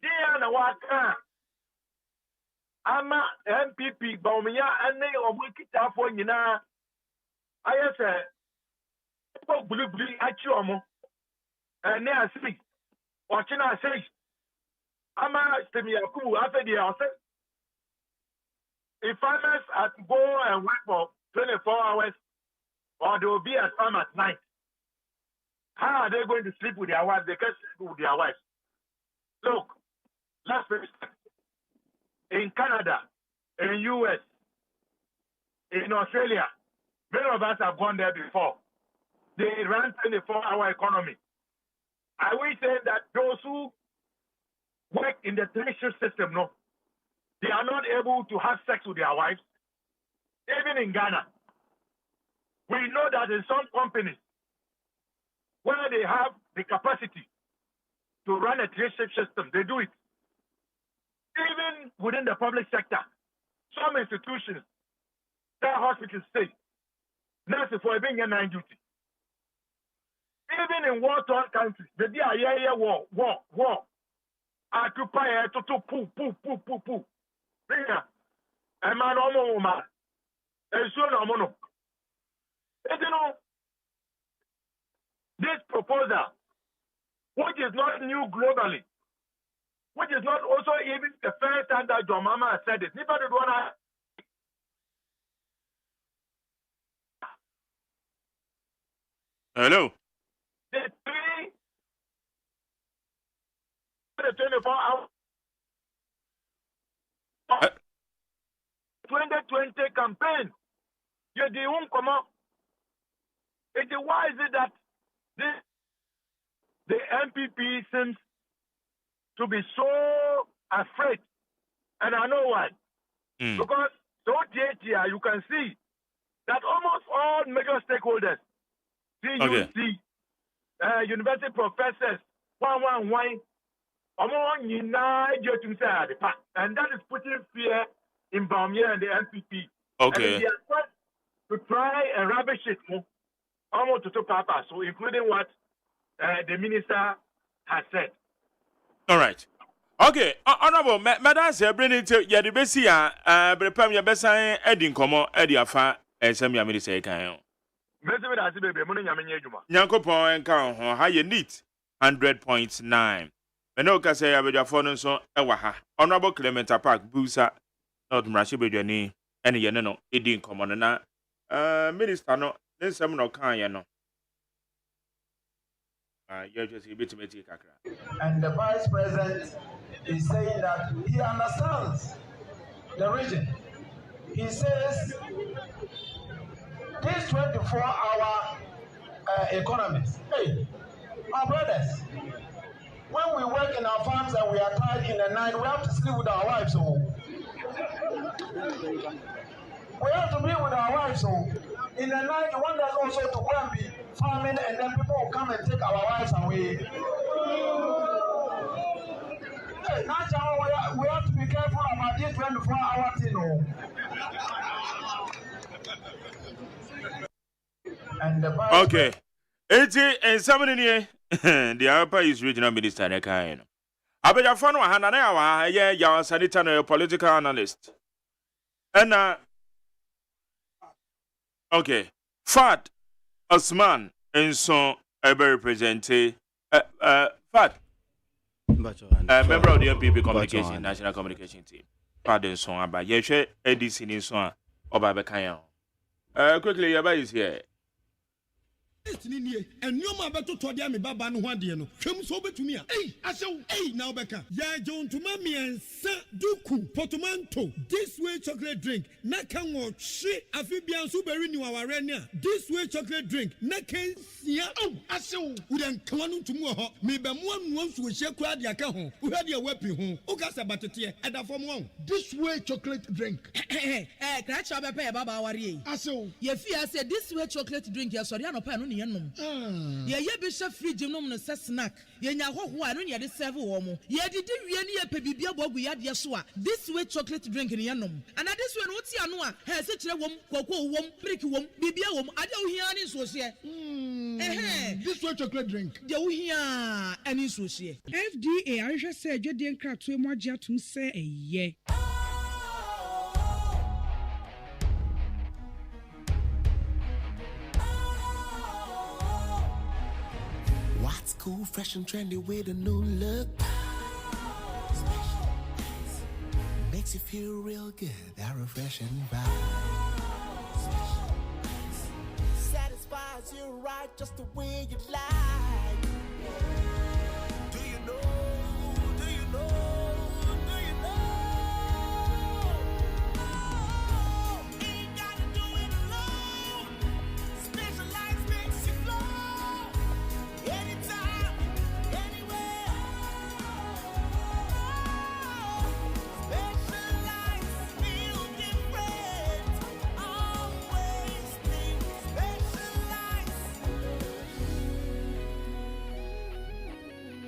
Dear Nawaka, I'm a MPP, Baumia, and they are working for you now. I say, blue at you, and now see, watching I say, I'm a Stemiaku after the house. If farmers are to go and work for 24 hours, or they will be at farm at night, how are they going to sleep with their wives? They can't sleep with their wives. Look, last in Canada, in US, in Australia, many of us have gone there before. They run 24-hour economy. I will say that those who work in the three-shift system, no, they are not able to have sex with their wives. Even in Ghana, we know that in some companies, where they have the capacity to run a three-shift system, they do it. Even within the public sector, some institutions, that hospitals say, nurses for being a night duty. Even in war-torn countries, the day war. Occupy to poo. A man or woman. And so no mono. And you know, this proposal, which is not new globally, which is not also even the first time that your mama has said it. Neither did one. Hello. The 24 hours. 2020 campaign. You do come up. Why is it that the MPP seems to be so afraid? And I know why. Because so here you can see that almost all major stakeholders, CUC, university professors, and that is putting fear in Baumia and the MPP. Okay. And they are trying to try and rubbish it almost to papa, so including what the minister has said. All right. Okay, honorable, madam, say bring it to ya the besia, prepare your best Eddie Como, Eddie Afa, and some Yamini say can. Yanko Pon and Count, how you neat 100.9. Menoka say I your phone so ewaha. Honorable Clementa Park, Busa, not Mrashibini, any yano, Eddie Como, na minister no, then some no can yano. You're just a bit to make it. And the vice president is saying that he understands the region. He says this 24-hour economy. Hey, my brothers, when we work in our farms and we are tired in the night, we have to sleep with our wives. We have to be with our wives. So in the night, you want us also to go and be farming, and then people will come and take our wives away. Hey, now we have to be careful about this 24-hour thing. Oh. And the Bible Okay. 80 and 70 the upper is regional minister Nekaino. Abejafano Hanana, yeah, ya sanitary political analyst. And okay. Fat Osman and so ever represented Fat member of the MPP communication national communication team. Fat and so about Yeshe ADC in so about Bekayan. Quickly, your is here. And no man better to the me baba no hwade no hwem so betumi a asew now beka ya John to mami ensa duku portmanteau this way chocolate drink na kan wo hwe afibia so beri ni waware ne a this way chocolate drink na kan sia asew udan kawanu tumu ho me be mo anu nso hye kura de aka ho uhade a wapi ho o ka sabatete eda fom ho this way chocolate drink kra cha be pe baba ware yi asew ye fi ase this way chocolate drink ya sori anopa no ne nom ye be chef fridge nom no se snack ye nya hoho a no ne de serve wo mo ye didi wie ne ye pe bibia bogu ya de so a this way chocolate drink ne nom and this way no ti ano a he se kire wom kokko wom brick wom bibia wom ade wo hia ne so se this way chocolate drink de wo hia ani so se FDA ahwehwe se adwede nkratoe mo agye atum se eye What's cool, fresh and trendy with a new look? Special ice makes you feel real good. That refreshing vibe. Special ice satisfies you right just the way you like. Do you know? Do you know? Do you know? Oh, ain't gotta do it alone. Special ice makes you flow. Anytime, anywhere. Special ice feel different. Always think special ice.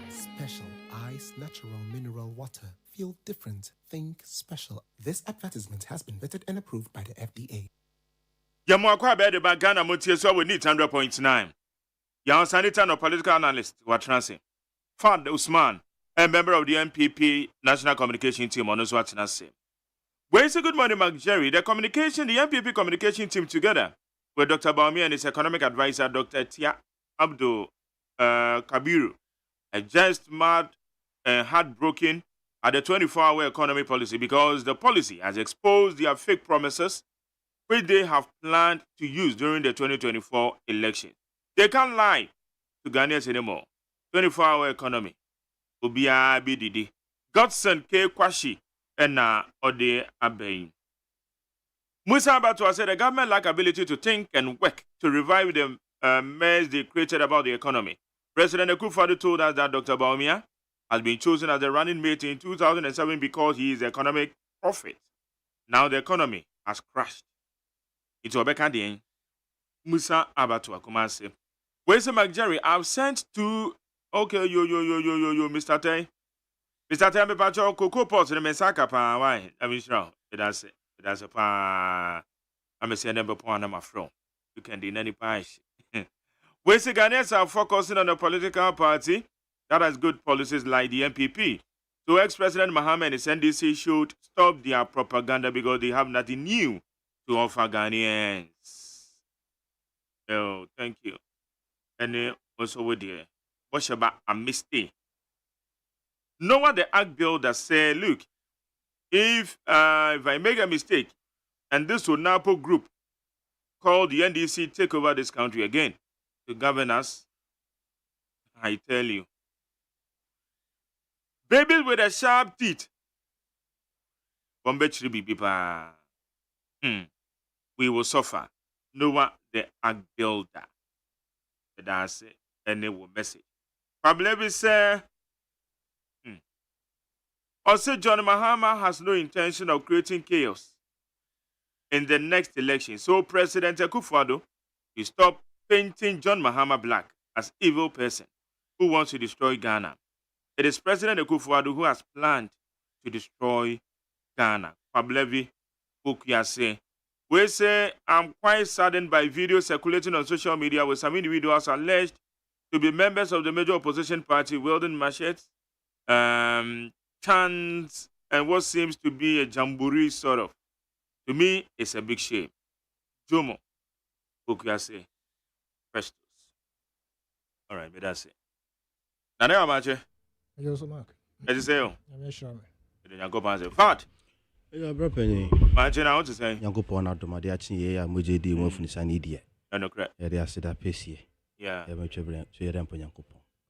Special ice, natural mineral water. Feel different. Think special. This advertisement has been vetted and approved by the FDA. Yamwakwa be the Ghana MONTIE so we need 100.9. Yan sanitary no political analyst what transi. Fad Usman, a member of the MPP National Communication Team on what transi. Well, it's a good morning, Mark Jerry. The MPP communication team together with Dr. Baumi and his economic advisor, Dr. Tia Abdul Kabiru, are just mad and heartbroken at the 24-hour economy policy because the policy has exposed their fake promises which they have planned to use during the 2024 election. They can't lie to Ghanaians anymore. 24-hour economy. Ubia BDD. Godson K. Kwashi and Ode Abein. Musa Abatua said the government lack ability to think and work to revive the mess they created about the economy. President Akufo-Addo told us that Dr. Baumia has been chosen as the running mate in 2007 because he is the economic prophet. Now the economy has crashed. It's Obeka Musa Abatua Kumase. Where's the McJerry? I've sent to Mr. Tay. Mr. Tay, me pacho cocoa pots in the Mensaka pa why? I mean, sure. That's a pa. I'm a send number point on my phone. You can do any pie. Where's the Ghanaians are focusing on a political party that has good policies like the MPP. So ex-President Mahama and his NDC should stop their propaganda because they have nothing new to offer Ghanaians. Oh, thank you. And also with the what about a mistake? No one the act builder say, look, if I make a mistake and this Unapo group called the NDC take over this country again to govern us, I tell you, babies with a sharp teeth, we will suffer. No one the act builder. That's it. And they will message. Probably say, also John Mahama has no intention of creating chaos. in the next election. So President Akufo-Addo will stop painting John Mahama black as evil person who wants to destroy Ghana. It is President Akufo-Addo who has planned to destroy Ghana. Pablevi Bukyase. We say, I'm quite saddened by videos circulating on social media with some individuals alleged to be members of the major opposition party wielding machetes, chants, and what seems to be a jamboree sort of. To me, it's a big shame. Jomo Bukyase. Festus. All right, but that's it. Nana Amache. Yo, so Mark. As you say, I'm sure. You go pass it. Fat. Yeah, bro, penny. Imagine I want to say. You go pon out to my dear chin, yeah, Mujedi, one from the San Idia. I know, correct. Yeah, they are said that pace here. Yeah. Yeah, my children, so you're damn Yanko.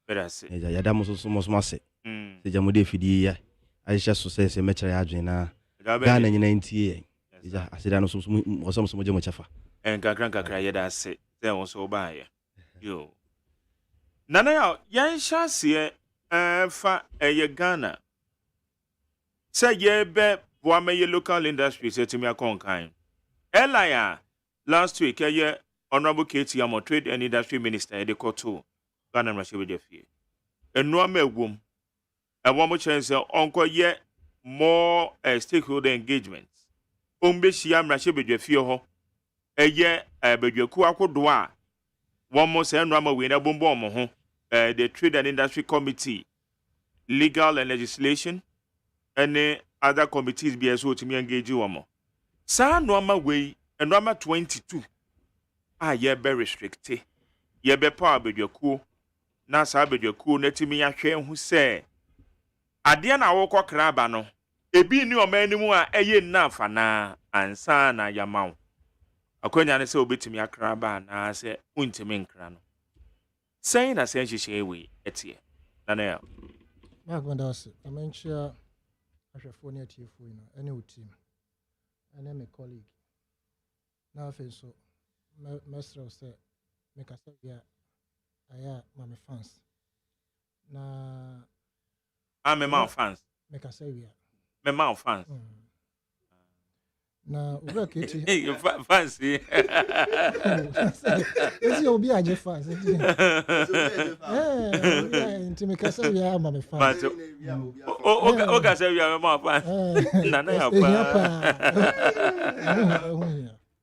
But that's it. Yeah, Damos so much massive. The Jamudi Fidi, I just say, a metre agina. Ghana in 90. I said, I know some much chafa. And Gagranka cry, that's it. There was so by you. Nana, yan shall see fa a Ghana. Say ye be Wame ye local industry say to me a conkind. Elia last week ye Honorable Katie Amo Trade and Industry Minister de Koto Ghana Russia with the fear. And no me womb. And one more chance uncle ye more stakeholder engagements. Umbe Shiam Russia with the fear ho. A year but your kuako doa. One more say Rama win a bomb ho. The Trade and Industry Committee, Legal and Legislation, and other committees be as well to me engage you more. Sa normal way and normal 22. Ye be restricted. Ye be power be your cool. Na sa be your cool net me a share who say. Adiana woko krabano. Ebi ni o mani mu a eye na fa na ansa na yamaw. Akonya ne se obetimi akraba na se untimi nkra no. Saying that sense she we etie. Nana. Mark Vandas, I mention I shall phone at you for any team. And I'm a colleague. Now I feel so. Master said, make a say, yeah, I am my fans. Now I'm a man fans. Make a say, yeah. Me man fans. Now, we're Katie. Hey, you fancy. This will be a Jeff fans. To make a say, yeah, my fans. Okay, say you are my fan. Nana,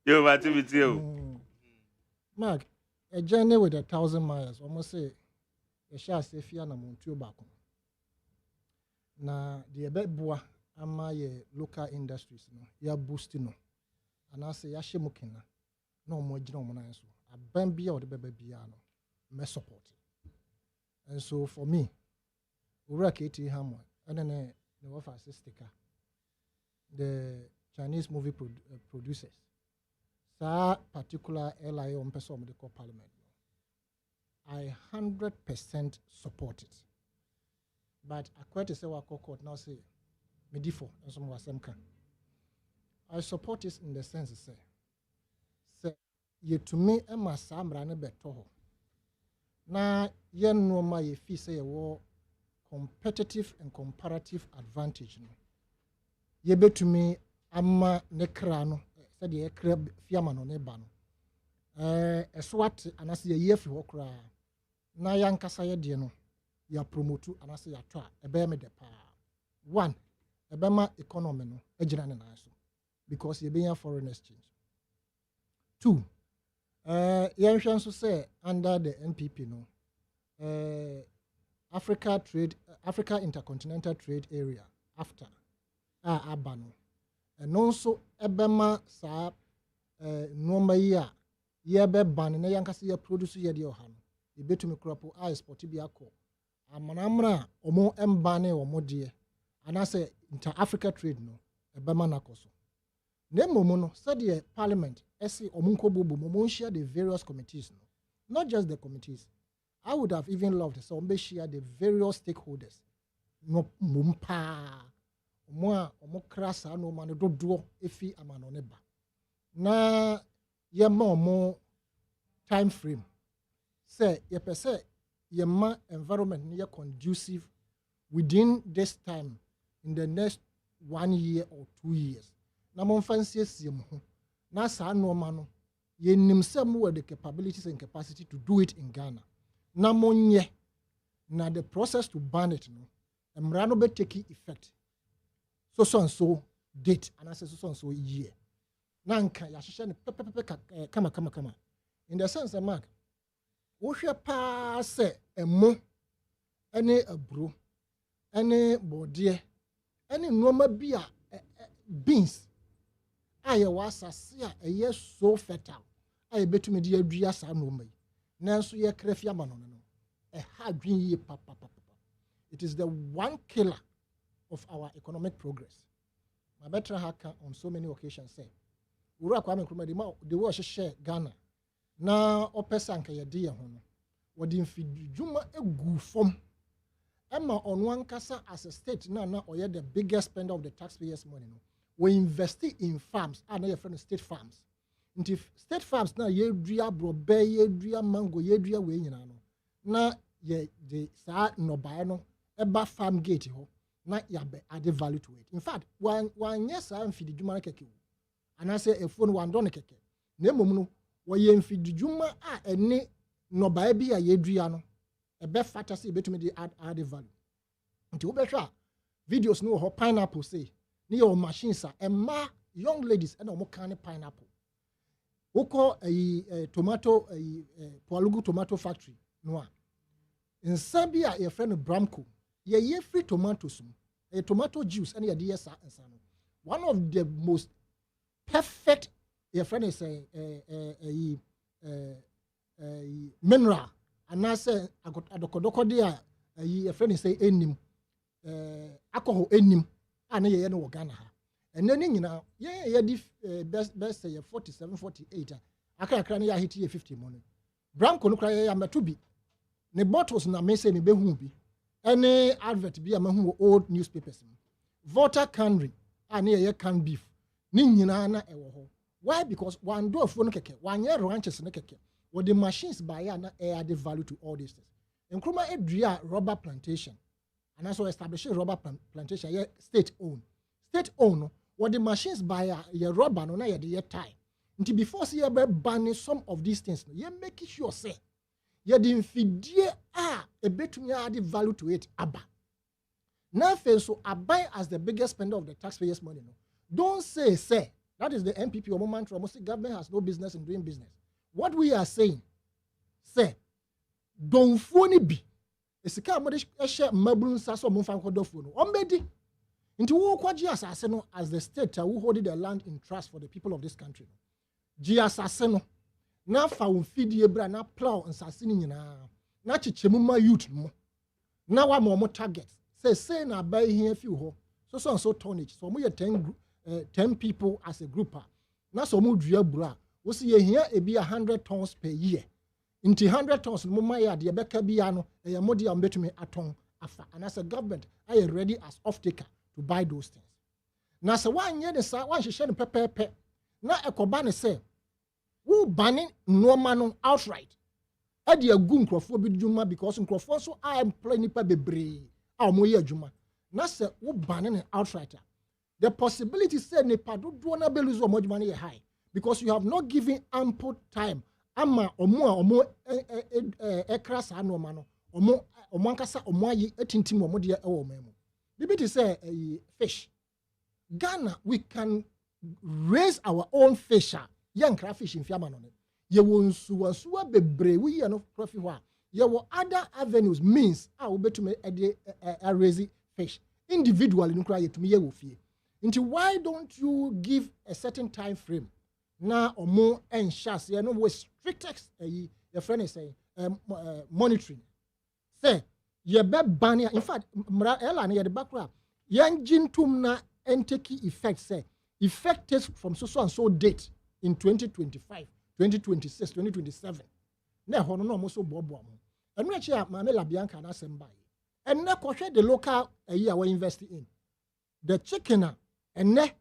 you are to be you. Mark, a journey with 1,000 miles. Almost say, a shall say, Fiana Montu back. Now, the Abeboa. Ama ye local industries no ya boosting no and I say ya shemukina no mo gina mo nan so aban bia o de beba bia no me support and so for me ura KT Hamon and then the offer sticker the Chinese movie producers that particular LI on person of the parliament I 100% support it but according to say what court now say Medifo, and some was some can. I support this in the sense say ye to me Emma Samra ne beto. Na ye no ma ye fee say war competitive and comparative advantage no. Ye be to me ama ne kra no said ye kra fiama no ne ba no. Eswat anase ye fi ho kra. Na yankasa ye de no ya promote anase ya twa ebe me de pa. One Ebema economy no ejina ne so because you be foreign exchange. Two, you so say under the NPP no, Africa Intercontinental Trade Area after abano, and also ebema sa normal year be ban na yankasi ya produce ye de oha no ebetumi kropo export bi akọ amanamra omo embane omo de and I say inter-Africa trade no ebema nakoso. Nemomo no said the parliament ese omunko bobo share the various committees no. Not just the committees. I would have even loved so share the various stakeholders. No mumpa omo krasa no man dodo efi amano neba. Na ye mo time frame. Say ye pese ye ma environment near conducive within this time. In the next 1 year or 2 years. Na mon fancy siem ho na saa nneɛma no yɛnim sɛ mowɔ the capabilities and capacity to do it in Ghana na monyɛ na the process to ban it no mmara no bɛtake effect so and so date anaasɛ so and so year na nka yɛahyehyɛ no pɛpɛpɛpɛ kama in the sense that mark wohwɛ paa sɛ ɛmo ɛne aburo ɛne bɔdeɛ ɛne nneɛma bi a beans a yɛwɔ asase a ɛyɛ so fertile a yɛbɛtumi de adua saa nneɛma yi nanso yɛkra fi ama no ɛha adwene yie papapapa it is the one killer of our economic progress my better hacker on so many occasions say wura Kwame Nkrumah de wo hyehyɛ Ghana na opesa anka yɛde yɛ ho no wɔde mfidwuma egu fam ɛma ɔno ankasa as a state na ɔyɛ the biggest spender of the taxpayers money no we invest in farms and na yɛfrɛ no state farms nti state farms na yɛdua brɔbɛ yɛdua mango yɛdua wei nyinaa no na yɛde saa nnɔbaeɛ no ɛba farm gate hɔ na yɛabɛ add value to it in fact wanyɛ saa mfididwuma no kɛkɛ anaasɛ efuo no wandɔ no kɛkɛ na mmom no wɔyɛ mfididwuma a ɛne nnɔbaeɛ bi a yɛdua no ɛbɛfata sɛ yɛbɛtumi de add value nti wobɛhwɛ a videos no wɔ hɔ pineapple say ne yɛwɔ machines a ɛma young ladies ɛna ɔmo kan ne pineapple wokɔ tomato poalugu tomato factory no a nsa bi a yɛfrɛ no bramco yɛyɛ free tomatoes mu tomato juice ɛne yɛde yɛ saa nsa no one of the most perfect yɛfrɛ no sɛ mineral anaasɛ adɔkɔdɔkɔde a yɛfrɛ no sɛ enim alcohol enim a ne yɛyɛ no wɔ Ghana ha ɛnɛ ne nyinaa yɛde best sɛ yɛ 47 48 a akrakra ne yɛ ahete yɛ 50 mu no bramco no kora yɛyɛ amɛto bi ne bottles na me sɛ me bɛhu bi ɛne advert bi a mahu wɔ old newspapers mu voter cannery a ne yɛyɛ canned beef ne nyinaa na ɛwɔ hɔ why because one do afuo no kɛkɛ wanyɛ ranches no kɛkɛ wɔ the machines by na add value to all these things Nkrumah edua rubber plantation and also establish rubber plantation yɛ state owned no wɔ the machines by yɛ rubber no na yɛ de yɛ tie nti before say yɛ bɛ ban some of these things no yɛ make sure say yɛ de mfidie a ebetumi add value to it aba na afei so aban as the biggest spender of the taxpayers money no don't say that is the MPP or mantra almost the government has no business in doing business what we are saying say don't phone be esika amode ehye mabru nsa so mo fan kodofo no ombedi nti wo kwaji asase no as the state who hold the land in trust for the people of this country ji asase no na fa wo fidie bra na plow nsase ni nyina na chichemu ma youth mo na wa mo target say na buy here fi ho so tonnage so mo ye 10 people as a group na so mo dua bra wo se ye hia ebi 100 tons per year nti 100 tons mo ma ya de beka bia no ye mo de am betumi aton afa and as a government are ready as off taker to buy those things na se wanye ne sa wan hwehwe ne pepepe na ekoba ne se wo banning normal no outright ade agu nkrofo bi dwuma because nkrofo so I employ nipa bebre a mo ye adwuma na se wo banning ne outright the possibility say nipa do na beluzo mo adwuma ne high because you have not given ample time ama omo ekra sa normal no omo ankasa omo ayi etintim omo de e wo memo bibiti say fish Ghana we can raise our own fish young crayfish in fiama no ye wo nsuwa bebre we ye no profit ho ye wo other avenues means a wo betume raise fish individually no kra ye tumi ye wo fie nti why don't you give a certain time frame na omo enshas ye no we strictest ye friend is saying monitoring say ye be ban in fact mra ela na ye de bakra ye njintum na entake effect say effective from so and so date in 2025 2026 2027 na hono no mo so bobo mo enu echi a ma me labianka na semba enne kohwe the local ayi a we invest in the chicken enne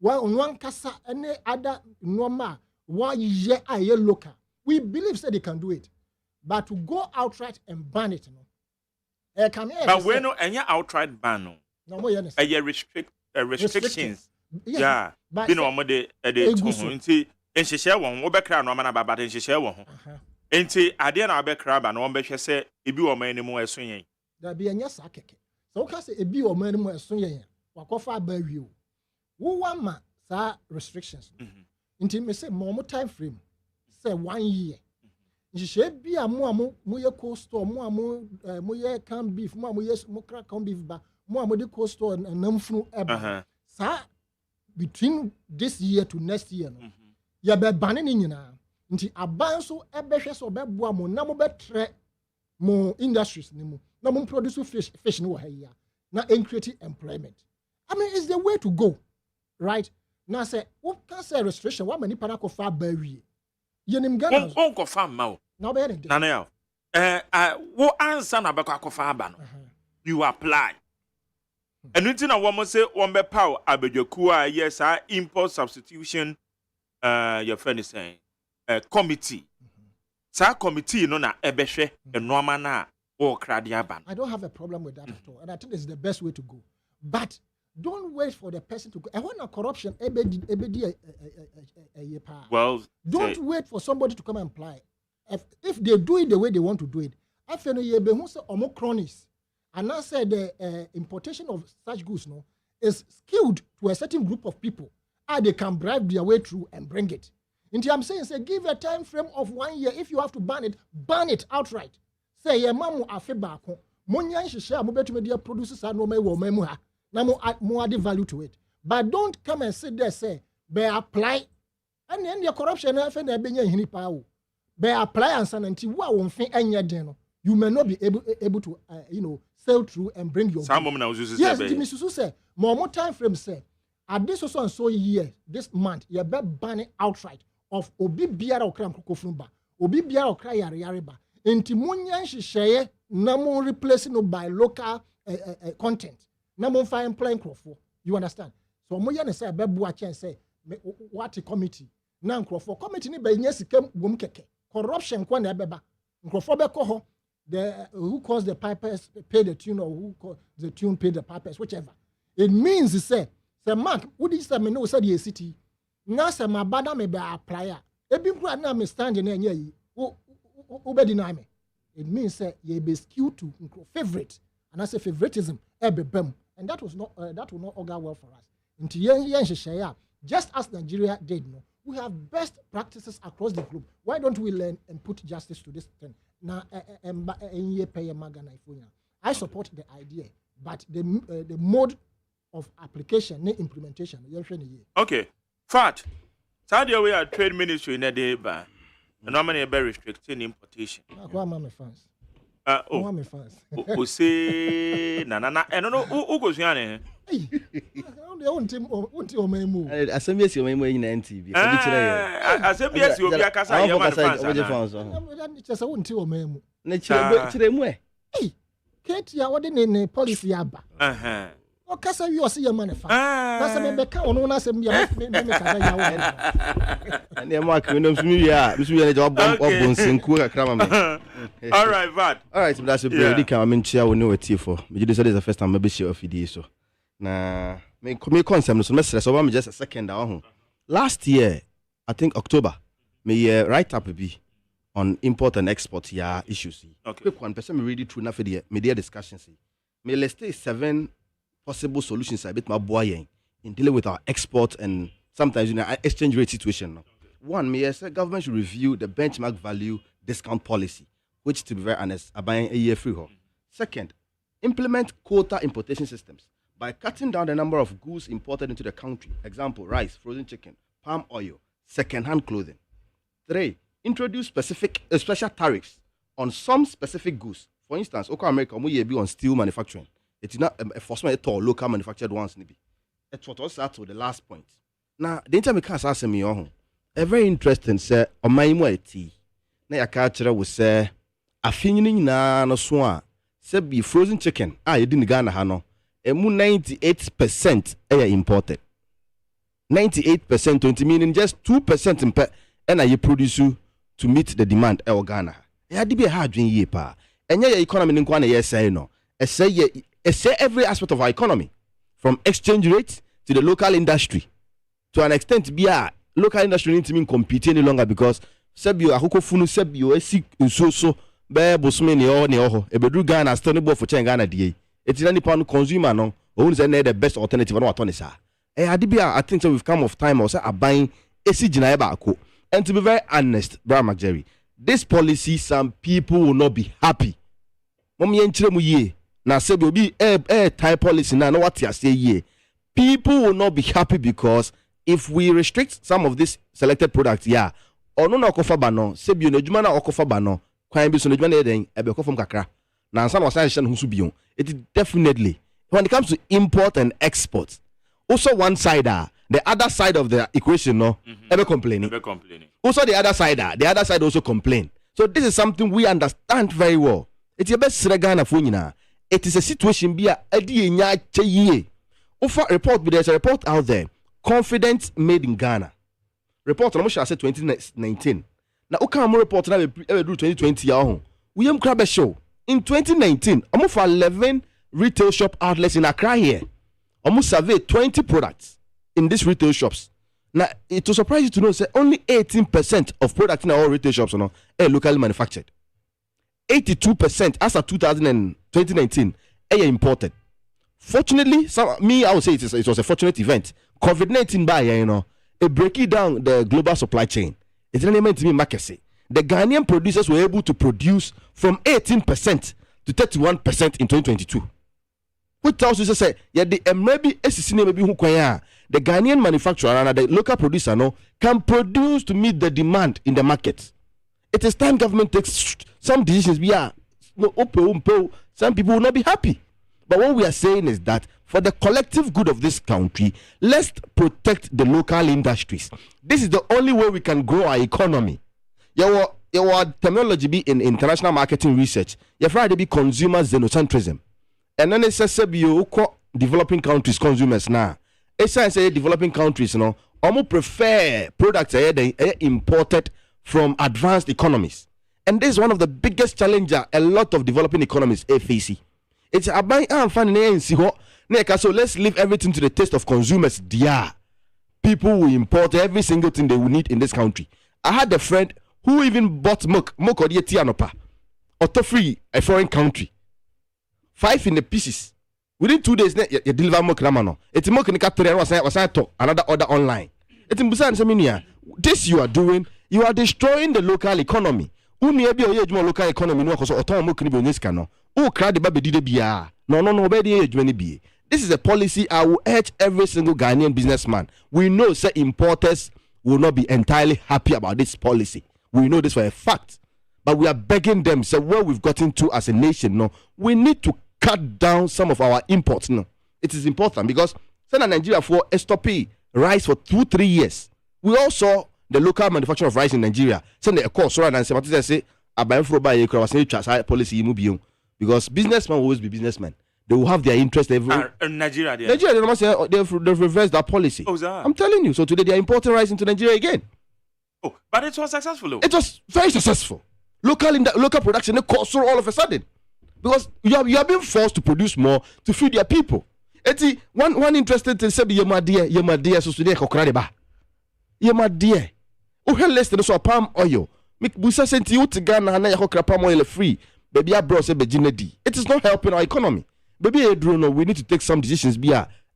wa onwan kasa ene other normal wa ye aye local we believe say they can do it but to go outright and ban it no but we no enya outright ban no mo ye restrictions Yeah. Bi no mo de to ho nti enhyehyɛ won wo bɛkra no amana baba de enhyehyɛ won ho. Enti ade na bɛkra ba no won bɛhwɛ sɛ ebi wo man anim ɛso yɛn. Da bi enya sa keke. So wo ka sɛ ebi wo man anim ɛso yɛn. Wakɔfa aba wi o. Wo wa ma sa restrictions. Nti me say mo time frame say 1 year. Nhyehyɛ bi a mo ye cold store mo ye can beef mo ye mo crack can beef ba mo de cold store namfunu eba. Sa between this year to next year no. Ya be bane ni nyina. Nti aban so ebehwe so beboa mo na mo betre mo industries ni mu. Na mo produce fish no ha ya. Na create employment. I mean it's the way to go. Right? Now say what can say restriction what many para ko fa ba wie. Yenim Ghana. Won ko fa ma o. Na be dey. Na na ya. Wo answer na be ko akofa aba no. You apply. Anything na wo say won be power abedwaku a yes import substitution your friend is saying committee. Sa committee no na ebehwe enoma na wo krade aba. I don't have a problem with that at all, and I think it's the best way to go. But don't wait for the person to go. I want a corruption. Well, don't wait for somebody to come and apply. If they do it the way they want to do it, I feel you be who say cronies. And I said the importation of such goods no is skewed to a certain group of people. They can bribe their way through and bring it. Into I'm saying, say give a time frame of 1 year. If you have to ban it outright. Say ye mamu afe baako. Monya nhyehyɛ a mobetumi de produce sa no wo mamu ha. Na mo add value to it. But don't come and sit there say be apply. And then the corruption na afe na benya hini pa wo. Be apply ansa na nti wo a wo mfe anya den no. You may not be able to sail through and bring your some moment I yes, Mr. say more time frame say at this so and so year this month you be ban outright of obi biara okra mkokofun ba obi biara okra yare ba enti munya nhyehyeye na mo replace no by local content na mo fa employ nkrofo you understand so mo ye ne say be bua chen say what committee na nkrofo committee ni ba nya sikam wom keke corruption kwa na ebeba nkrofo be ko ho the who calls the pipers pay the tune or who calls the tune pay the pipers whichever it means he say mark who did say me no say the city na say my bada me be apply ebi nkura na me stand na anya yi o be deny me it means say you be skewed to favorite and I say favoritism ebebem and that will not augur well for us into yen just as Nigeria did no we have best practices across the globe why don't we learn and put justice to this thing now I support the idea but the mode of application ne implementation okay fact Saudi we are trade ministry in a day ba no many be restricting importation my fans my fans o say na no o go suane asɛmbiasi ɔmamu nyina ntv asɛmbiasi obi akasa yɛ ma ne kyerɛ mu keti a wɔde ne policy aba ɔkasa wi ɔse yɛ ma ne fa na sɛ mebɛka ɔno na asɛm bia me kasa yɛ wo ɛne ɛma akame no msumi wie a msumi wie ne gya wɔbɔ nsenkuo kakra ma me all right that's a pretty come mentia wo ne watiefo megye de sɛ this is the first time mabɛhyia afidie so na me concept no so mesrɛ so ba me just a second ho last year I think October me write up bi on import and export issues quick one person me read it through na for the media discussions me list 7 possible solutions a bit my boy in dealing with our export and sometimes exchange rate situation. One, me say government should review the benchmark value discount policy, which to be very honest, are buying a year free. Second, implement quota importation systems by cutting down the number of goods imported into the country. Example, rice, frozen chicken, palm oil, second-hand clothing. 3, introduce special tariffs on some specific goods. For instance, America, we be on steel manufacturing. It's not enforcement at all, local manufactured ones. It's what also to the last point. Now, the internet can't ask me on a very interesting say on my tea. Na ya culture will say a finning na no swan. Say be frozen chicken. You didn't Ghana hano. Emu 98% imported. 98%, 20 meaning just 2% in per and you produce to meet the demand Ghana. Ya di be hard dream ye pa. And your economy in Kwana yes say no. Say every aspect of our economy, from exchange rates to the local industry. To an extent, be a local industry need to mean compete any longer because Sebio Ahoko Funu Sebio Esi so be bosome ne ho ebedu Ghana still no bo for Ghana die. It's any pound consumer no. Who is the best alternative no atonisa. I think so we've come of time or say buying esi gina baako. And to be very honest, Brian McJerry, this policy some people will not be happy. Mom yenchire mu ye. Na Sebio be type policy na no what you say ye. People will not be happy because if we restrict some of these selected products, yeah, or no okofa bano, Sebio no juma na okofa bano, kwan bi so no juma na eden ebe okofom kakra. Na ansa na wasan husu bion. It is definitely when it comes to import and export. Also one side the other side of the equation no ever complaining. Also the other side also complain. So this is something we understand very well. It's your best Ghana for nyina. It is a situation be a edi enya cheye. Ufa report, but there's a report out there. Confidence made in Ghana. Report on say 2019. Now Okamo report na do 2020 ya ho. We am crab show. In 2019, almost for 11 retail shop outlets in Accra here. Almost survey 20 products in these retail shops. Now it will surprise you to know that only 18% of products in our retail shops are locally manufactured. 82% as of 2019 are imported. Fortunately, I would say it was a fortunate event. COVID-19 by it breaking down the global supply chain. It's an element to me market. The Ghanaian producers were able to produce from 18% to 31% in 2022. Which tells you say, the Ghanaian manufacturer and the local producer can produce to meet the demand in the market. It is time government takes some decisions. Some people will not be happy. But what we are saying is that for the collective good of this country, let's protect the local industries. This is the only way we can grow our economy. Your terminology be in international marketing research. Your Friday be consumer xenocentrism. And then it says developing countries consumers now. It's say developing countries, almost prefer products imported from advanced economies. And this is one of the biggest challenges a lot of developing economies face. It's about so let's leave everything to the taste of consumers. Dear people will import every single thing they will need in this country. I had a friend who even bought milk or tianopa, auto free a foreign country. 5 in the pieces. Within 2 days, you deliver milk ramano. It's milk in the capital was another order online. It's in Busan Seminia. This you are doing, you are destroying the local economy. Local economy no because milk ni no. Crowd baby did bia. No, be. This is a policy I will urge every single Ghanaian businessman. We know say importers will not be entirely happy about this policy. We know this for a fact. But we are begging them, so where we've gotten to as a nation, we need to cut down some of our imports. It is important because Nigeria for STP rice for 2-3 years. We all saw the local manufacturer of rice in Nigeria. Send a course and say policy because businessmen will always be businessmen. They will have their interest everywhere. Nigeria, they've reversed that policy. I'm telling you. So today they are importing rice into Nigeria again. Oh, but it was successful though. It was very successful. Local production, they cost all of a sudden. Because you are being forced to produce more to feed your people. Eti one interested to say yemadia so today kokra ba. Yemadia. O less than so palm oil. Make busa senti you to Ghana na kokra palm oil free. Baby abroad say bejinedi. It is not helping our economy. Baby we need to take some decisions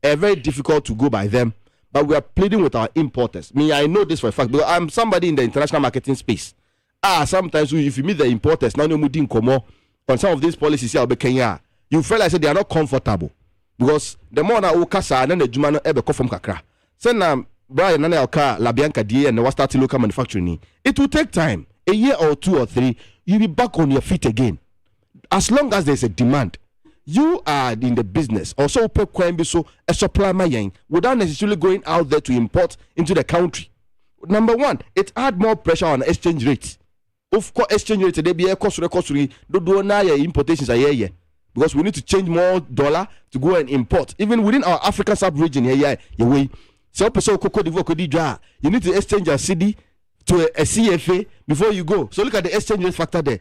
very difficult to go by them. But we are pleading with our importers. I know this for a fact because I'm somebody in the international marketing space. Sometimes if you meet the importers, now on some of these policies here, Kenya, you feel like they are not comfortable because the more na ukasa and the jumano ebe come from kakra. Send Brian and Alka Labianca D and was starting local manufacturing. It will take time, a year or 2 or 3. You'll be back on your feet again. As long as there's a demand, you are in the business. Also, so a supply mayan without necessarily going out there to import into the country. Number one, it add more pressure on exchange rates. Of course, exchange rate today be a cost do na importations are here because we need to change more dollar to go and import. Even within our African sub-region here, so you need to exchange your CD to a CFA before you go. So look at the exchange rate factor there.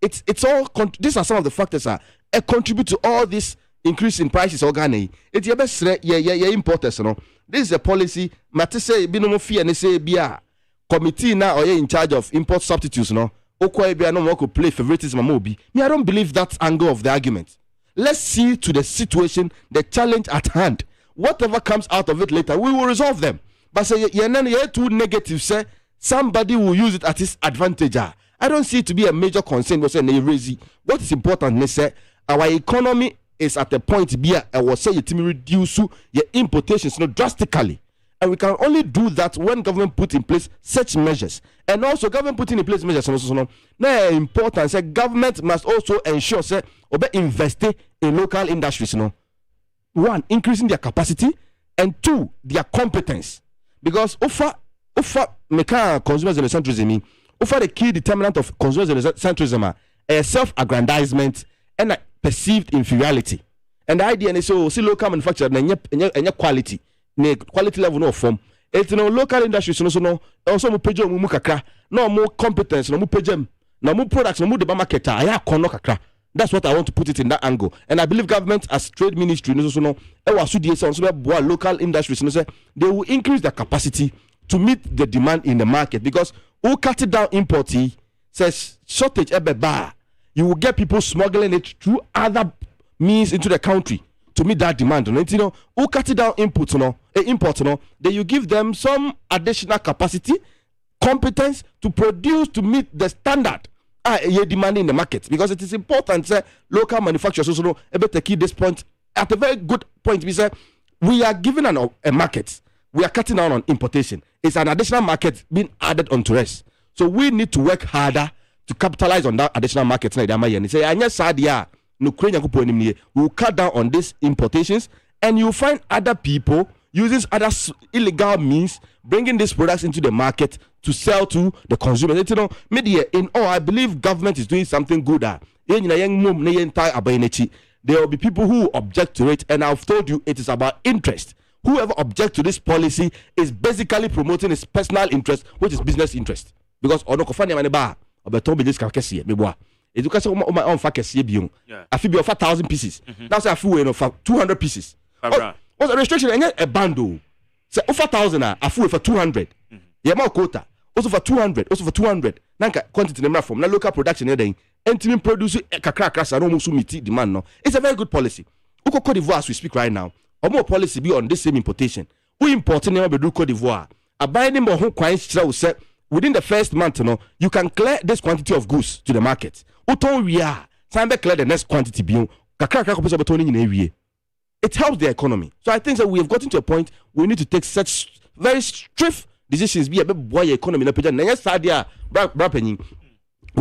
It's all these are some of the factors that contribute to all this increase in prices organ it ye best ye importers no. This is a policy mate say bi no mo fear ne say bia committee na or in charge of import substitutes no okwa bia no mo could play favoritism amobi. Me I don't believe that angle of the argument. Let's see to the situation, the challenge at hand. Whatever comes out of it later, we will resolve them. But say you're too negative, say somebody will use it at his advantage. I don't see it to be a major concern. What is important is say our economy is at a point where I was say it reduce your importations drastically. And we can only do that when government put in place such measures. And also government putting in place measures now important say government must also ensure say invest in local industries. One, increasing their capacity, and two, their competence. Because offer consumers centrism, offer the key determinant of consumers centrism a self-aggrandizement and a perceived inferiority. And the idea is so see local manufacturer and quality. Quality level no form. It's local industries no also mo page mu kakra no more competence no mo page no more products no more the market aya kono kakra. That's what I want to put it in that angle. And I believe government as trade ministry local industries they will increase their capacity to meet the demand in the market, because who cut it down importing says shortage you will get people smuggling it through other means into the country to meet that demand. Who cut it down import then you give them some additional capacity, competence to produce to meet the standard you're demanding in the market, because it is important local manufacturers also know able to keep this point at a very good point. We say we are giving a market, we are cutting down on importation. It's an additional market being added onto us, so we need to work harder to capitalize on that additional market. We will cut down on these importations, and you find other people using other illegal means bringing these products into the market to sell to the consumers. Media in all, I believe government is doing something good. There will be people who object to it, and I've told you it is about interest. Whoever objects to this policy is basically promoting his personal interest, which is business interest. Because education my own focus here I feel be of 1,000 pieces. That's I feel for 200 pieces. What's a restriction? And a bundle say over 1,000 I feel for 200. Yeah, more quota also for 200, also for 200. Nanka quantity number from na local production then and produce kakra krasa no musu meet demand no. It's a very good policy. Uko Cote d'Ivoire as we speak right now, or more policy be on this same importation. We importing never be Cote d'Ivoire. A buying more home quantity say within the first month, you can clear this quantity of goods to the market. Uton we are time be clear the next quantity be kakra kakra betoni in every. It helps the economy. So I think that we have gotten to a point we need to take such very strict decisions. Be a bit boy economy. We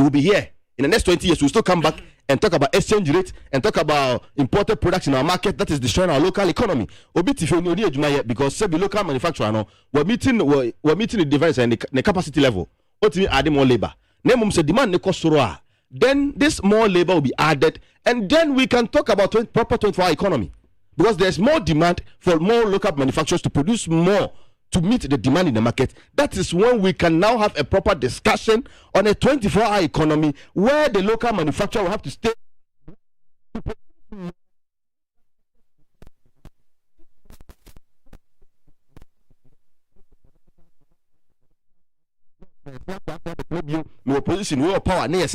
will be here in the next 20 years. We'll still come back and talk about exchange rate and talk about imported products in our market that is destroying our local economy. Because the local manufacturer we're meeting the difference and the capacity level. What mean adding more labor? Demand then this more labor will be added, and then we can talk about proper 24-hour economy. Because there's more demand for more local manufacturers to produce more to meet the demand in the market. That is when we can now have a proper discussion on a 24-hour economy where the local manufacturer will have to stay. No opposition, we are power. We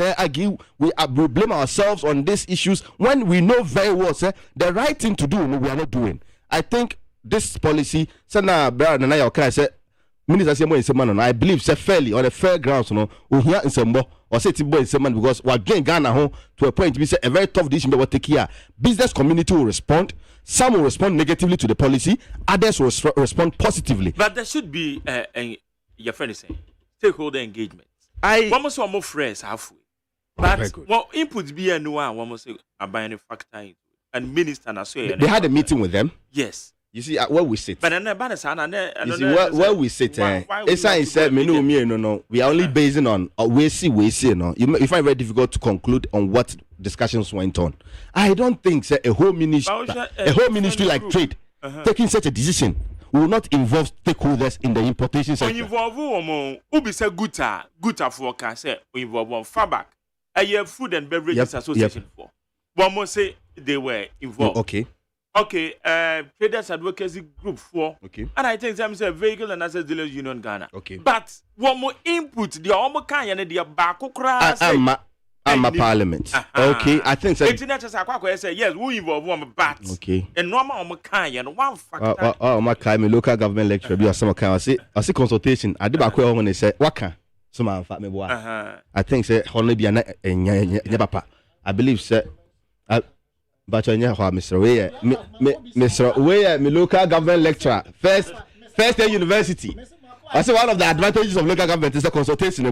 blame ourselves on these issues when we know very well the right thing to do we are not doing. I think this policy, I believe fairly on a fair grounds, we hear in some or say because we're getting Ghana home to a point we say a very tough decision that we take here. Business community will respond. Some will respond negatively to the policy, others will respond positively. But there should be your friend is saying stakeholder engagement. One must more friends halfway. But what inputs be a new one must say about a factor and minister and so they had a meeting with them. Yes. You see where we sit. But you see where we sit. It's I said no. We are only basing on we see. You find it very difficult to conclude on what discussions went on. I don't think a whole ministry like trade taking such a decision will not involve stakeholders in the importation sector. Involve who be say good for can say involve Fabak, a Food and Beverages Association for. One more say they were involved. Okay. Okay, Traders Advocacy Group 4. Okay. And I think some say Vehicle and Asset Dealers Union Ghana. Okay. But one more input, the Omo Kanya, the Bako Kras. I'm a parliament. Okay, I think so. It's not just a say, yes, we involve one but. Okay. And normal Omo Kanya, one factor. My local government lecturer, be some kind of say consultation. I did back when they say, Waka. So man, fat me boy. I think say, only be a papa. I believe, sir. But I know how Mr. Weyer, Mr. Weyer, my local government lecturer, first year university. I say one of the advantages of local government is the consultation.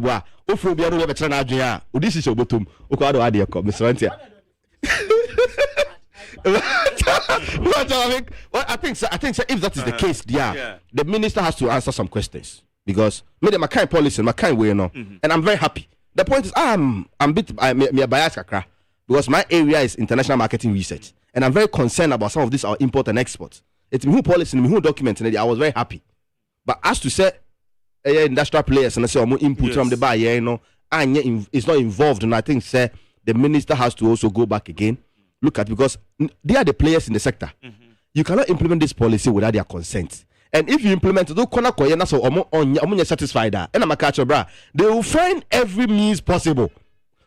If you be able to try to do this is your bottom. Okay, I don't idea, Mr. Antia. I think if that is the case, the minister has to answer some questions because my kind policy, my kind way, and I'm very happy. The point is, I'm biased, because my area is international marketing research, and I'm very concerned about some of this our import and export. It's me who policy, me who document, and I was very happy. But as to say, industrial players and I say more input from the buyer, and it's not involved, and I think say the minister has to also go back again, look at because they are the players in the sector. You cannot implement this policy without their consent. And if you implement it, you're satisfied. And I'm a catcher, bra. They will find every means possible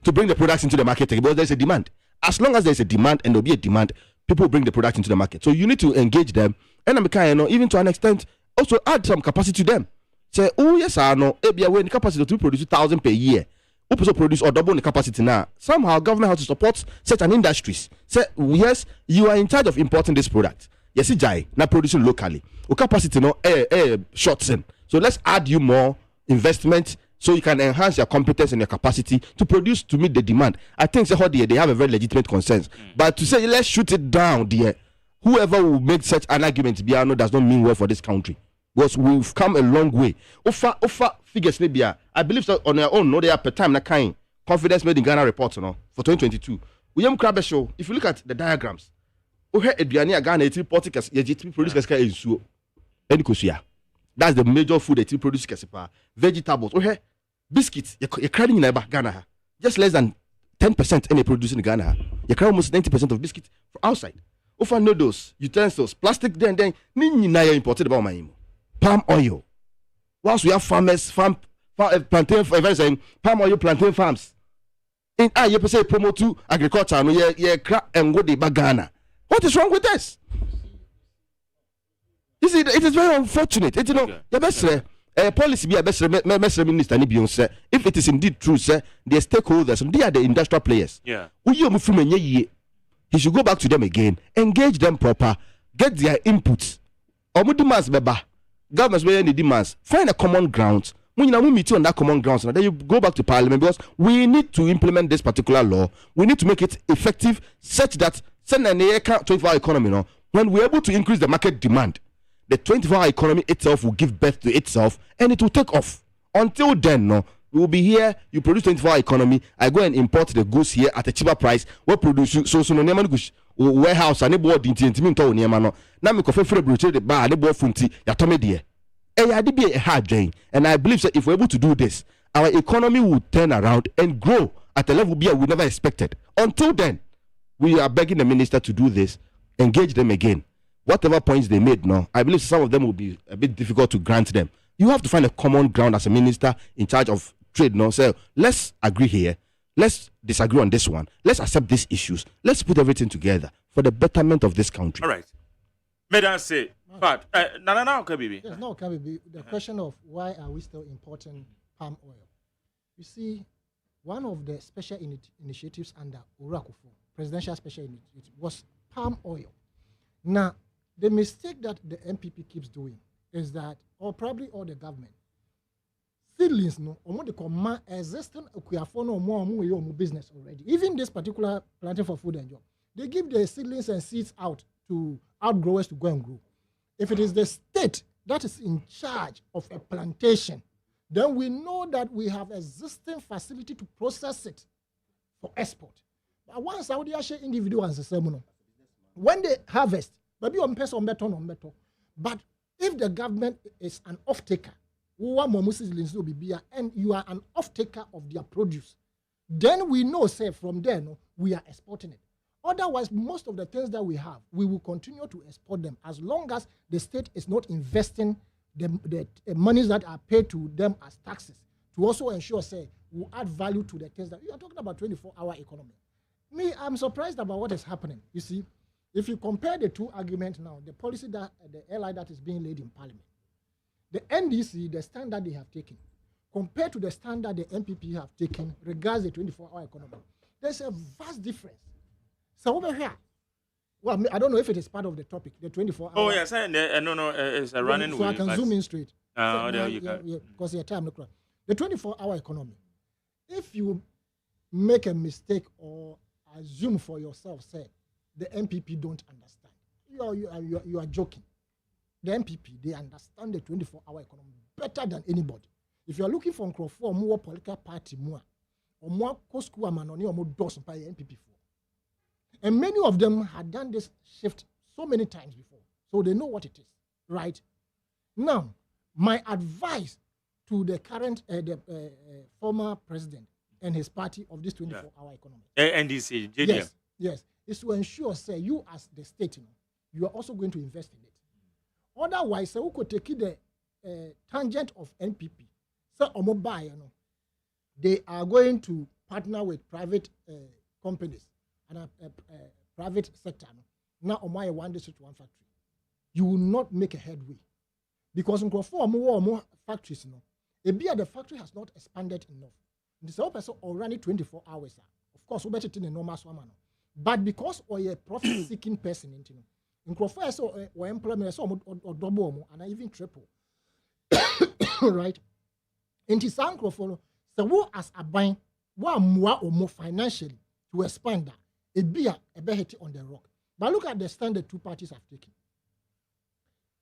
to bring the products into the market because there's a demand. As long as there's a demand and there'll be a demand, people bring the product into the market. So you need to engage them. And I'm even to an extent, also add some capacity to them. Say, oh yes, I know. When the capacity to produce 2,000 per year, also produce or double the capacity now. Somehow government has to support certain industries. Say, yes, you are in charge of importing this product. Yes, Jai, not producing locally. Or capacity shorts in. So let's add you more investment so you can enhance your competence and your capacity to produce to meet the demand. I think they have a very legitimate concerns. But to say let's shoot it down, dear, whoever will make such an argument, does not mean well for this country. Because we've come a long way. Offer figures maybe. I believe so on their own, no, they are per time kind confidence made in Ghana report for 2022. William Krabbe show. If you look at the diagrams, Ghana produce that's the major food that you produce. Vegetables, biscuits, you're crying in Ghana. Just less than 10% any produce in Ghana. You cry almost 90% of biscuits from outside. Over noodles, utensils, plastic, then imported about my palm oil. Whilst we have farmers, plantain, palm oil plantain farms. In you say promote to agriculture, no, and go the Ghana. What is wrong with this? You see, it is very unfortunate. The best policy be a best minister. If it is indeed true, sir, the stakeholders, they are the industrial players. Yeah. He should go back to them again, engage them proper, get their inputs. Demands, governments where any demands, find a common ground. When we meet you on that common ground, then you go back to parliament because we need to implement this particular law. We need to make it effective such that 24-hour economy. When we're able to increase the market demand, the 24-hour economy itself will give birth to itself and it will take off. Until then, we will be here. You produce 24-hour economy. I go and import the goods here at a cheaper price. What produce so no goods warehouse and board intimi to niema na me kofe free brochure the bar and board funti ya tome de be a hard drain. And I believe that if we're able to do this, our economy will turn around and grow at a level we never expected. Until then, we are begging the minister to do this, engage them again. Whatever points they made, I believe some of them will be a bit difficult to grant them. You have to find a common ground as a minister in charge of trade. So let's agree here. Let's disagree on this one. Let's accept these issues. Let's put everything together for the betterment of this country. All right. May I say, but no, Kabibi. Yes, no, Kabibi. The question of why are we still importing palm oil? You see, one of the special initiatives under Urakufo, presidential special initiative, was palm oil. Now, the mistake that the MPP keeps doing is that, or probably all the government, seedlings they command existing business already. Even this particular planting for food and job, they give the seedlings and seeds out to outgrowers to go and grow. If it is the state that is in charge of a plantation, then we know that we have existing facility to process it for export. But once Saudi Arabia individuals when they harvest, maybe on better. But if the government is an off-taker, and you are an off-taker of their produce, then we know, say, from there, we are exporting it. Otherwise, most of the things that we have, we will continue to export them as long as the state is not investing the monies that are paid to them as taxes to also ensure, say, we add value to the things that you are talking about 24-hour economy. Me, I'm surprised about what is happening. You see, if you compare the two arguments now, the policy that the airline that is being laid in Parliament, the NDC, the stand that they have taken, compared to the stand that the MPP have taken regards the 24-hour economy, there's a vast difference. So over here, well, I don't know if it is part of the topic, the 24-hour. Oh, yes, no, it's a running. So I can zoom in straight. You can. Yeah, because your time, the 24-hour economy. If you make a mistake or assume for yourself, say, the MPP don't understand, you are joking. The MPP, they understand the 24-hour economy better than anybody. If you are looking for a more political party, more or more school or more doors by MPP for. And many of them had done this shift so many times before, so they know what it is, right? Now, my advice to the current, former president and his party of this 24-hour economy. NDC, JDM. Yes, is to ensure, say, you as the state, you are also going to invest in it. Otherwise, we could take the tangent of NPP. So, they are going to partner with private companies and private sector. Now, one district, one factory. You will not make a headway. Because in more factories, the factory has not expanded enough. The same person already 24 hours. Of course, we better in a normal swammer. But because we are a profit-seeking person, in Crawford, or employment, or double, and even triple. Right? In this Crawford, so we as a bank, more or more financially to expand that. It be a better on the rock. But look at the stand the two parties have taken.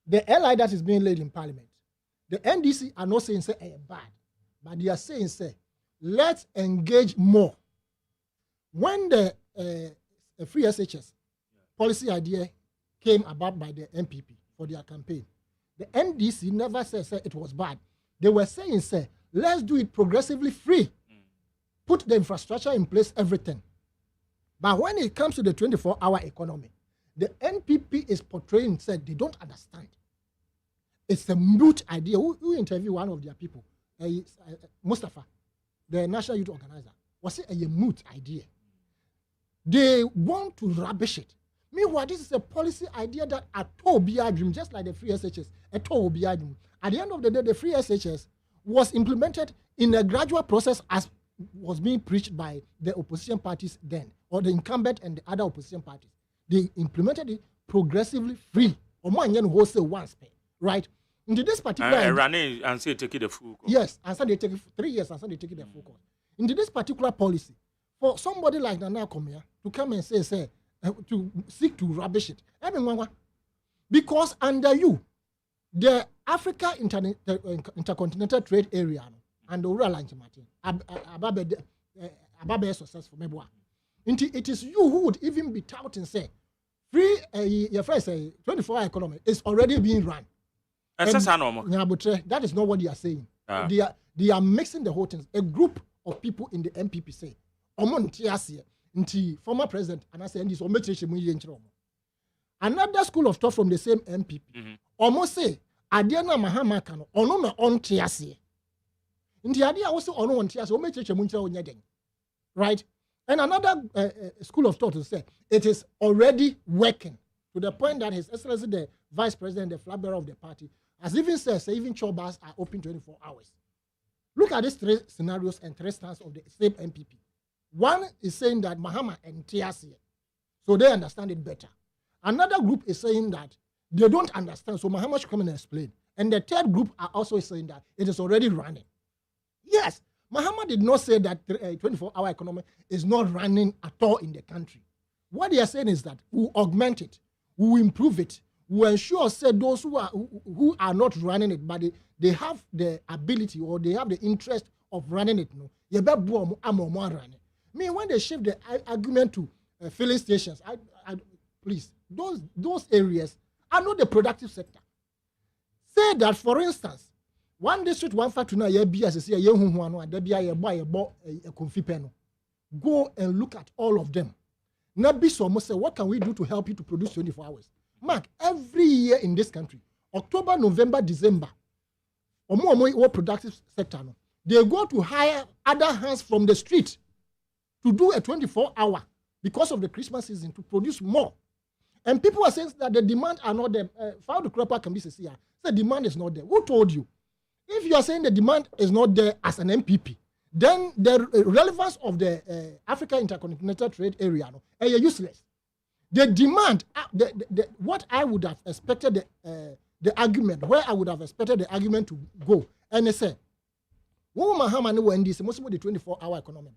The LI that is being laid in Parliament, the NDC are not saying say bad, but they are saying say let's engage more. When the free SHS policy idea came about by the MPP for their campaign, the NDC never said it was bad. They were saying say let's do it progressively free, put the infrastructure in place, everything. But when it comes to the 24-hour economy, the NPP is portraying, said they don't understand. It's a moot idea. Who interviewed one of their people, Mustafa, the National Youth Organizer, was it a moot idea? They want to rubbish it. Meanwhile, this is a policy idea that at all be a dream, just like the free SHS, at all be a dream. At the end of the day, the free SHS was implemented in a gradual process as was being preached by the opposition parties then, or the incumbent and the other opposition parties. They implemented it progressively free, or more than wholesale once, right? Into this particular... running and say take it the full course. Yes, and so they take it 3 years, and so they take it the full course. Into this particular policy, for somebody like Nana Komia to come and say, to seek to rubbish it, because under you, the Africa Intercontinental Trade Area and the rural line, Ababe successful. It is you who would even be touting say, free, your friend say, 24-hour economy is already being run. That is not what they are saying. They are mixing the whole things. A group of people in the MPP say, former president, and I say, another school of thought from the same MPP, almost say, Adiana Mahama Kano, Onoma on Tiasi. In the idea also on Tiasi, right? And another school of thought to say, it is already working to the point that His Excellency, the Vice President, the flag bearer of the party, has even said, even chobas are open 24 hours. Look at these three scenarios and three stands of the same MPP. One is saying that Mahama and Tiasi, so they understand it better. Another group is saying that they don't understand, so Mahama should come and explain. And the third group are also saying that it is already running. Yes, Mahama did not say that 24-hour economy is not running at all in the country. What they are saying is that we will augment it, we will improve it, we will ensure those who are not running it, but they have the ability or they have the interest of running it. Me, when they shift the argument to filling stations, please, those areas are not the productive sector. Say that, for instance, one district, one factory, go and look at all of them. na bi so mo say what can we do to help you to produce 24 hours? Mark, every year in this country, October, November, December, what productive sector no, they go to hire other hands from the street to do a 24-hour because of the Christmas season to produce more. And people are saying that the demand are not there. How the crop can be said, the demand is not there. Who told you? If you are saying the demand is not there as an MPP, then the relevance of the Africa Intercontinental Trade Area is useless. The demand, what I would have expected the argument, where I would have expected the argument to go, and they say, "Woman, how many when this most of the 24-hour economy?"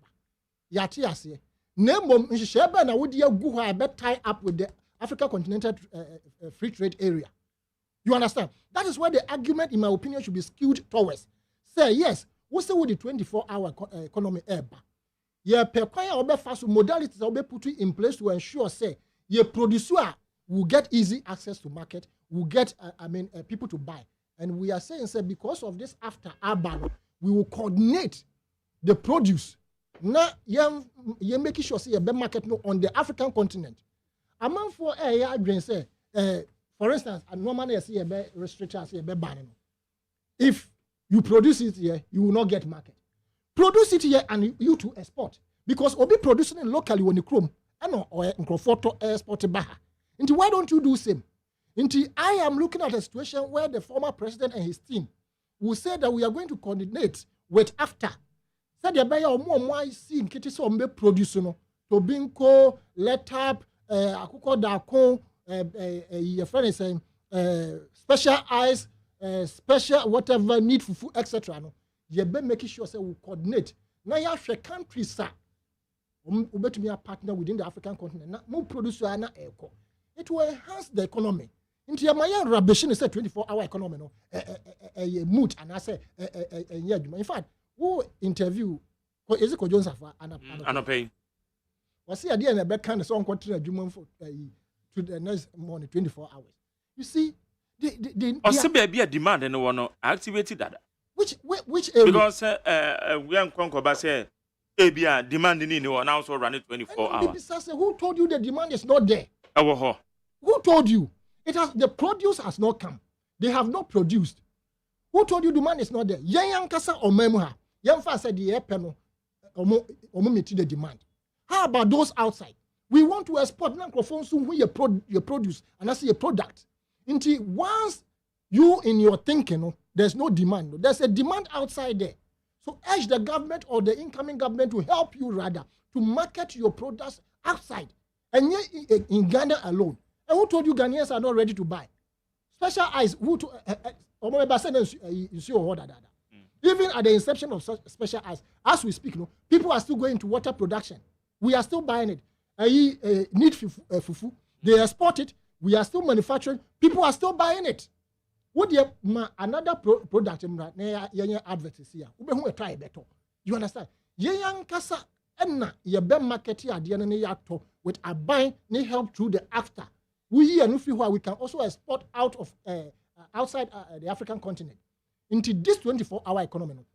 Yati ase, name shebe na would you go I bet tie up with the Africa Continental Free Trade Area. You understand? That is where the argument, in my opinion, should be skewed towards. Say yes, what's the 24-hour economy eba? Yeah, per kwaya obe fast modalities obe put in place to ensure say your producer will get easy access to market, will get people to buy. And we are saying say because of this after urban, we will coordinate the produce. Now you making sure say a better market on the African continent. Among for say for instance, a normally see a better restriction, see a better ban. If you produce it here, you will not get market. Produce it here and you to export. Because obi producing it locally when you chrome, and or photo export baha. Into why don't you do same? Into I am looking at a situation where the former president and his team will say that we are going to coordinate with after. Said the buyer or more see in kitty so mbe produce no Tobinco, let up, akuko dako, your friend is saying special eyes, special whatever need for food, etc. No, you be making sure say we coordinate. Now you have countries sir. To be a partner within the African continent. Now, more producer na eco. It will enhance the economy. Into your my rubbish is a 24-hour economy. No, a mood and I say in fact, who interview is it Jones and pay. Was the idea in a back kind of song continue to the next morning 24 hours. You see, the be a demand and no one activated that. Which area? Because we are conquer say ABA demanding in one also running 24 hours. Who told you the demand is not there? Who told you? It has the produce has not come. They have not produced. Who told you demand is not there? Yang kasa or memoha. Yang fa said the airpeno meet the demand. How about those outside? We want to export microphones soon when you produce and I see a product. Until once you in your thinking, there's no demand. There's a demand outside there. So urge the government or the incoming government to help you rather to market your products outside. And yet in Ghana alone. And who told you Ghanaians are not ready to buy? Special eyes, even at the inception of such special eyes, as we speak, people are still going to water production. We are still buying it. Need fufu. They export it. We are still manufacturing. People are still buying it. What another product advertise here? We try better. You understand? Yang kasa enna ye be market here the ne yato with a buy ne help through the after. We here no feel why we can also export out of outside the African continent into this 24-hour economy.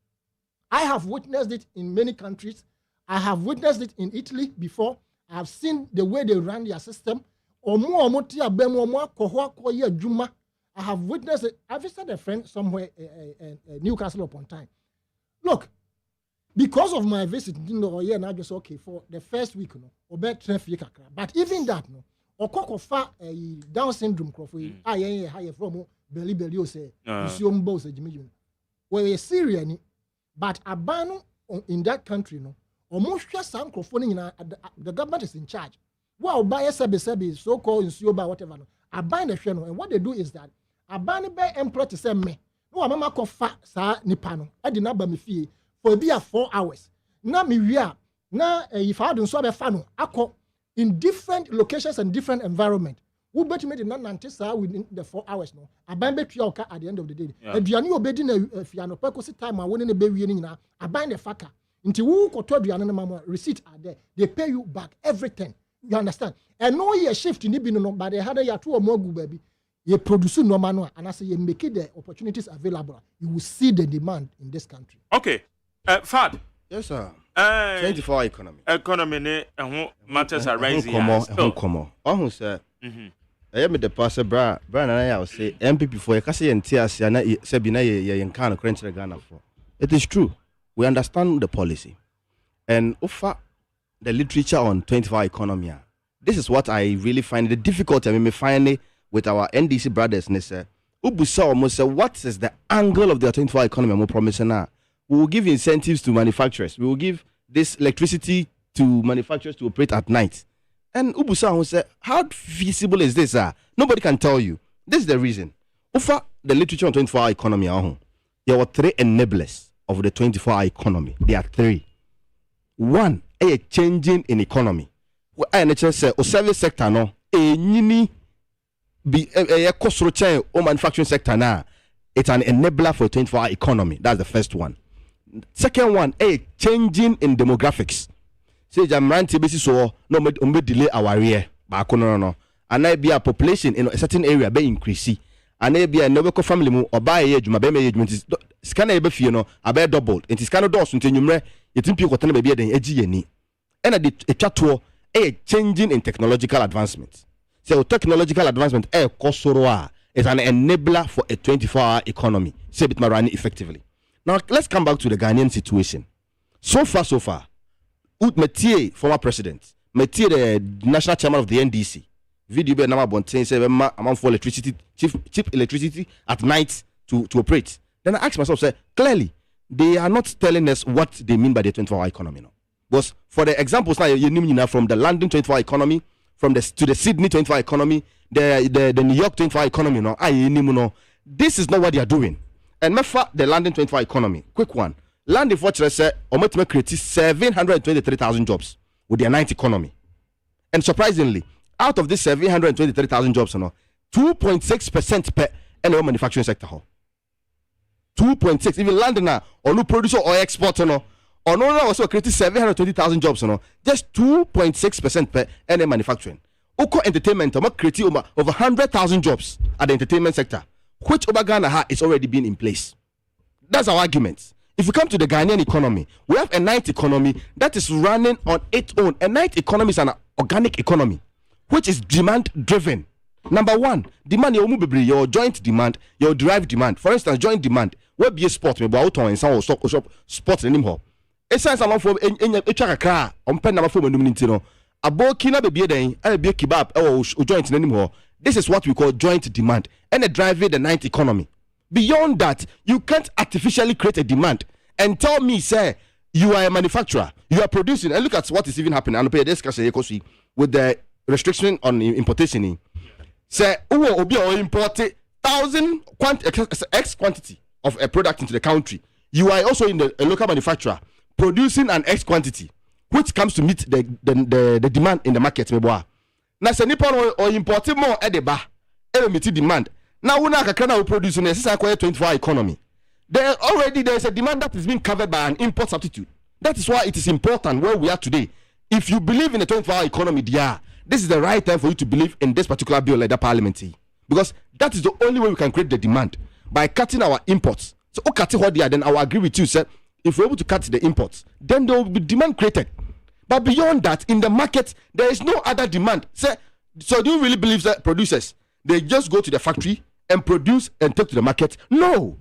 I have witnessed it in many countries. I have witnessed it in Italy before. I have seen the way they run their system. I have witnessed it. I visited a friend somewhere in Newcastle upon Tyne. Look, because of my visit, I just okay for the first week, but even that, Okokofa Down syndrome, from belly say, we're Syrian, but Abano in that country, almost just some the government is in charge. Well, buy a sebi so-called in Sioba, whatever. I buy the channel, and what they do is that I buy the emperor to send me. No, I'm a kofa sa nipano. I did not buy me fee for be 4 hours. Now me we are now if I don't so be fano. I call in different locations and different environment. We better make the non within the 4 hours. No, I buy bet your car at the end of the day. And you are new obeying a fiano purpose time. I wouldn't be winning now. I buy the fucker. Until who could tell you another receipt are there. They pay you back everything. You understand? And no year shift in Ibino, but they had a 2 or more good baby. You produce no manual, and I say you make it the opportunities available. You will see the demand in this country. Okay, Fad. Yes, sir. 24 economy. Economy ne matters are rising. Come on, sir. I am the pastor Brian and I will say MPP for a Cassie and Tias and Sabina Yankano Crunch Ghana for. It is true. We understand the policy and offer the literature on 24 economy. This is what I really find the difficulty. I mean, finally with our NDC brothers, Ubusa almost say, what is the angle of the 24 economy? I'm promising now. We will give incentives to manufacturers. We will give this electricity to manufacturers to operate at night. And Ubusa will say, how feasible is this? Nobody can tell you. This is the reason. Over the literature on 24-hour economy, there were 3 enablers of the 24-hour economy. There are 3. 1, a changing in economy. I say, o service sector no, be a cost chain or manufacturing sector now. It's an enabler for 24-hour economy. That's the first one. Second one, a changing in demographics. Say Jamranti basis so no me delay our year. But no. And I be a population in a certain area be increase. And I be a noble family mu or buy age my baby age scan a be no a doubled. It is kind of doors until numre it impi ko baby den agi ni. And a chatwo a changing in technological advancement. So technological advancement a kosoroa is an enabler for a 24-hour economy. Say it running effectively. Now, let's come back to the Ghanaian situation. So far, Metie, former president, Metie, the national chairman of the NDC, video be number bontain say amount for electricity, cheap electricity at night to operate. Then I ask myself, say, clearly, they are not telling us what they mean by the 24-hour economy. No? Because for the examples now, you know, from the London 24-hour economy, to the Sydney 24-hour economy, the New York 24-hour economy, no, this is not what they are doing. And the London 24-hour economy, quick one. London Fortress said, Ometme created 723,000 jobs with their night economy. And surprisingly, out of this 723,000 jobs, 2.6% per any manufacturing sector. 2.6. Even London now, or no producer or exporter, or no also created 720,000 jobs, just 2.6% per any manufacturing. Oko Entertainment, created over 100,000 jobs at the entertainment sector, which over Ghana is already been in place. That's our argument. If we come to the Ghanaian economy, we have a night economy that is running on its own. A night economy is an organic economy, which is demand driven. Number one, demand your joint demand, your derived demand. For instance, joint demand. Where be a sport, maybe out on some shop sports anymore. A sense along for a chakra on pen number 4 no. A bokina baby then, and a beer kebab or joint anymore. This is what we call joint demand and a driving the night economy. Beyond that, you can't artificially create a demand and tell me, say, you are a manufacturer, you are producing, and look at what is even happening. And pay this with the restriction on importation. Say, obi or imported 1,000 X quantity of a product into the country. You are also in a local manufacturer producing an X quantity, which comes to meet the demand in the market. Now, say Nippon or importing more at the bar, meet demand. Now we are producing a 24-hour economy. There is a demand that is being covered by an import substitute. That is why it is important where we are today. If you believe in a 24-hour economy, this is the right time for you to believe in this particular bill like the parliament. Because that is the only way we can create the demand, by cutting our imports. So then I will agree with you, sir. If we're able to cut the imports, then there will be demand created. But beyond that, in the market, there is no other demand. So do you really believe that producers, they just go to the factory and produce and take to the market? No.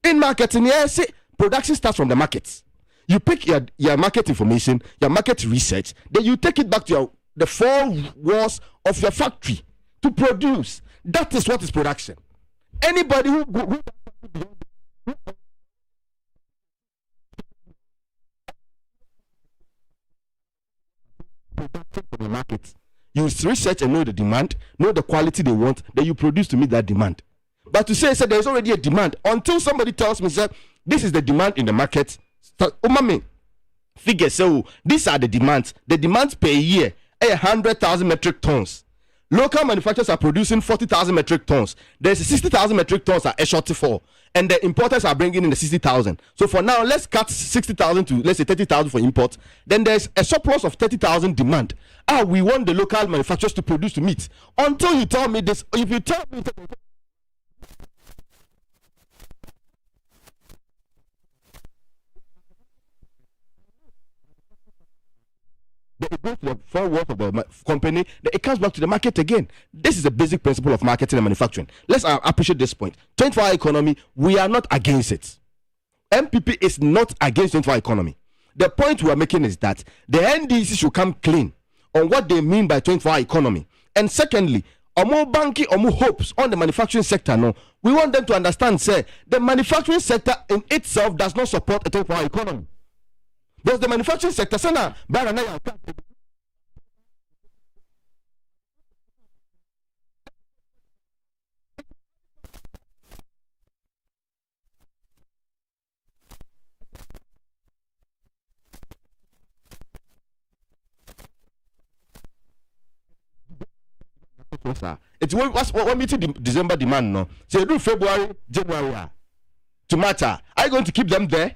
In marketing, yes, production starts from the markets. You pick your market information, your market research, then you take it back to the 4 walls of your factory to produce. That is what is production. Anybody who for the market, you research and know the demand, know the quality they want, then you produce to meet that demand. But to say there is already a demand until somebody tells me, sir, this is the demand in the market. Figure, so these are the demands. The demands per year 100,000 metric tons. Local manufacturers are producing 40,000 metric tons. There's 60,000 metric tons are shorted for, and the importers are bringing in the 60,000. So for now, let's cut 60,000 to let's say 30,000 for import. Then there's a surplus of 30,000 demand. We want the local manufacturers to produce to meet. Until you tell me this, if you tell me. then it goes to the four walls of the company, then it comes back to the market again. This is the basic principle of marketing and manufacturing. Let's appreciate this point. 24-hour economy, we are not against it. MPP is not against 24-hour economy. The point we are making is that the NDC should come clean on what they mean by 24-hour economy. And secondly, more banking or more hopes on the manufacturing sector. No, we want them to understand, say, the manufacturing sector in itself does not support a 24-hour economy. Because the manufacturing sector, sana, it's what meeting December demand no. So do February, January to matter. Are you going to keep them there?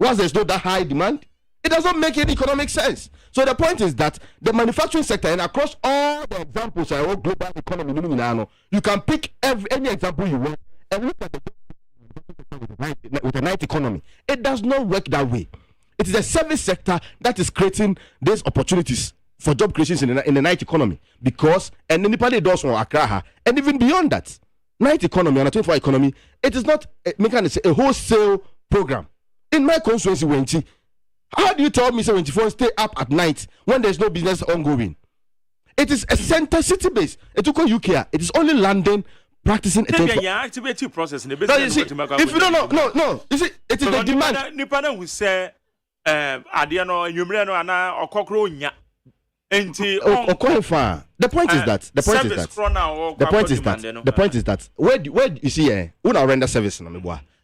Once there's not that high demand, it doesn't make any economic sense. So the point is that the manufacturing sector and across all the examples of our global economy, you can pick any example you want and look at with the night economy. It does not work that way. It is the service sector that is creating these opportunities for job creations in the night economy, because and anybody does from Accra and even beyond that, night economy and a 24-hour economy, it is not a wholesale program. In my constituency, Wenty, how do you tell me 74 stay up at night when there's no business ongoing? It is a center city base. It took UK. It is only London practicing a 24-hour activity process in the business. If you don't know, no. You see, it is the demand. Nipana will say, Adiano, Numreno, and Okokronya. The point is that where you see when render service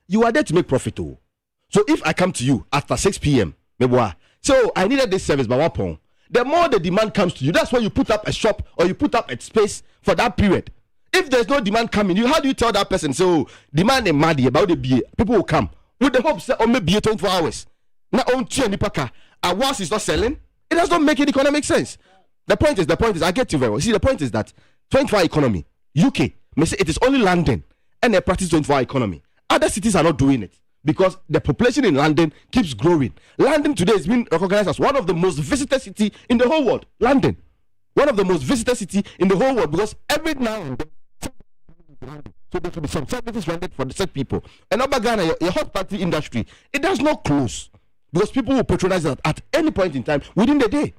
you are there to make profit. So if I come to you after 6 p.m. so I needed this service by 1 pound. The more the demand comes to you, that's why you put up a shop or you put up a space for that period. If there's no demand coming, how do you tell that person, so demand a mad about the beer? People will come with the hopes that maybe 24 hours. Now on Chianipaka, a once is not selling. It does not make any economic sense. The point is, I get you very well. See, the point is that 24-hour economy, UK, may say it is only London and they practice 24-hour economy. Other cities are not doing it because the population in London keeps growing. London today is being recognized as one of the most visited cities in the whole world. London, one of the most visited cities in the whole world, because every now and then, so there should be some services rendered for the said people. And over Ghana, your hot party industry, it does not close. Because people will patronize it at any point in time within the day.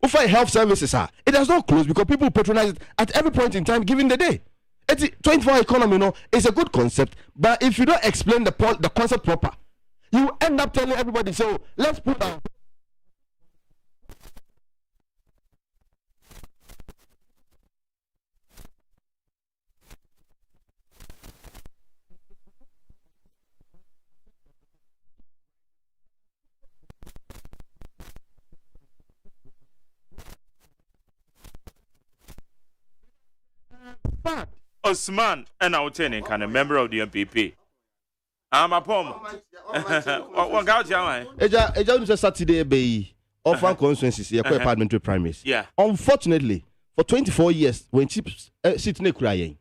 Ufa health services it does not close because people will patronize it at every point in time given the day. 24-hour economy, is a good concept, but if you don't explain the concept proper, you end up telling everybody, so let's put our Osman and our tenant can a member of the MPP. I'm a poem. One couch, Eja Saturday bay of our constituencies, your parliamentary primaries. Yeah. Unfortunately, for 24 years, when chips sitting crying,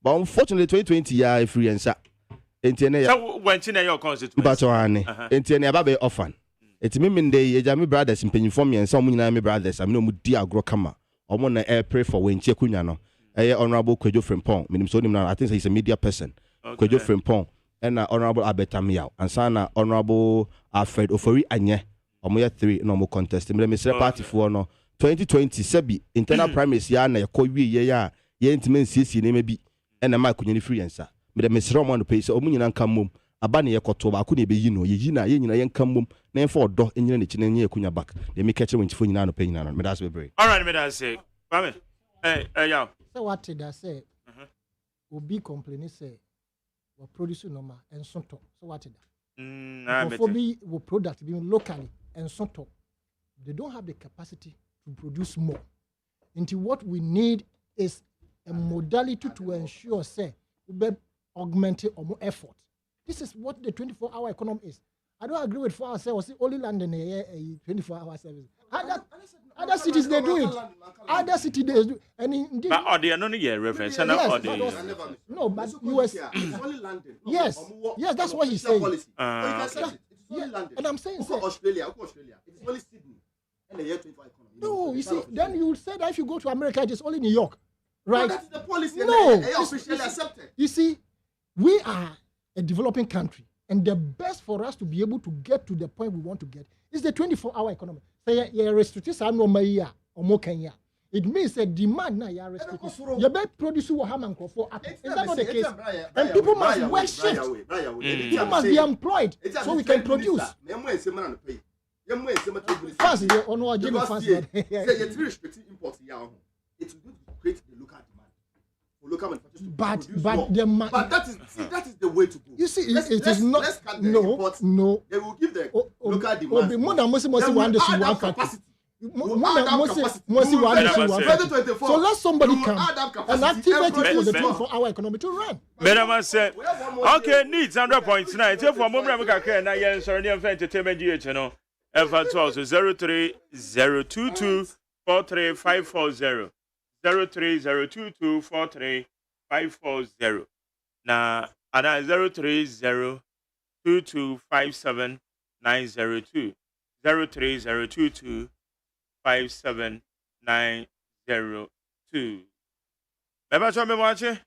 but unfortunately, 2020 free and sat. So when China your constituency, but Entiana Babe often. It's me day, Ejami brothers in Penny and some me brothers. I'm no dear Grokama. I want to pray for when Chekunyano. Honorable Kwejo Frimpong, I think he's a media person. Kwejo Frimpong, and Honorable Abetamiao, and Sana Honorable Alfred Ofori Anye, Omoya 3 normal contest. Mr. Party for no 2020 Sebi internal primaries yana Kowi intimate CC name be and a Mike free answer. Mr. Roman pay so Omunian come Abani Yakotoba couldn't be Yina come mum, name for dog in your niche and near Kunya back. They may catch a winch for Nano Payne and Medas Bebre. All right, Medas say, hey, yeah. So what did I say? Will be complaining, say, we're producing normal and so top. So what did I? For me, we product being locally and so top. They don't have the capacity to produce more. Into what we need is a modality to ensure, say, we augmented or more effort. This is what the 24-hour economy is. I don't agree with for ourselves. Only London a 24-hour service. Other cities they do it. Other cities they do. And in this, but are they not a reference? No, but US. Only London. Yes, that's what he's saying. And I'm saying, for Australia. It's only Sydney. And the year 24 economy. you see, then you would say that if you go to America, it's only New York, right? No, that's the policy. No, officially accepted. You see, we are a developing country, and the best for us to be able to get to the point we want to get is the 24-hour economy. So you restrict some no Maya or more Kenya. It means that demand now you are restricted. You better produce what Haman for. Is that not the case? And people must work shift. People must be employed so we can produce. Fast, you know, fast. It's restricting imports here. It will create the local demand for local manufacturers. But that is the way to go. You see, it is not. No. They will give the local demand. More than one capacity. So let somebody come and activate it for the 24-hour economy to run. Madam said, okay, needs 100.9. If for moment we can now answer any entertainment channel. F12 03022 43540 03022 43540 na ana 030 2257 902 03022 57902. Baba chwa me wache?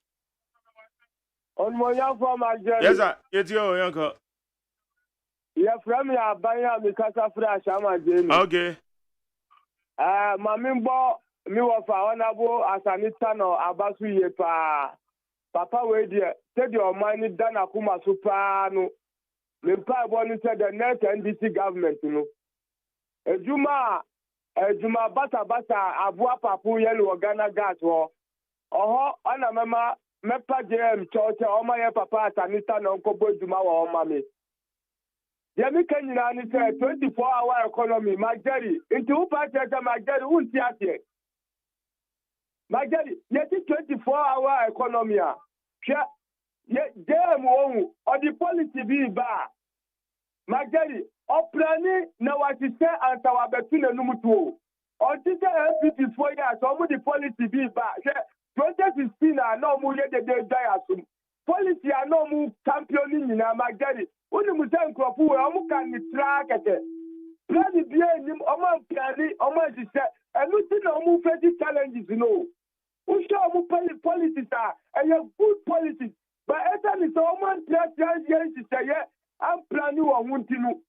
On mo yan from Algeria. Yes sir, yeti o yanko. Ya from ya banya mi kasa fra shama jeni. Okay. Mami mbo mi wo fa onabo asanita no abasu ye pa. Papa we die said your money dana kuma super no. Me pa bo ni said the next NDC government no. Ejuma bata abua papu yelu Ghana gas wo. Oho ana mama mepa JM church o ma ye papa asanita no nkobo ejuma wo o ma me. Yemi Kenya ni say 24-hour economy Mageri into who part Mageri won't see it. Mageri yet 24-hour economy JM or the policy be ba. Mageri oprani na what is say and our between the number 2. Or this MPP 4 years or the policy be ba. 2016 no mu ye de die asum. Policy no mu campaigning in Mageri. Uni musen kropu we omu kan ni trackete. Plan bi enim omo piani omo jise enu ti na omu face challenges no. Usho omu policies are good policies. But eta ni so omo plan jise am plani wo huntinu.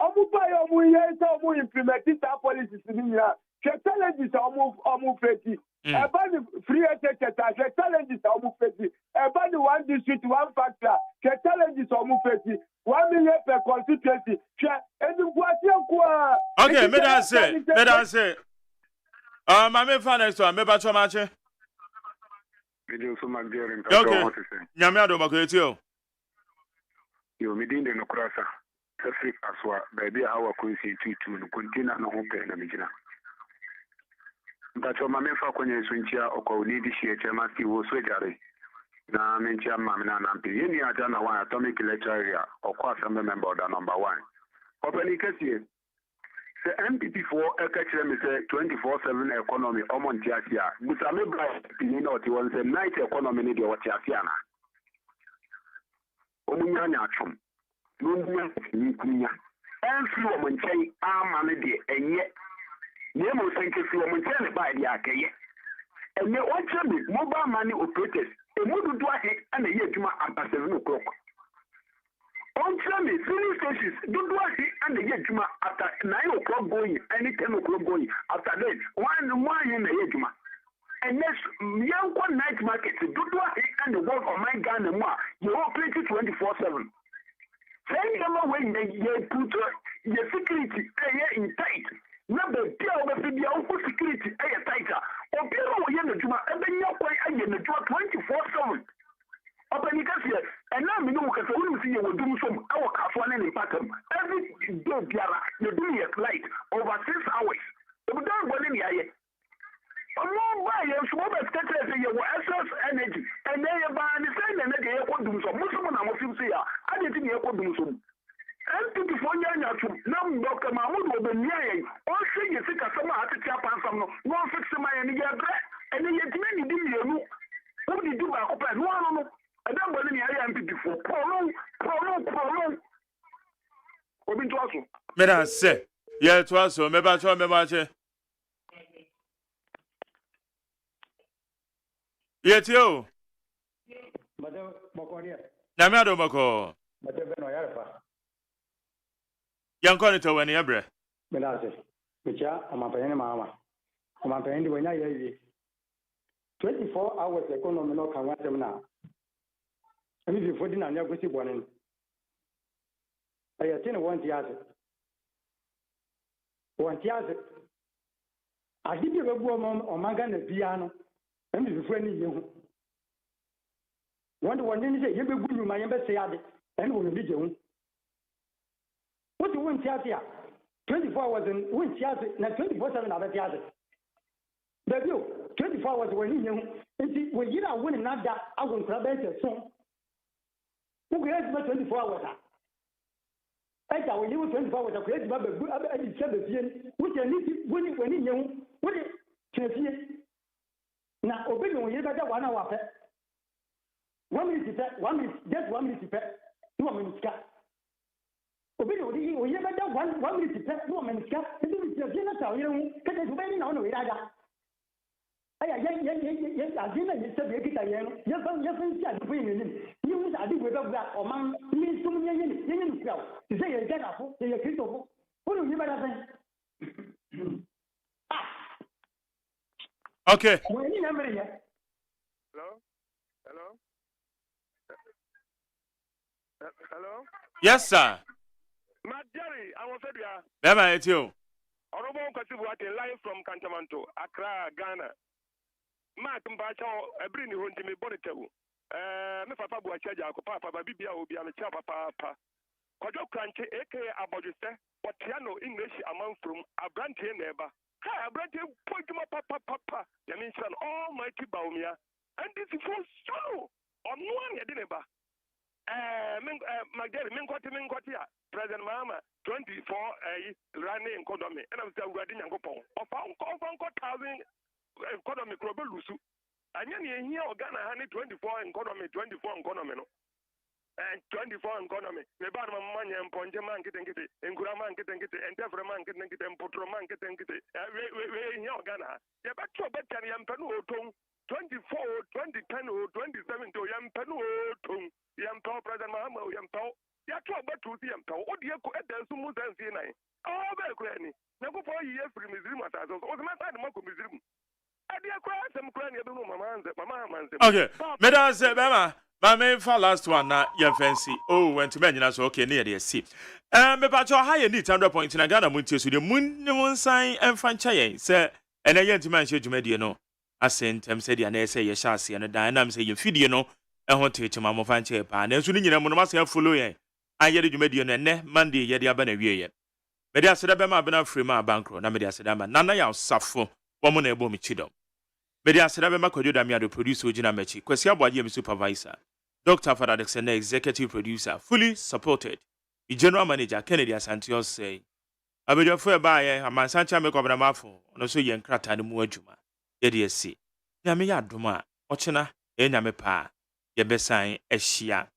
Omu pa yo omu ye so omu implement that policies ni ya. Challenges omu face. About the free education, challenges are moved. About the one district, one factor, challenges are moved. 1 million per constituency. Okay, me say. Mame fa next one, me ba cho mache. Video so magdere okay. Nyame ado makweti o. Yo me din de no kurasa. Traffic aswa, baby how ko si tutu no container no ho pe na mijina. But my men for Sunchia or Cody share Chamasi was sweatery. Now, Menchia Mamma Nampi, any other one atomic lecture area or course I'm a member of the number 1. Open Cassie. The MPP4 a catcher me say 24/7 economy or Montiasia. But I'm a black opinion or it was a night economy in the Watiasiana. Omunyanya chum. Nunya. And few Montai are manady and yet. Nemo thank you for Montana by the Akaye. And me watch me mobile money operators. A modu do it and a year to my at 7 o'clock. On me, filling stations do it and a year to my at 9 o'clock going, any 10 o'clock going. After that, one in the year. And next, young one night market do it and the work of my gun and more. You operate 24/7. Send them away, they put your security in tight. Number security tighter. Or people yen the Juma and then you're quite a 24/7. Up and you can see it. And now we know because we see you will do some our Cafan and pattern. Every day, you do your flight over 6 hours. If we don't go in here, a long way, you should have started your excess energy. And then you buy the same energy you could do some. Most of them are here. I didn't think you could do some. MPP for Yanya to Nam Dr. Mahmoud will be near. All say you think a summer at the Japan from no fix my any year and then yet many do you. What did you do? I open one. I don't believe I am MPP for prolong. Obi to us. Me na say, yeah to us, me ba cho me ma che. Yet you. Madam Mokoria. Namado Moko. Madam Benoyarpa. Young Conito when you breath. Melase. Micha, I'm a penny mama. I'm a penny when I hear 24 hours economy no can want them now. And if you're 14 and you're going to one in. I attend 1 year. 1 year. I give you a woman or Magan and piano. And if you're friendly, you. One thing is, you will be my embassy and will be you. What do you want here? 24 hours and 1 year, not 24/7 other theater. The view 24 hours when you when you are winning not that I will grab it soon. Who gets 24 hours? I tell you 24 hours of great Baba good at 7 which I need when you what is now obeying you better 1 hour. 1 minute, 1 minute, just 1 minute, 2 minutes. Obeying you better 1 minute, 2 minutes. It is just you because it's very on the way. I didn't say it again. Yes, I bring in. You I did with that or man means to me in to say a get up, say a crystal. What do you better say? Okay. When you remember here. Hello? Hello? Yes, sir. Matt Jerry, I was said, yeah. Bema, it's you. Honorable Kasibuate, live from Cantamanto, Accra, Ghana. Mark Mbacho, a bring you to me, Bonnetew. Me papa bua chaja ko papa bibia obi am cha papa. Kojo kranche aka aboduse, but piano English among from abrante neighbor. Hi abrante pojuma papa. Ya mean almighty baumia. And this is for so. On one ya dineba. Magdalene, Minkotia, President Mama, 24 running economy, and I'm still reading and go pong. Of 1,000 economy, Crobelusu. And here, Ghana, 24 economy, 24 economy. And 24 economy. The bottom of money and Ponjaman getting it, and Guraman getting it, and Devraman getting it, and Potroman getting it. We here, Ghana. The back to a better Yampanu 24, 2010, 27 to Yampanu Yampo, President Mahamo, Yampo. Yato about to see Yampo. What do you call it? There's some more than CNN. Oh, very clearly. Never 4 years for Museum at us. What's the matter? Mako Museum. I did cry some cranny. I don't know my man's. Okay. Madam said, Bema, my main for last one, not your fancy. Oh, went to mention us okay near the sea. Me patch your higher need 100 points in a Ghana Montie to the moon sign and franchise, sir. And I to mention you made you know. I sent him said, and I say, your chassis and a dynam say you feed you know. I want to teach my mom fan chair pan. And soon you know, Monamas follow ye. I yet you made you ne Monday, yet the abandon ye. But I said, I'm a free my bankroll. Namedy said, I'm none of suffer. Woman able me chidom. But I said, I'm a coduda to produce Ujina Mechi, Quesia Boyam supervisor, Dr. Father Dixon, executive producer, fully supported. The general manager, Kennedy Santios say, I will your fair buy a man Sancha make over a mouthful, no so young cratter and muajuma. Yet see. Yamia Duma, Ochena, Enamepa. Ye besign Eshia.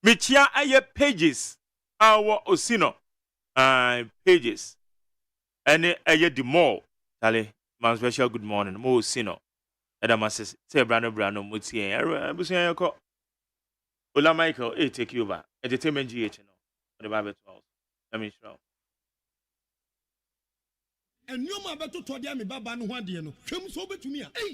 Michia aye pages. Our Osino. Pages. And aye the more. Tally, my special good morning. Mo Sino. Adamas say Brano Mutie. Busia call. Ola Michael, take you over. Entertainment GH. The Bible 12. Let me show. And you ma beto to dia me baba no ho ade no hwem so betumia ei